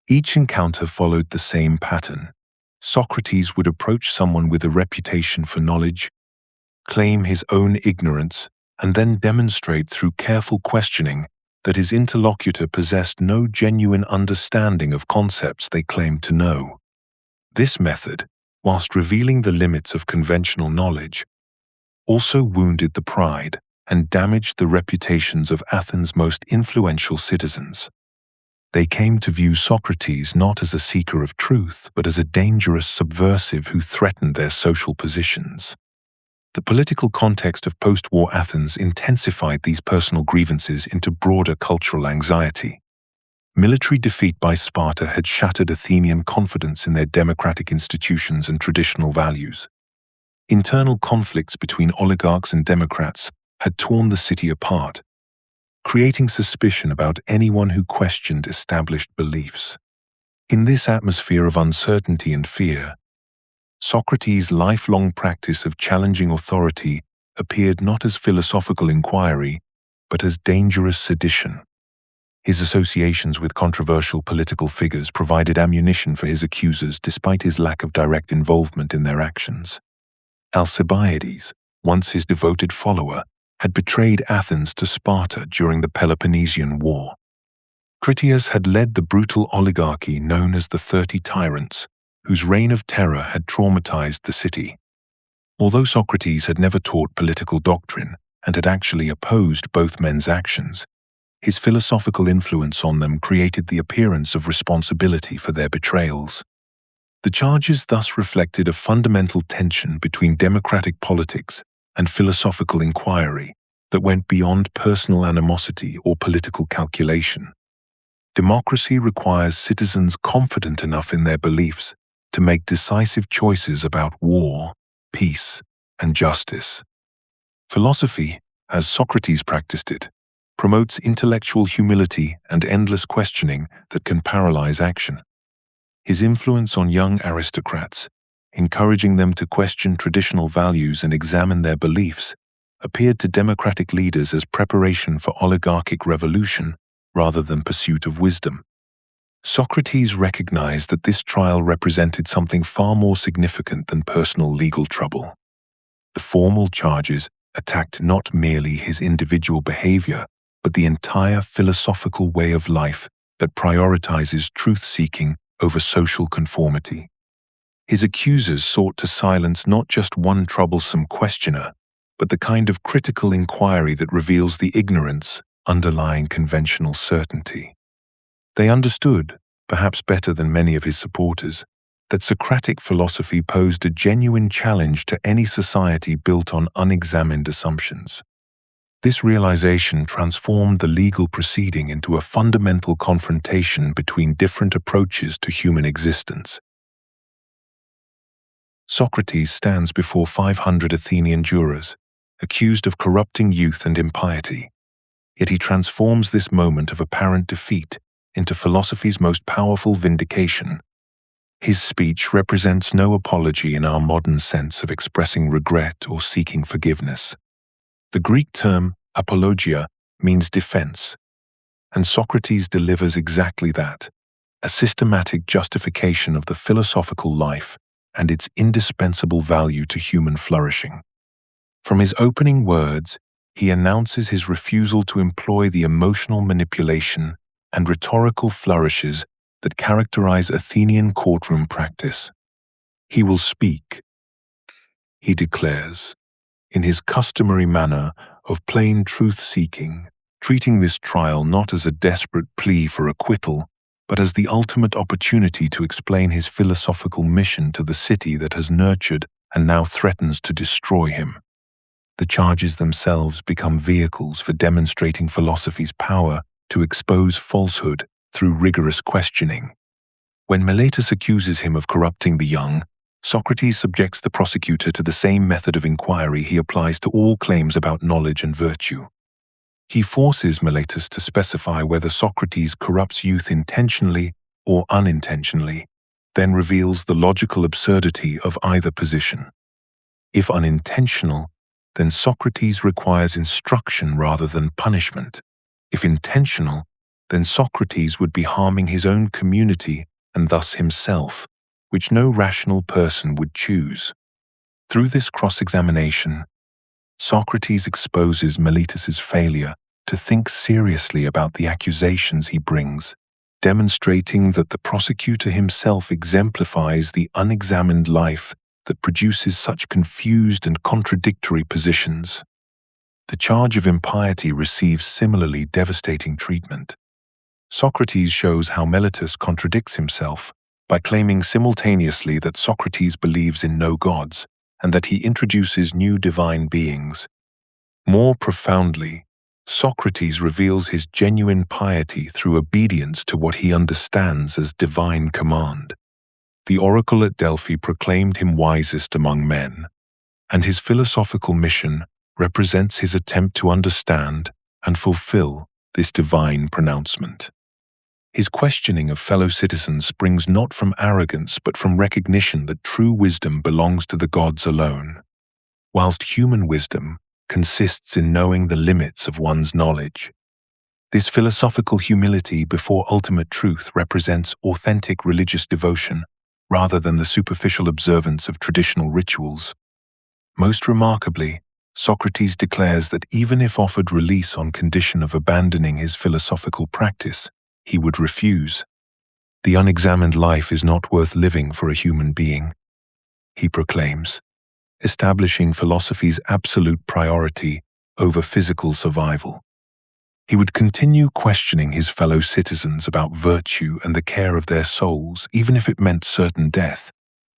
Each encounter followed the same pattern. Socrates would approach someone with a reputation for knowledge, claim his own ignorance, and then demonstrate through careful questioning that his interlocutor possessed no genuine understanding of concepts they claimed to know. This method, whilst revealing the limits of conventional knowledge, also wounded the pride and damaged the reputations of Athens' most influential citizens. They came to view Socrates not as a seeker of truth, but as a dangerous subversive who threatened their social positions. The political context of post-war Athens intensified these personal grievances into broader cultural anxiety. Military defeat by Sparta had shattered Athenian confidence in their democratic institutions and traditional values. Internal conflicts between oligarchs and democrats had torn the city apart, creating suspicion about anyone who questioned established beliefs. In this atmosphere of uncertainty and fear, Socrates' lifelong practice of challenging authority appeared not as philosophical inquiry, but as dangerous sedition. His associations with controversial political figures provided ammunition for his accusers despite his lack of direct involvement in their actions. Alcibiades, once his devoted follower, had betrayed Athens to Sparta during the Peloponnesian War. Critias had led the brutal oligarchy known as the 30 Tyrants, whose reign of terror had traumatized the city. Although Socrates had never taught political doctrine and had actually opposed both men's actions, his philosophical influence on them created the appearance of responsibility for their betrayals. The charges thus reflected a fundamental tension between democratic politics and philosophical inquiry that went beyond personal animosity or political calculation. Democracy requires citizens confident enough in their beliefs to make decisive choices about war, peace, and justice. Philosophy, as Socrates practiced it, promotes intellectual humility and endless questioning that can paralyze action. His influence on young aristocrats, encouraging them to question traditional values and examine their beliefs, appeared to democratic leaders as preparation for oligarchic revolution rather than pursuit of wisdom. Socrates recognized that this trial represented something far more significant than personal legal trouble. The formal charges attacked not merely his individual behavior, but the entire philosophical way of life that prioritizes truth-seeking over social conformity. His accusers sought to silence not just one troublesome questioner, but the kind of critical inquiry that reveals the ignorance underlying conventional certainty. They understood, perhaps better than many of his supporters, that Socratic philosophy posed a genuine challenge to any society built on unexamined assumptions. This realization transformed the legal proceeding into a fundamental confrontation between different approaches to human existence. Socrates stands before 500 Athenian jurors, accused of corrupting youth and impiety. Yet he transforms this moment of apparent defeat into philosophy's most powerful vindication. His speech represents no apology in our modern sense of expressing regret or seeking forgiveness. The Greek term apologia means defense, and Socrates delivers exactly that, a systematic justification of the philosophical life and its indispensable value to human flourishing. From his opening words, he announces his refusal to employ the emotional manipulation and rhetorical flourishes that characterize Athenian courtroom practice. He will speak, he declares, in his customary manner of plain truth-seeking, treating this trial not as a desperate plea for acquittal, but as the ultimate opportunity to explain his philosophical mission to the city that has nurtured and now threatens to destroy him. The charges themselves become vehicles for demonstrating philosophy's power to expose falsehood through rigorous questioning. When Meletus accuses him of corrupting the young, Socrates subjects the prosecutor to the same method of inquiry he applies to all claims about knowledge and virtue. He forces Meletus to specify whether Socrates corrupts youth intentionally or unintentionally, then reveals the logical absurdity of either position. If unintentional, then Socrates requires instruction rather than punishment. If intentional, then Socrates would be harming his own community and thus himself, which no rational person would choose. Through this cross-examination, Socrates exposes Meletus's failure to think seriously about the accusations he brings, demonstrating that the prosecutor himself exemplifies the unexamined life that produces such confused and contradictory positions. The charge of impiety receives similarly devastating treatment. Socrates shows how Meletus contradicts himself by claiming simultaneously that Socrates believes in no gods and that he introduces new divine beings. More profoundly, Socrates reveals his genuine piety through obedience to what he understands as divine command. The oracle at Delphi proclaimed him wisest among men, and his philosophical mission represents his attempt to understand and fulfill this divine pronouncement. His questioning of fellow citizens springs not from arrogance but from recognition that true wisdom belongs to the gods alone, whilst human wisdom consists in knowing the limits of one's knowledge. This philosophical humility before ultimate truth represents authentic religious devotion rather than the superficial observance of traditional rituals. Most remarkably, Socrates declares that even if offered release on condition of abandoning his philosophical practice, he would refuse. The unexamined life is not worth living for a human being, he proclaims, establishing philosophy's absolute priority over physical survival. He would continue questioning his fellow citizens about virtue and the care of their souls, even if it meant certain death,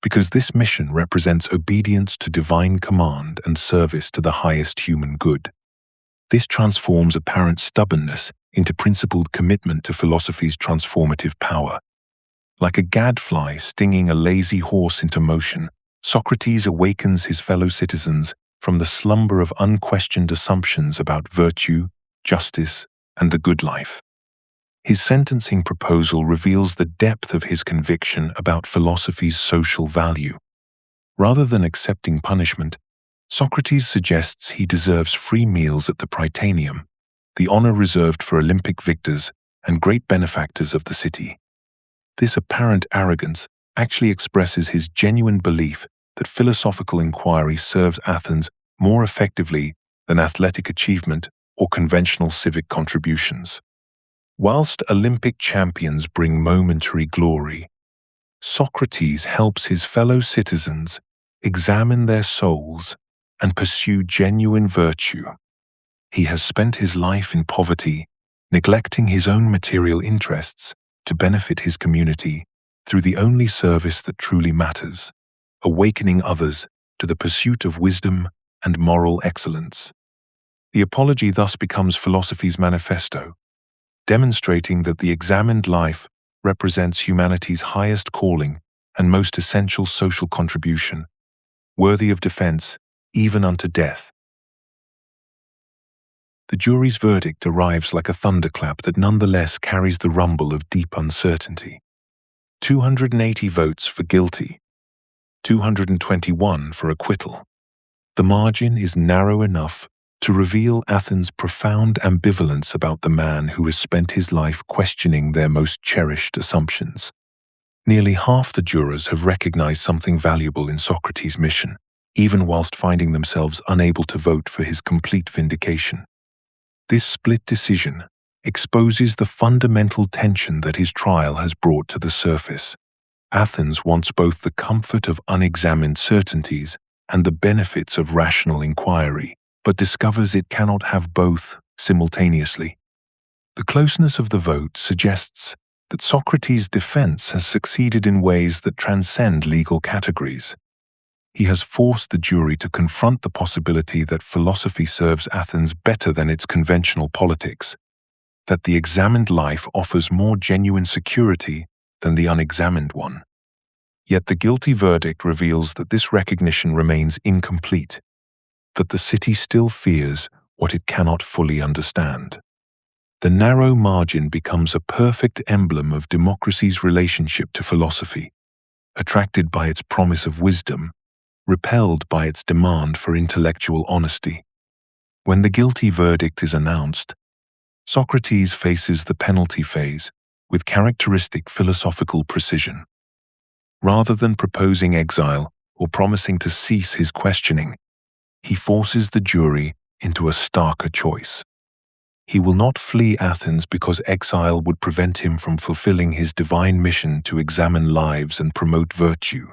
because this mission represents obedience to divine command and service to the highest human good. This transforms apparent stubbornness into principled commitment to philosophy's transformative power. Like a gadfly stinging a lazy horse into motion, Socrates awakens his fellow citizens from the slumber of unquestioned assumptions about virtue, justice, and the good life. His sentencing proposal reveals the depth of his conviction about philosophy's social value. Rather than accepting punishment, Socrates suggests he deserves free meals at the Prytaneum, the honor reserved for Olympic victors and great benefactors of the city. This apparent arrogance actually expresses his genuine belief that philosophical inquiry serves Athens more effectively than athletic achievement or conventional civic contributions. Whilst Olympic champions bring momentary glory, Socrates helps his fellow citizens examine their souls and pursue genuine virtue. He has spent his life in poverty, neglecting his own material interests to benefit his community through the only service that truly matters, awakening others to the pursuit of wisdom and moral excellence. The apology thus becomes philosophy's manifesto, demonstrating that the examined life represents humanity's highest calling and most essential social contribution, worthy of defense even unto death. The jury's verdict arrives like a thunderclap that nonetheless carries the rumble of deep uncertainty. 280 votes for guilty, 221 for acquittal. The margin is narrow enough to reveal Athens' profound ambivalence about the man who has spent his life questioning their most cherished assumptions. Nearly half the jurors have recognized something valuable in Socrates' mission, even whilst finding themselves unable to vote for his complete vindication. This split decision exposes the fundamental tension that his trial has brought to the surface. Athens wants both the comfort of unexamined certainties and the benefits of rational inquiry, but discovers it cannot have both simultaneously. The closeness of the vote suggests that Socrates' defense has succeeded in ways that transcend legal categories. He has forced the jury to confront the possibility that philosophy serves Athens better than its conventional politics, that the examined life offers more genuine security than the unexamined one. Yet the guilty verdict reveals that this recognition remains incomplete, that the city still fears what it cannot fully understand. The narrow margin becomes a perfect emblem of democracy's relationship to philosophy, attracted by its promise of wisdom, repelled by its demand for intellectual honesty. When the guilty verdict is announced, Socrates faces the penalty phase with characteristic philosophical precision. Rather than proposing exile or promising to cease his questioning, he forces the jury into a starker choice. He will not flee Athens because exile would prevent him from fulfilling his divine mission to examine lives and promote virtue.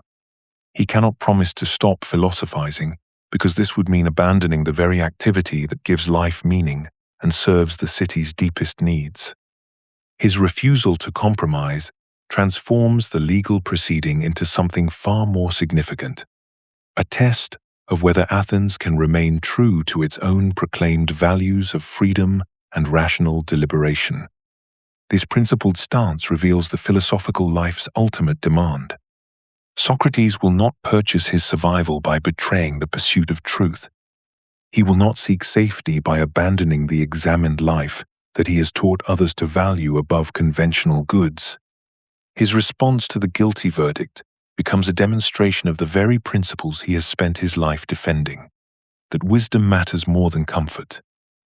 He cannot promise to stop philosophizing because this would mean abandoning the very activity that gives life meaning and serves the city's deepest needs. His refusal to compromise transforms the legal proceeding into something far more significant, a test of whether Athens can remain true to its own proclaimed values of freedom and rational deliberation. This principled stance reveals the philosophical life's ultimate demand. Socrates will not purchase his survival by betraying the pursuit of truth. He will not seek safety by abandoning the examined life that he has taught others to value above conventional goods. His response to the guilty verdict becomes a demonstration of the very principles he has spent his life defending: that wisdom matters more than comfort,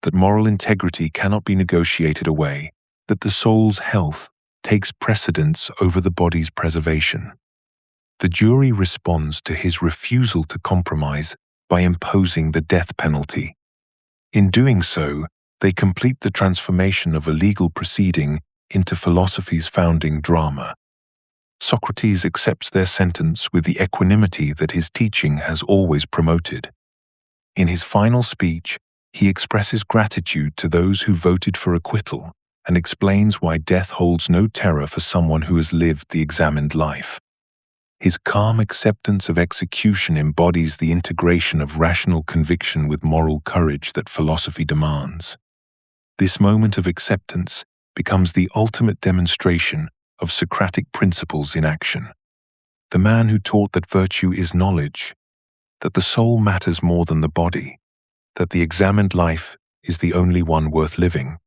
that moral integrity cannot be negotiated away, that the soul's health takes precedence over the body's preservation. The jury responds to his refusal to compromise by imposing the death penalty. In doing so, they complete the transformation of a legal proceeding into philosophy's founding drama. Socrates accepts their sentence with the equanimity that his teaching has always promoted. In his final speech, he expresses gratitude to those who voted for acquittal and explains why death holds no terror for someone who has lived the examined life. His calm acceptance of execution embodies the integration of rational conviction with moral courage that philosophy demands. This moment of acceptance becomes the ultimate demonstration of Socratic principles in action. The man who taught that virtue is knowledge, that the soul matters more than the body, that the examined life is the only one worth living,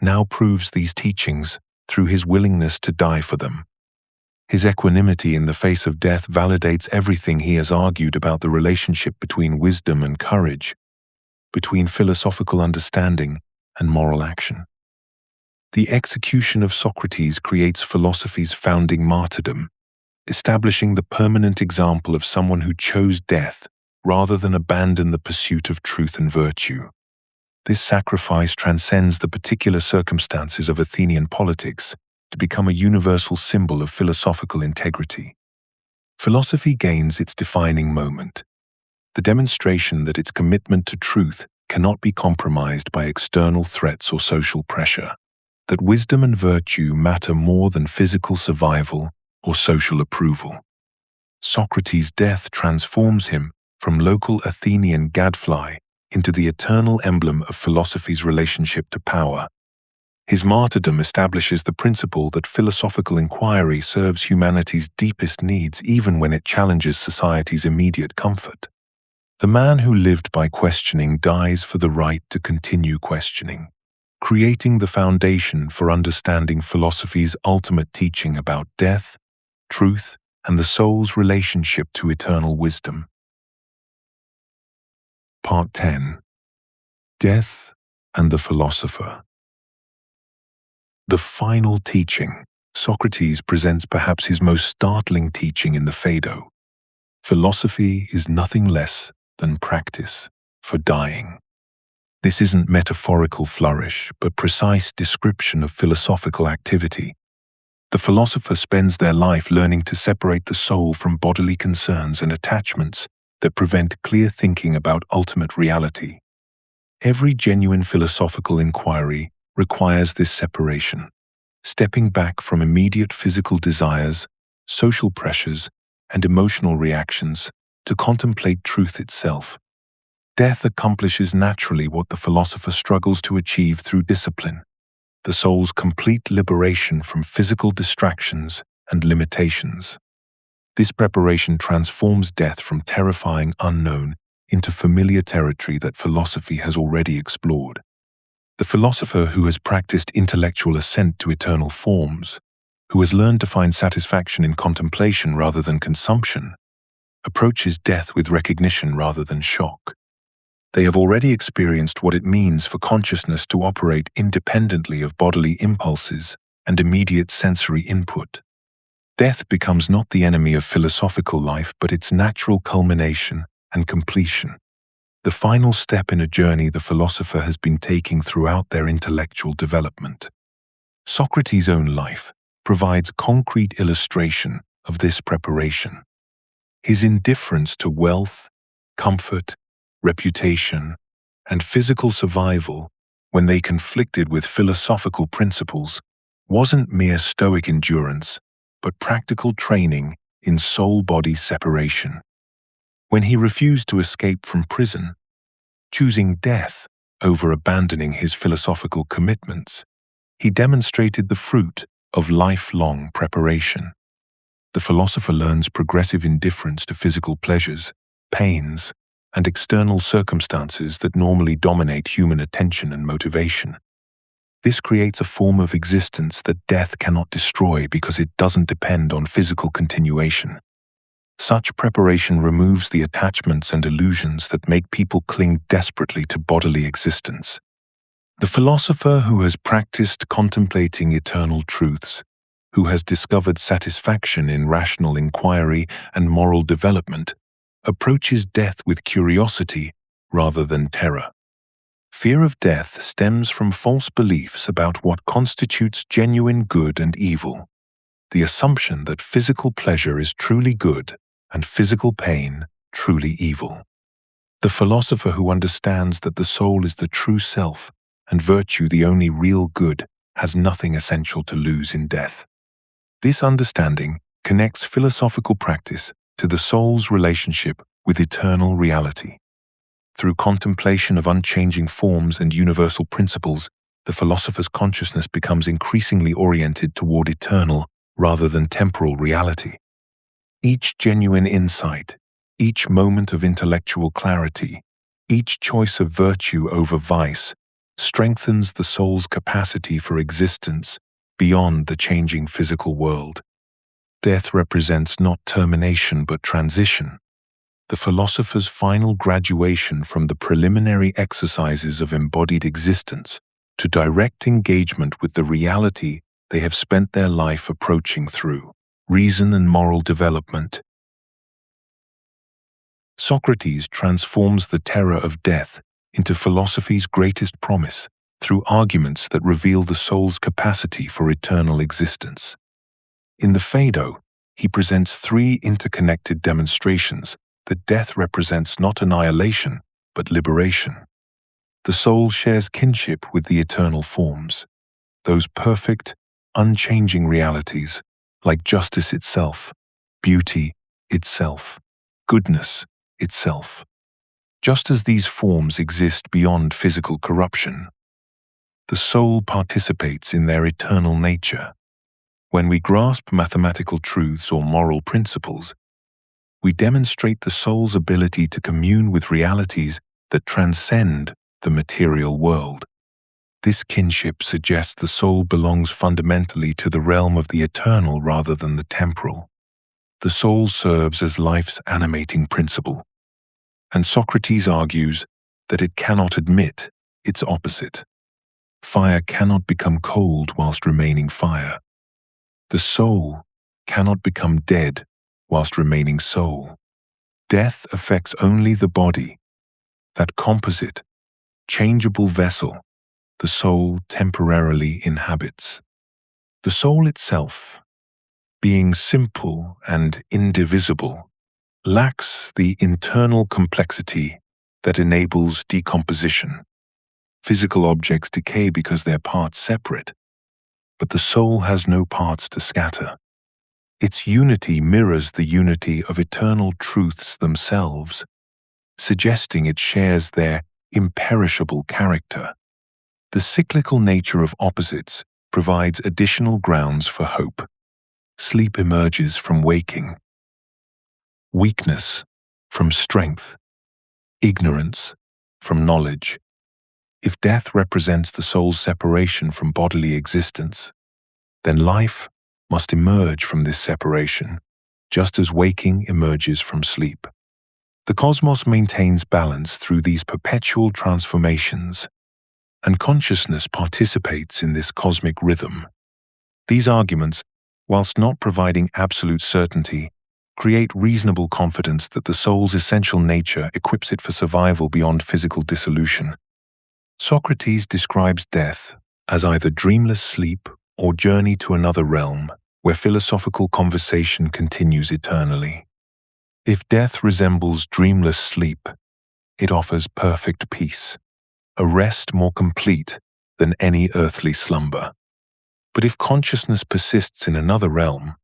now proves these teachings through his willingness to die for them. His equanimity in the face of death validates everything he has argued about the relationship between wisdom and courage, between philosophical understanding and moral action. The execution of Socrates creates philosophy's founding martyrdom, establishing the permanent example of someone who chose death rather than abandon the pursuit of truth and virtue. This sacrifice transcends the particular circumstances of Athenian politics to become a universal symbol of philosophical integrity. Philosophy gains its defining moment, the demonstration that its commitment to truth cannot be compromised by external threats or social pressure, that wisdom and virtue matter more than physical survival or social approval. Socrates' death transforms him from local Athenian gadfly into the eternal emblem of philosophy's relationship to power. His martyrdom establishes the principle that philosophical inquiry serves humanity's deepest needs even when it challenges society's immediate comfort. The man who lived by questioning dies for the right to continue questioning, creating the foundation for understanding philosophy's ultimate teaching about death, truth, and the soul's relationship to eternal wisdom. Part 10. Death and the Philosopher. The final teaching. Socrates presents perhaps his most startling teaching in the Phaedo. Philosophy is nothing less than practice for dying. This isn't metaphorical flourish, but precise description of philosophical activity. The philosopher spends their life learning to separate the soul from bodily concerns and attachments that prevent clear thinking about ultimate reality. Every genuine philosophical inquiry requires this separation, stepping back from immediate physical desires, social pressures, and emotional reactions to contemplate truth itself. Death accomplishes naturally what the philosopher struggles to achieve through discipline, the soul's complete liberation from physical distractions and limitations. This preparation transforms death from terrifying unknown into familiar territory that philosophy has already explored. The philosopher who has practiced intellectual ascent to eternal forms, who has learned to find satisfaction in contemplation rather than consumption, approaches death with recognition rather than shock. They have already experienced what it means for consciousness to operate independently of bodily impulses and immediate sensory input. Death becomes not the enemy of philosophical life, but its natural culmination and completion, the final step in a journey the philosopher has been taking throughout their intellectual development. Socrates' own life provides concrete illustration of this preparation. His indifference to wealth, comfort, reputation, and physical survival, when they conflicted with philosophical principles, wasn't mere stoic endurance, but practical training in soul-body separation. When he refused to escape from prison, choosing death over abandoning his philosophical commitments, he demonstrated the fruit of lifelong preparation. The philosopher learns progressive indifference to physical pleasures, pains, and external circumstances that normally dominate human attention and motivation. This creates a form of existence that death cannot destroy because it doesn't depend on physical continuation. Such preparation removes the attachments and illusions that make people cling desperately to bodily existence. The philosopher who has practiced contemplating eternal truths, who has discovered satisfaction in rational inquiry and moral development, approaches death with curiosity rather than terror. Fear of death stems from false beliefs about what constitutes genuine good and evil, the assumption that physical pleasure is truly good and physical pain truly evil. The philosopher who understands that the soul is the true self and virtue the only real good has nothing essential to lose in death. This understanding connects philosophical practice to the soul's relationship with eternal reality. Through contemplation of unchanging forms and universal principles, the philosopher's consciousness becomes increasingly oriented toward eternal rather than temporal reality. Each genuine insight, each moment of intellectual clarity, each choice of virtue over vice strengthens the soul's capacity for existence beyond the changing physical world. Death represents not termination but transition, the philosopher's final graduation from the preliminary exercises of embodied existence to direct engagement with the reality they have spent their life approaching through reason and moral development. Socrates transforms the terror of death into philosophy's greatest promise through arguments that reveal the soul's capacity for eternal existence. In the Phaedo, he presents three interconnected demonstrations that death represents not annihilation, but liberation. The soul shares kinship with the eternal forms, those perfect, unchanging realities like justice itself, beauty itself, goodness itself. Just as these forms exist beyond physical corruption, the soul participates in their eternal nature. When we grasp mathematical truths or moral principles, we demonstrate the soul's ability to commune with realities that transcend the material world. This kinship suggests the soul belongs fundamentally to the realm of the eternal rather than the temporal. The soul serves as life's animating principle, and Socrates argues that it cannot admit its opposite. Fire cannot become cold whilst remaining fire. The soul cannot become dead whilst remaining soul. Death affects only the body, that composite, changeable vessel the soul temporarily inhabits. The soul itself, being simple and indivisible, lacks the internal complexity that enables decomposition. Physical objects decay because their parts separate, but the soul has no parts to scatter. Its unity mirrors the unity of eternal truths themselves, suggesting it shares their imperishable character. The cyclical nature of opposites provides additional grounds for hope. Sleep emerges from waking, weakness from strength, ignorance from knowledge. If death represents the soul's separation from bodily existence, then life must emerge from this separation, just as waking emerges from sleep. The cosmos maintains balance through these perpetual transformations, and consciousness participates in this cosmic rhythm. These arguments, whilst not providing absolute certainty, create reasonable confidence that the soul's essential nature equips it for survival beyond physical dissolution. Socrates describes death as either dreamless sleep or journey to another realm where philosophical conversation continues eternally. If death resembles dreamless sleep, it offers perfect peace, a rest more complete than any earthly slumber. But if consciousness persists in another realm,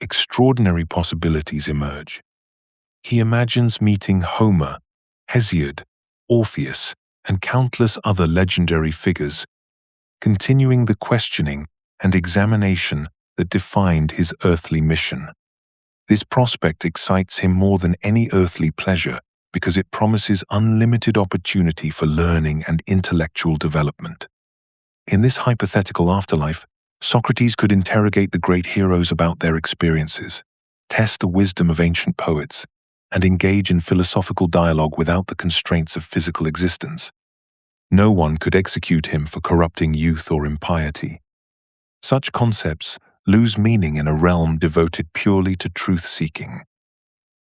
extraordinary possibilities emerge. He imagines meeting Homer, Hesiod, Orpheus, and countless other legendary figures, continuing the questioning and examination that defined his earthly mission. This prospect excites him more than any earthly pleasure because it promises unlimited opportunity for learning and intellectual development. In this hypothetical afterlife, Socrates could interrogate the great heroes about their experiences, test the wisdom of ancient poets, and engage in philosophical dialogue without the constraints of physical existence. No one could execute him for corrupting youth or impiety. Such concepts lose meaning in a realm devoted purely to truth-seeking.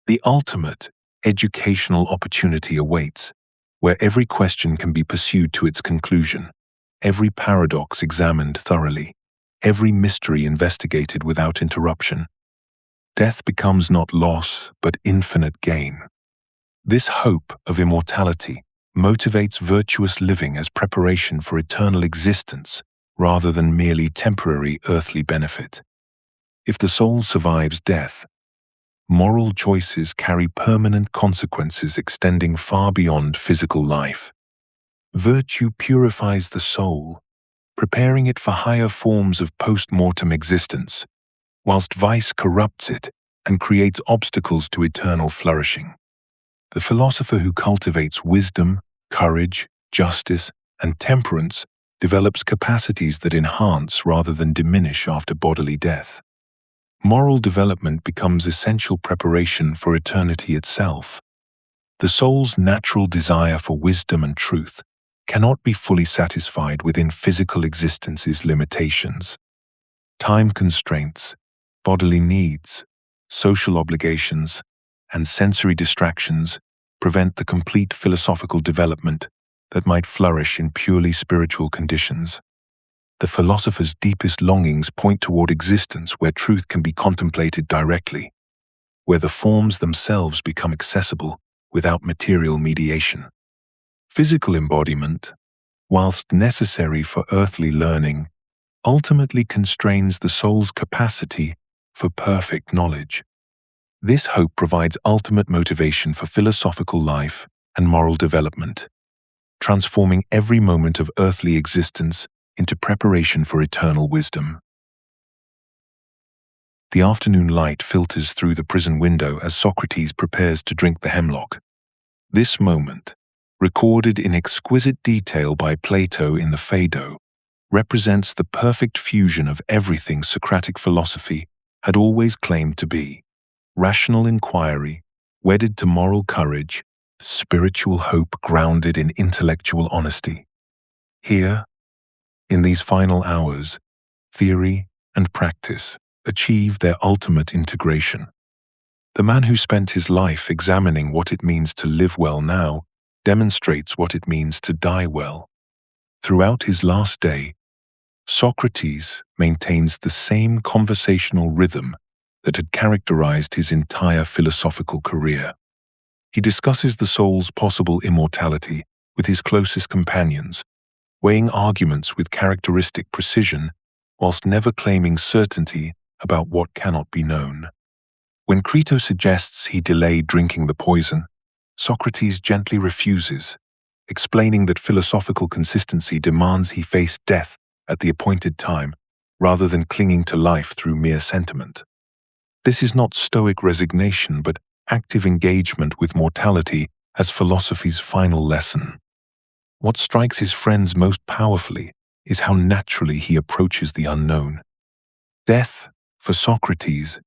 The ultimate educational opportunity awaits, where every question can be pursued to its conclusion, every paradox examined thoroughly, every mystery investigated without interruption. Death becomes not loss, but infinite gain. This hope of immortality motivates virtuous living as preparation for eternal existence rather than merely temporary earthly benefit. If the soul survives death, moral choices carry permanent consequences extending far beyond physical life. Virtue purifies the soul, preparing it for higher forms of post-mortem existence, whilst vice corrupts it and creates obstacles to eternal flourishing. The philosopher who cultivates wisdom, courage, justice, and temperance develops capacities that enhance rather than diminish after bodily death. Moral development becomes essential preparation for eternity itself. The soul's natural desire for wisdom and truth cannot be fully satisfied within physical existence's limitations. Time constraints, bodily needs, social obligations, and sensory distractions prevent the complete philosophical development that might flourish in purely spiritual conditions. The philosopher's deepest longings point toward existence where truth can be contemplated directly, where the forms themselves become accessible without material mediation. Physical embodiment, whilst necessary for earthly learning, ultimately constrains the soul's capacity for perfect knowledge. This hope provides ultimate motivation for philosophical life and moral development, transforming every moment of earthly existence into preparation for eternal wisdom. The afternoon light filters through the prison window as Socrates prepares to drink the hemlock. This moment, recorded in exquisite detail by Plato in the Phaedo, represents the perfect fusion of everything Socratic philosophy had always claimed to be: rational inquiry, wedded to moral courage, spiritual hope grounded in intellectual honesty. Here, in these final hours, theory and practice achieve their ultimate integration. The man who spent his life examining what it means to live well now demonstrates what it means to die well. Throughout his last day, Socrates maintains the same conversational rhythm that had characterized his entire philosophical career. He discusses the soul's possible immortality with his closest companions, weighing arguments with characteristic precision whilst never claiming certainty about what cannot be known. When Crito suggests he delay drinking the poison, Socrates gently refuses, explaining that philosophical consistency demands he face death at the appointed time rather than clinging to life through mere sentiment. This is not stoic resignation, but active engagement with mortality as philosophy's final lesson. What strikes his friends most powerfully is how naturally he approaches the unknown. Death, for Socrates,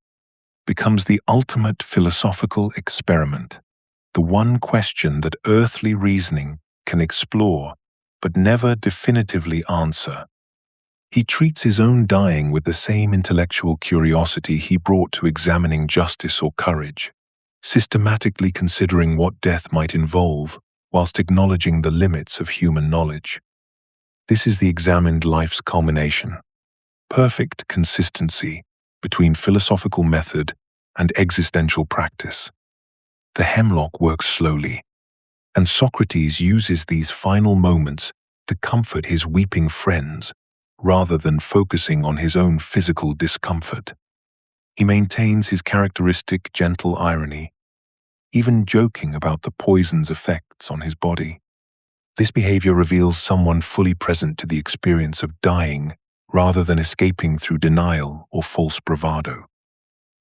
becomes the ultimate philosophical experiment, the one question that earthly reasoning can explore but never definitively answer. He treats his own dying with the same intellectual curiosity he brought to examining justice or courage, systematically considering what death might involve whilst acknowledging the limits of human knowledge. This is the examined life's culmination: perfect consistency between philosophical method and existential practice. The hemlock works slowly, and Socrates uses these final moments to comfort his weeping friends rather than focusing on his own physical discomfort. He maintains his characteristic gentle irony, even joking about the poison's effects on his body. This behavior reveals someone fully present to the experience of dying rather than escaping through denial or false bravado.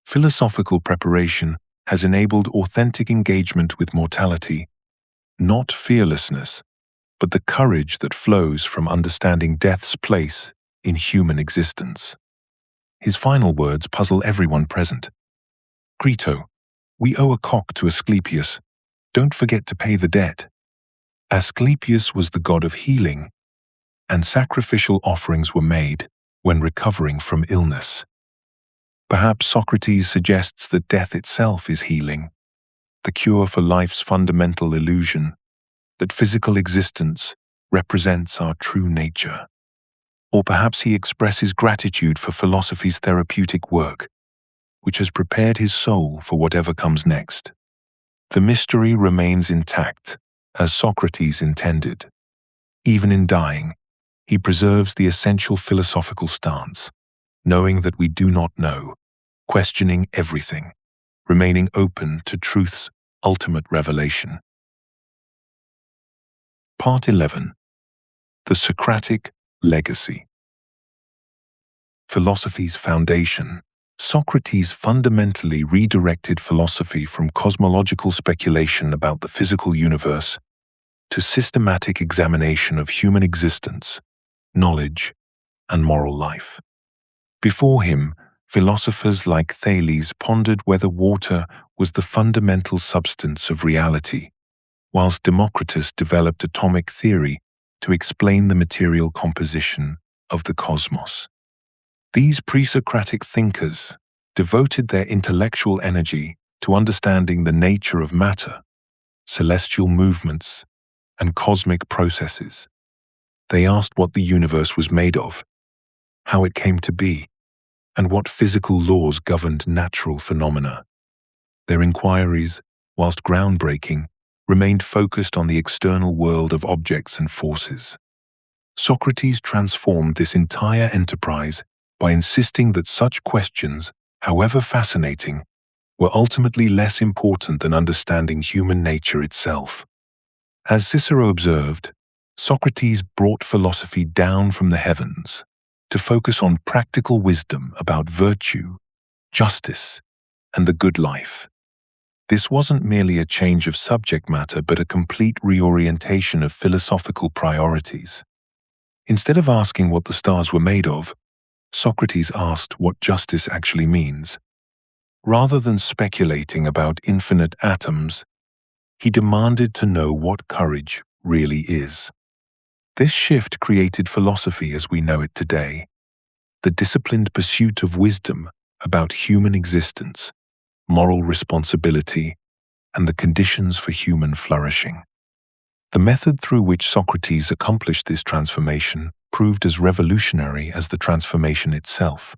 Philosophical preparation has enabled authentic engagement with mortality, not fearlessness, but the courage that flows from understanding death's place in human existence. His final words puzzle everyone present. Crito, we owe a cock to Asclepius. Don't forget to pay the debt. Asclepius was the god of healing, and sacrificial offerings were made when recovering from illness. Perhaps Socrates suggests that death itself is healing, the cure for life's fundamental illusion, that physical existence represents our true nature. Or perhaps he expresses gratitude for philosophy's therapeutic work, which has prepared his soul for whatever comes next. The mystery remains intact, as Socrates intended. Even in dying, he preserves the essential philosophical stance, knowing that we do not know, questioning everything, remaining open to truth's ultimate revelation. Part 11. The Socratic Legacy. Philosophy's foundation. Socrates fundamentally redirected philosophy from cosmological speculation about the physical universe to systematic examination of human existence, knowledge, and moral life. Before him, philosophers like Thales pondered whether water was the fundamental substance of reality, whilst Democritus developed atomic theory to explain the material composition of the cosmos. These pre-Socratic thinkers devoted their intellectual energy to understanding the nature of matter, celestial movements, and cosmic processes. They asked what the universe was made of, how it came to be, and what physical laws governed natural phenomena. Their inquiries, whilst groundbreaking, remained focused on the external world of objects and forces. Socrates transformed this entire enterprise by insisting that such questions, however fascinating, were ultimately less important than understanding human nature itself. As Cicero observed, Socrates brought philosophy down from the heavens to focus on practical wisdom about virtue, justice, and the good life. This wasn't merely a change of subject matter, but a complete reorientation of philosophical priorities. Instead of asking what the stars were made of, Socrates asked what justice actually means. Rather than speculating about infinite atoms, he demanded to know what courage really is. This shift created philosophy as we know it today, the disciplined pursuit of wisdom about human existence, moral responsibility, and the conditions for human flourishing. The method through which Socrates accomplished this transformation proved as revolutionary as the transformation itself.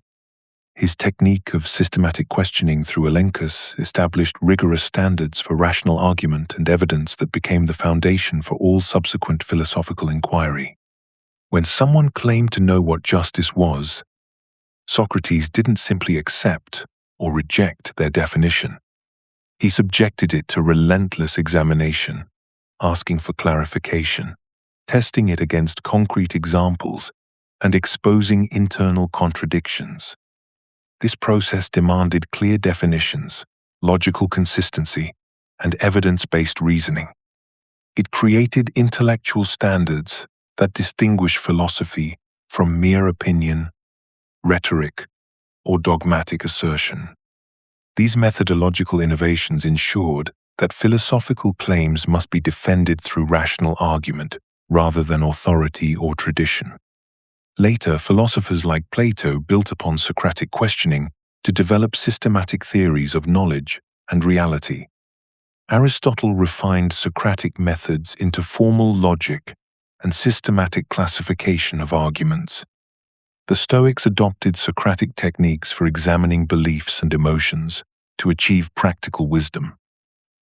His technique of systematic questioning through elenchus established rigorous standards for rational argument and evidence that became the foundation for all subsequent philosophical inquiry. When someone claimed to know what justice was, Socrates didn't simply accept or reject their definition. He subjected it to relentless examination, asking for clarification, testing it against concrete examples, and exposing internal contradictions. This process demanded clear definitions, logical consistency, and evidence-based reasoning. It created intellectual standards that distinguish philosophy from mere opinion, rhetoric, or dogmatic assertion. These methodological innovations ensured that philosophical claims must be defended through rational argument rather than authority or tradition. Later, philosophers like Plato built upon Socratic questioning to develop systematic theories of knowledge and reality. Aristotle refined Socratic methods into formal logic and systematic classification of arguments. The Stoics adopted Socratic techniques for examining beliefs and emotions to achieve practical wisdom.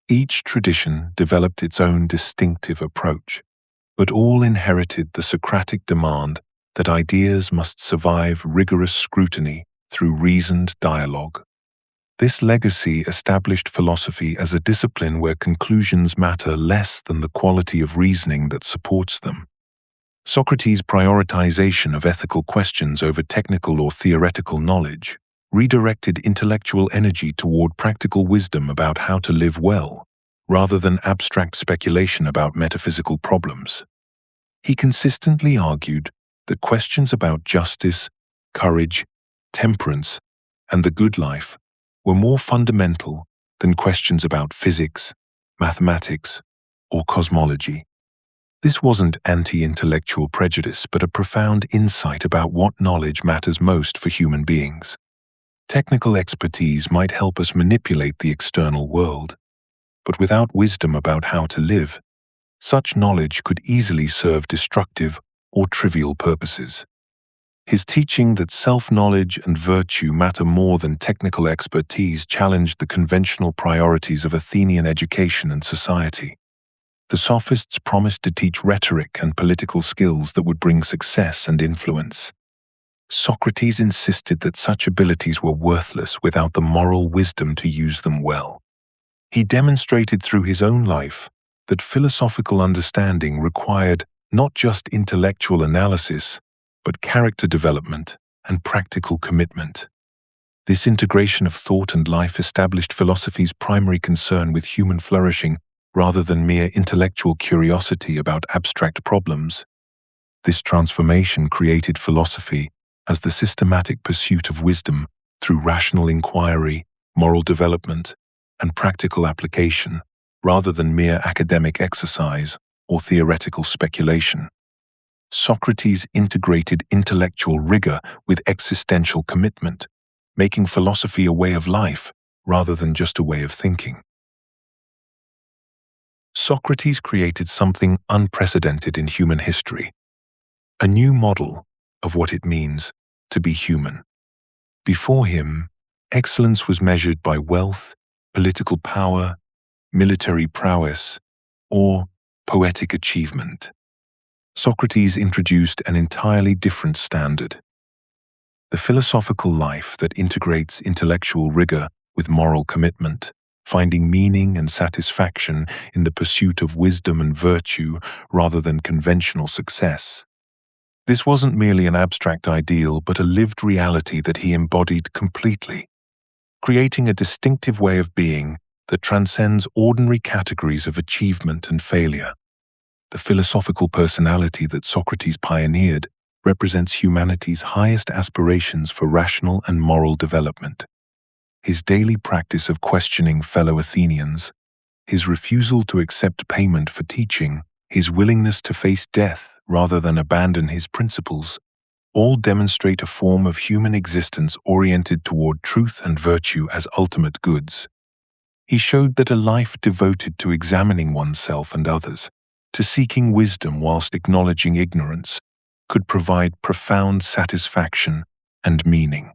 Each tradition developed its own distinctive approach, but all inherited the Socratic demand that ideas must survive rigorous scrutiny through reasoned dialogue. This legacy established philosophy as a discipline where conclusions matter less than the quality of reasoning that supports them. Socrates' prioritization of ethical questions over technical or theoretical knowledge redirected intellectual energy toward practical wisdom about how to live well, rather than abstract speculation about metaphysical problems. He consistently argued that questions about justice, courage, temperance, and the good life were more fundamental than questions about physics, mathematics, or cosmology. This wasn't anti-intellectual prejudice, but a profound insight about what knowledge matters most for human beings. Technical expertise might help us manipulate the external world, but without wisdom about how to live, such knowledge could easily serve destructive or trivial purposes. His teaching that self-knowledge and virtue matter more than technical expertise challenged the conventional priorities of Athenian education and society. The sophists promised to teach rhetoric and political skills that would bring success and influence. Socrates insisted that such abilities were worthless without the moral wisdom to use them well. He demonstrated through his own life that philosophical understanding required not just intellectual analysis, but character development and practical commitment. This integration of thought and life established philosophy's primary concern with human flourishing rather than mere intellectual curiosity about abstract problems. This transformation created philosophy as the systematic pursuit of wisdom through rational inquiry, moral development, and practical application, rather than mere academic exercise or theoretical speculation. Socrates integrated intellectual rigor with existential commitment, making philosophy a way of life rather than just a way of thinking. Socrates created something unprecedented in human history, a new model of what it means to be human. Before him, excellence was measured by wealth, political power, military prowess, or poetic achievement. Socrates introduced an entirely different standard. The philosophical life that integrates intellectual rigor with moral commitment, finding meaning and satisfaction in the pursuit of wisdom and virtue rather than conventional success. This wasn't merely an abstract ideal, but a lived reality that he embodied completely, creating a distinctive way of being that transcends ordinary categories of achievement and failure. The philosophical personality that Socrates pioneered represents humanity's highest aspirations for rational and moral development. His daily practice of questioning fellow Athenians, his refusal to accept payment for teaching, his willingness to face death rather than abandon his principles, all demonstrate a form of human existence oriented toward truth and virtue as ultimate goods. He showed that a life devoted to examining oneself and others, to seeking wisdom whilst acknowledging ignorance, could provide profound satisfaction and meaning.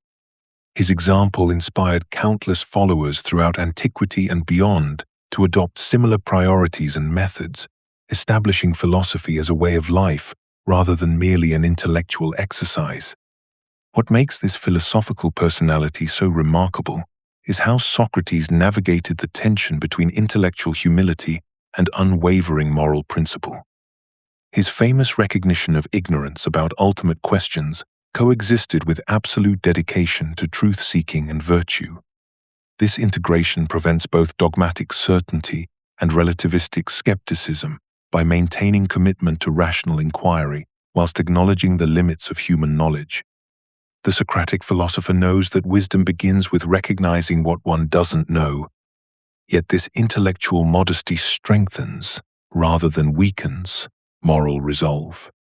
His example inspired countless followers throughout antiquity and beyond to adopt similar priorities and methods, establishing philosophy as a way of life rather than merely an intellectual exercise. What makes this philosophical personality so remarkable is how Socrates navigated the tension between intellectual humility and unwavering moral principle. His famous recognition of ignorance about ultimate questions coexisted with absolute dedication to truth-seeking and virtue. This integration prevents both dogmatic certainty and relativistic skepticism by maintaining commitment to rational inquiry whilst acknowledging the limits of human knowledge. The Socratic philosopher knows that wisdom begins with recognizing what one doesn't know, yet this intellectual modesty strengthens, rather than weakens, moral resolve.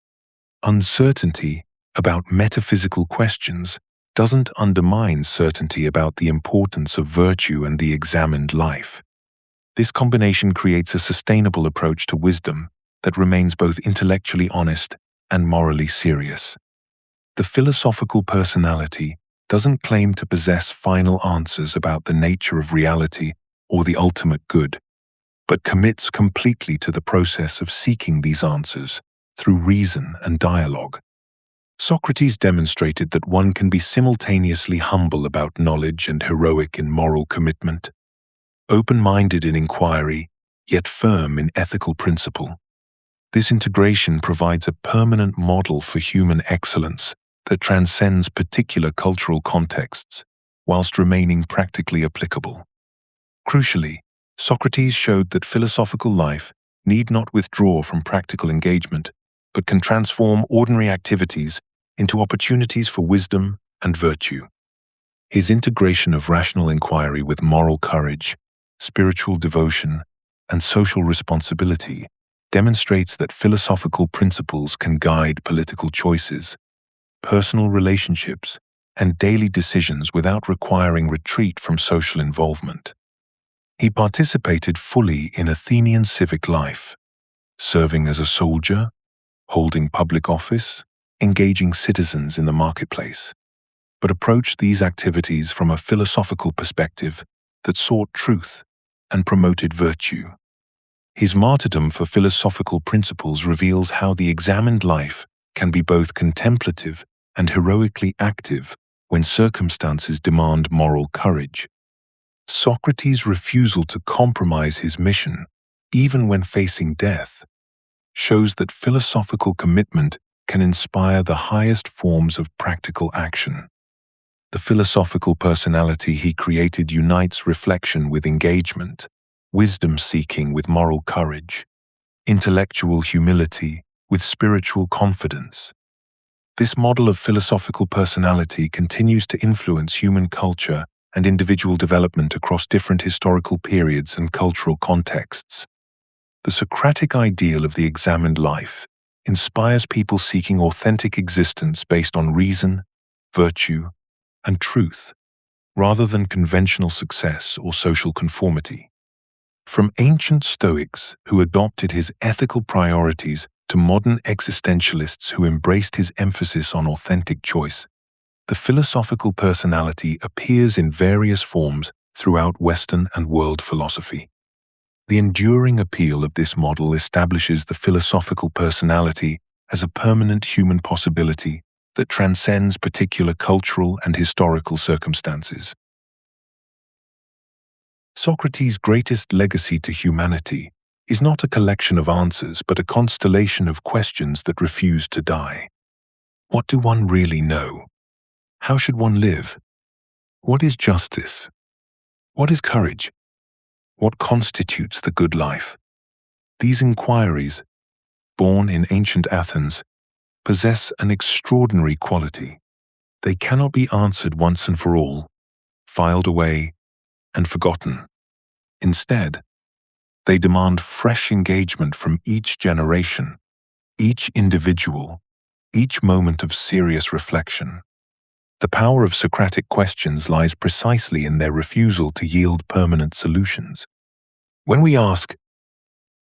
Uncertainty about metaphysical questions doesn't undermine certainty about the importance of virtue and the examined life. This combination creates a sustainable approach to wisdom that remains both intellectually honest and morally serious. The philosophical personality doesn't claim to possess final answers about the nature of reality or the ultimate good, but commits completely to the process of seeking these answers through reason and dialogue. Socrates demonstrated that one can be simultaneously humble about knowledge and heroic in moral commitment, open-minded in inquiry, yet firm in ethical principle. This integration provides a permanent model for human excellence that transcends particular cultural contexts, whilst remaining practically applicable. Crucially, Socrates showed that philosophical life need not withdraw from practical engagement, but can transform ordinary activities into opportunities for wisdom and virtue. His integration of rational inquiry with moral courage, spiritual devotion, and social responsibility demonstrates that philosophical principles can guide political choices, personal relationships, and daily decisions without requiring retreat from social involvement. He participated fully in Athenian civic life, serving as a soldier, holding public office, engaging citizens in the marketplace, but approached these activities from a philosophical perspective that sought truth and promoted virtue. His martyrdom for philosophical principles reveals how the examined life can be both contemplative and heroically active when circumstances demand moral courage. Socrates' refusal to compromise his mission, even when facing death, shows that philosophical commitment can inspire the highest forms of practical action. The philosophical personality he created unites reflection with engagement, wisdom-seeking with moral courage, intellectual humility with spiritual confidence. This model of philosophical personality continues to influence human culture and individual development across different historical periods and cultural contexts. The Socratic ideal of the examined life inspires people seeking authentic existence based on reason, virtue, and truth, rather than conventional success or social conformity. From ancient Stoics who adopted his ethical priorities to modern existentialists who embraced his emphasis on authentic choice, the philosophical personality appears in various forms throughout Western and world philosophy. The enduring appeal of this model establishes the philosophical personality as a permanent human possibility that transcends particular cultural and historical circumstances. Socrates' greatest legacy to humanity is not a collection of answers but a constellation of questions that refuse to die. What do one really know? How should one live? What is justice? What is courage? What constitutes the good life? These inquiries, born in ancient Athens, possess an extraordinary quality. They cannot be answered once and for all, filed away, and forgotten. Instead, they demand fresh engagement from each generation, each individual, each moment of serious reflection. The power of Socratic questions lies precisely in their refusal to yield permanent solutions. When we ask,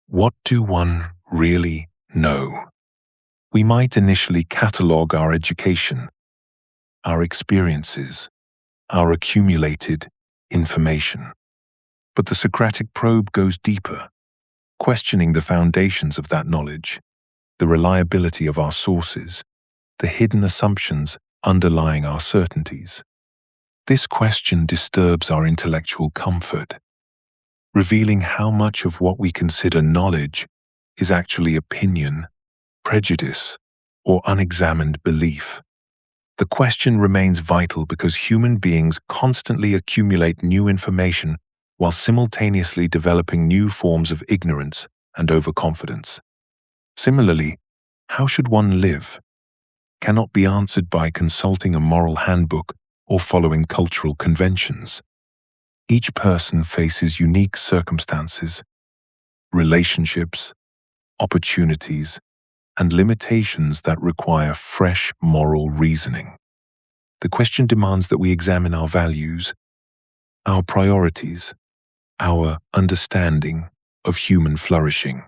"What do one really know?" we might initially catalogue our education, our experiences, our accumulated information. But the Socratic probe goes deeper, questioning the foundations of that knowledge, the reliability of our sources, the hidden assumptions underlying our certainties. This question disturbs our intellectual comfort, revealing how much of what we consider knowledge is actually opinion, prejudice, or unexamined belief. The question remains vital because human beings constantly accumulate new information while simultaneously developing new forms of ignorance and overconfidence. Similarly, how should one live cannot be answered by consulting a moral handbook or following cultural conventions. Each person faces unique circumstances, relationships, opportunities, and limitations that require fresh moral reasoning. The question demands that we examine our values, our priorities, our understanding of human flourishing.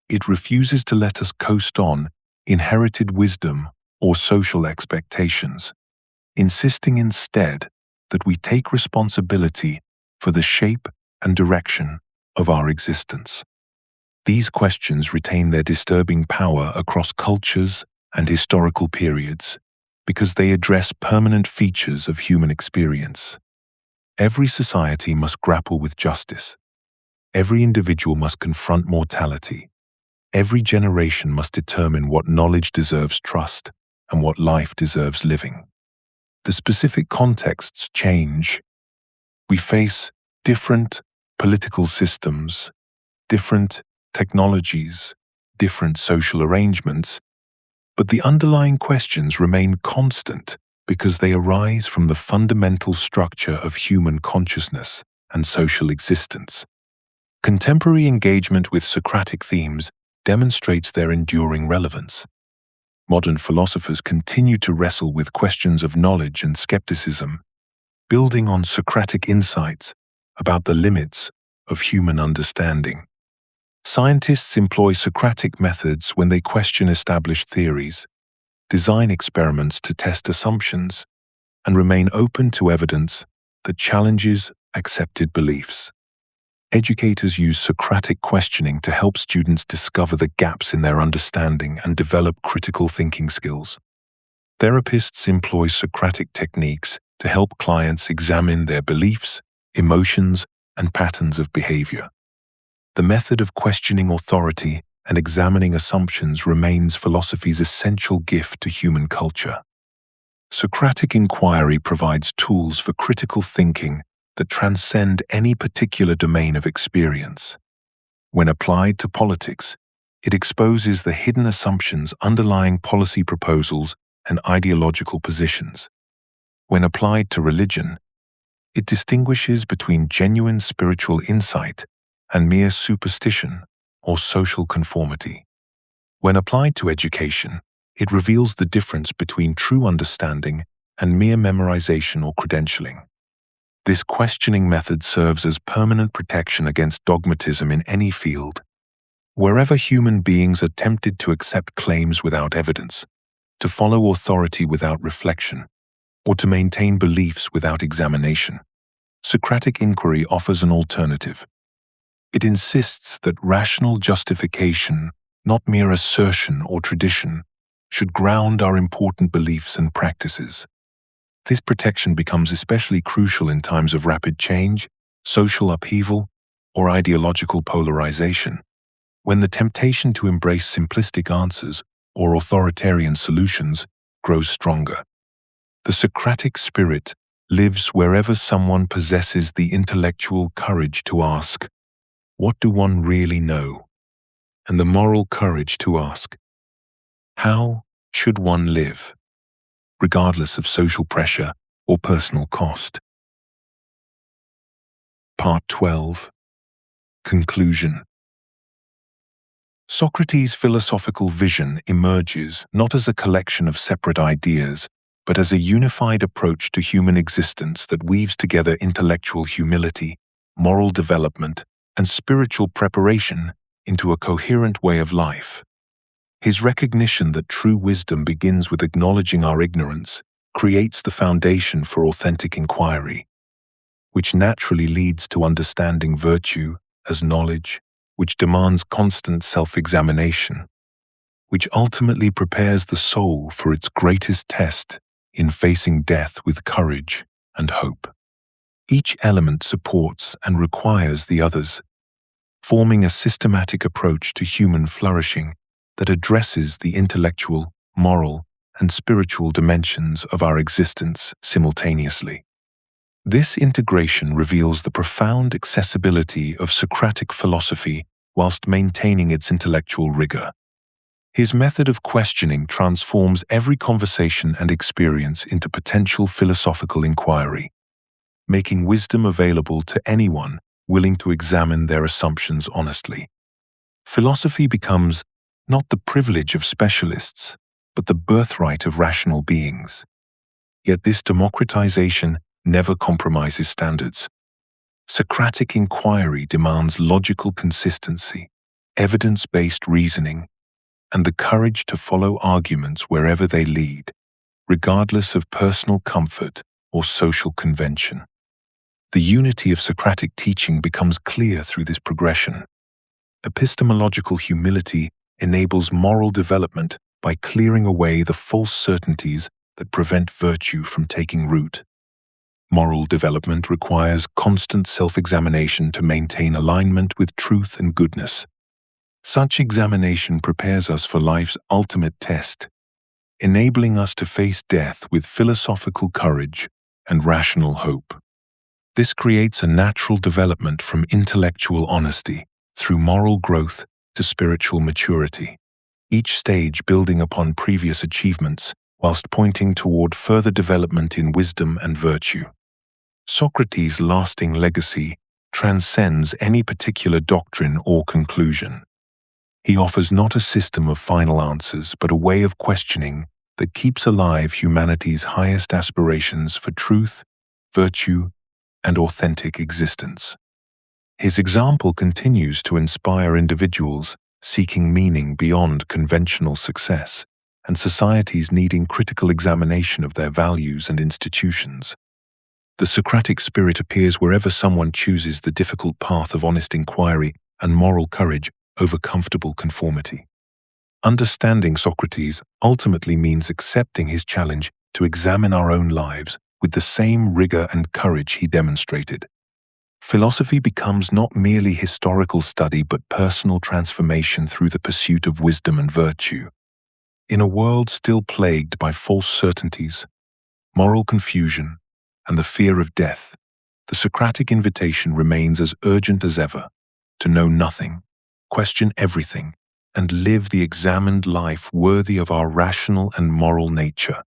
It refuses to let us coast on inherited wisdom or social expectations, insisting instead that we take responsibility for the shape and direction of our existence. These questions retain their disturbing power across cultures and historical periods because they address permanent features of human experience. Every society must grapple with justice. Every individual must confront mortality. Every generation must determine what knowledge deserves trust and what life deserves living. The specific contexts change. We face different political systems, different technologies, different social arrangements, but the underlying questions remain constant because they arise from the fundamental structure of human consciousness and social existence. Contemporary engagement with Socratic themes demonstrates their enduring relevance. Modern philosophers continue to wrestle with questions of knowledge and skepticism, building on Socratic insights about the limits of human understanding. Scientists employ Socratic methods when they question established theories, design experiments to test assumptions, and remain open to evidence that challenges accepted beliefs. Educators use Socratic questioning to help students discover the gaps in their understanding and develop critical thinking skills. Therapists employ Socratic techniques to help clients examine their beliefs, emotions, and patterns of behavior. The method of questioning authority and examining assumptions remains philosophy's essential gift to human culture. Socratic inquiry provides tools for critical thinking that transcend any particular domain of experience. When applied to politics, it exposes the hidden assumptions underlying policy proposals and ideological positions. When applied to religion, it distinguishes between genuine spiritual insight and mere superstition or social conformity. When applied to education, it reveals the difference between true understanding and mere memorization or credentialing. This questioning method serves as permanent protection against dogmatism in any field. Wherever human beings are tempted to accept claims without evidence, to follow authority without reflection, or to maintain beliefs without examination, Socratic inquiry offers an alternative. It insists that rational justification, not mere assertion or tradition, should ground our important beliefs and practices. This protection becomes especially crucial in times of rapid change, social upheaval, or ideological polarization, when the temptation to embrace simplistic answers or authoritarian solutions grows stronger. The Socratic spirit lives wherever someone possesses the intellectual courage to ask, "What do one really know?" and the moral courage to ask, "How should one live?" regardless of social pressure or personal cost. Part 12. Conclusion. Socrates' philosophical vision emerges not as a collection of separate ideas, but as a unified approach to human existence that weaves together intellectual humility, moral development, and spiritual preparation into a coherent way of life. His recognition that true wisdom begins with acknowledging our ignorance creates the foundation for authentic inquiry, which naturally leads to understanding virtue as knowledge, which demands constant self-examination, which ultimately prepares the soul for its greatest test in facing death with courage and hope. Each element supports and requires the others, forming a systematic approach to human flourishing that addresses the intellectual, moral, and spiritual dimensions of our existence simultaneously. This integration reveals the profound accessibility of Socratic philosophy whilst maintaining its intellectual rigor. His method of questioning transforms every conversation and experience into potential philosophical inquiry, making wisdom available to anyone willing to examine their assumptions honestly. Philosophy becomes not the privilege of specialists, but the birthright of rational beings. Yet this democratization never compromises standards. Socratic inquiry demands logical consistency, evidence-based reasoning, and the courage to follow arguments wherever they lead, regardless of personal comfort or social convention. The unity of Socratic teaching becomes clear through this progression. Epistemological humility enables moral development by clearing away the false certainties that prevent virtue from taking root. Moral development requires constant self-examination to maintain alignment with truth and goodness. Such examination prepares us for life's ultimate test, enabling us to face death with philosophical courage and rational hope. This creates a natural development from intellectual honesty through moral growth to spiritual maturity, each stage building upon previous achievements whilst pointing toward further development in wisdom and virtue. Socrates' lasting legacy transcends any particular doctrine or conclusion. He offers not a system of final answers, but a way of questioning that keeps alive humanity's highest aspirations for truth, virtue, and authentic existence. His example continues to inspire individuals seeking meaning beyond conventional success and societies needing critical examination of their values and institutions. The Socratic spirit appears wherever someone chooses the difficult path of honest inquiry and moral courage over comfortable conformity. Understanding Socrates ultimately means accepting his challenge to examine our own lives with the same rigor and courage he demonstrated. Philosophy becomes not merely historical study but personal transformation through the pursuit of wisdom and virtue. In a world still plagued by false certainties, moral confusion, and the fear of death, the Socratic invitation remains as urgent as ever: to know nothing, question everything, and live the examined life worthy of our rational and moral nature.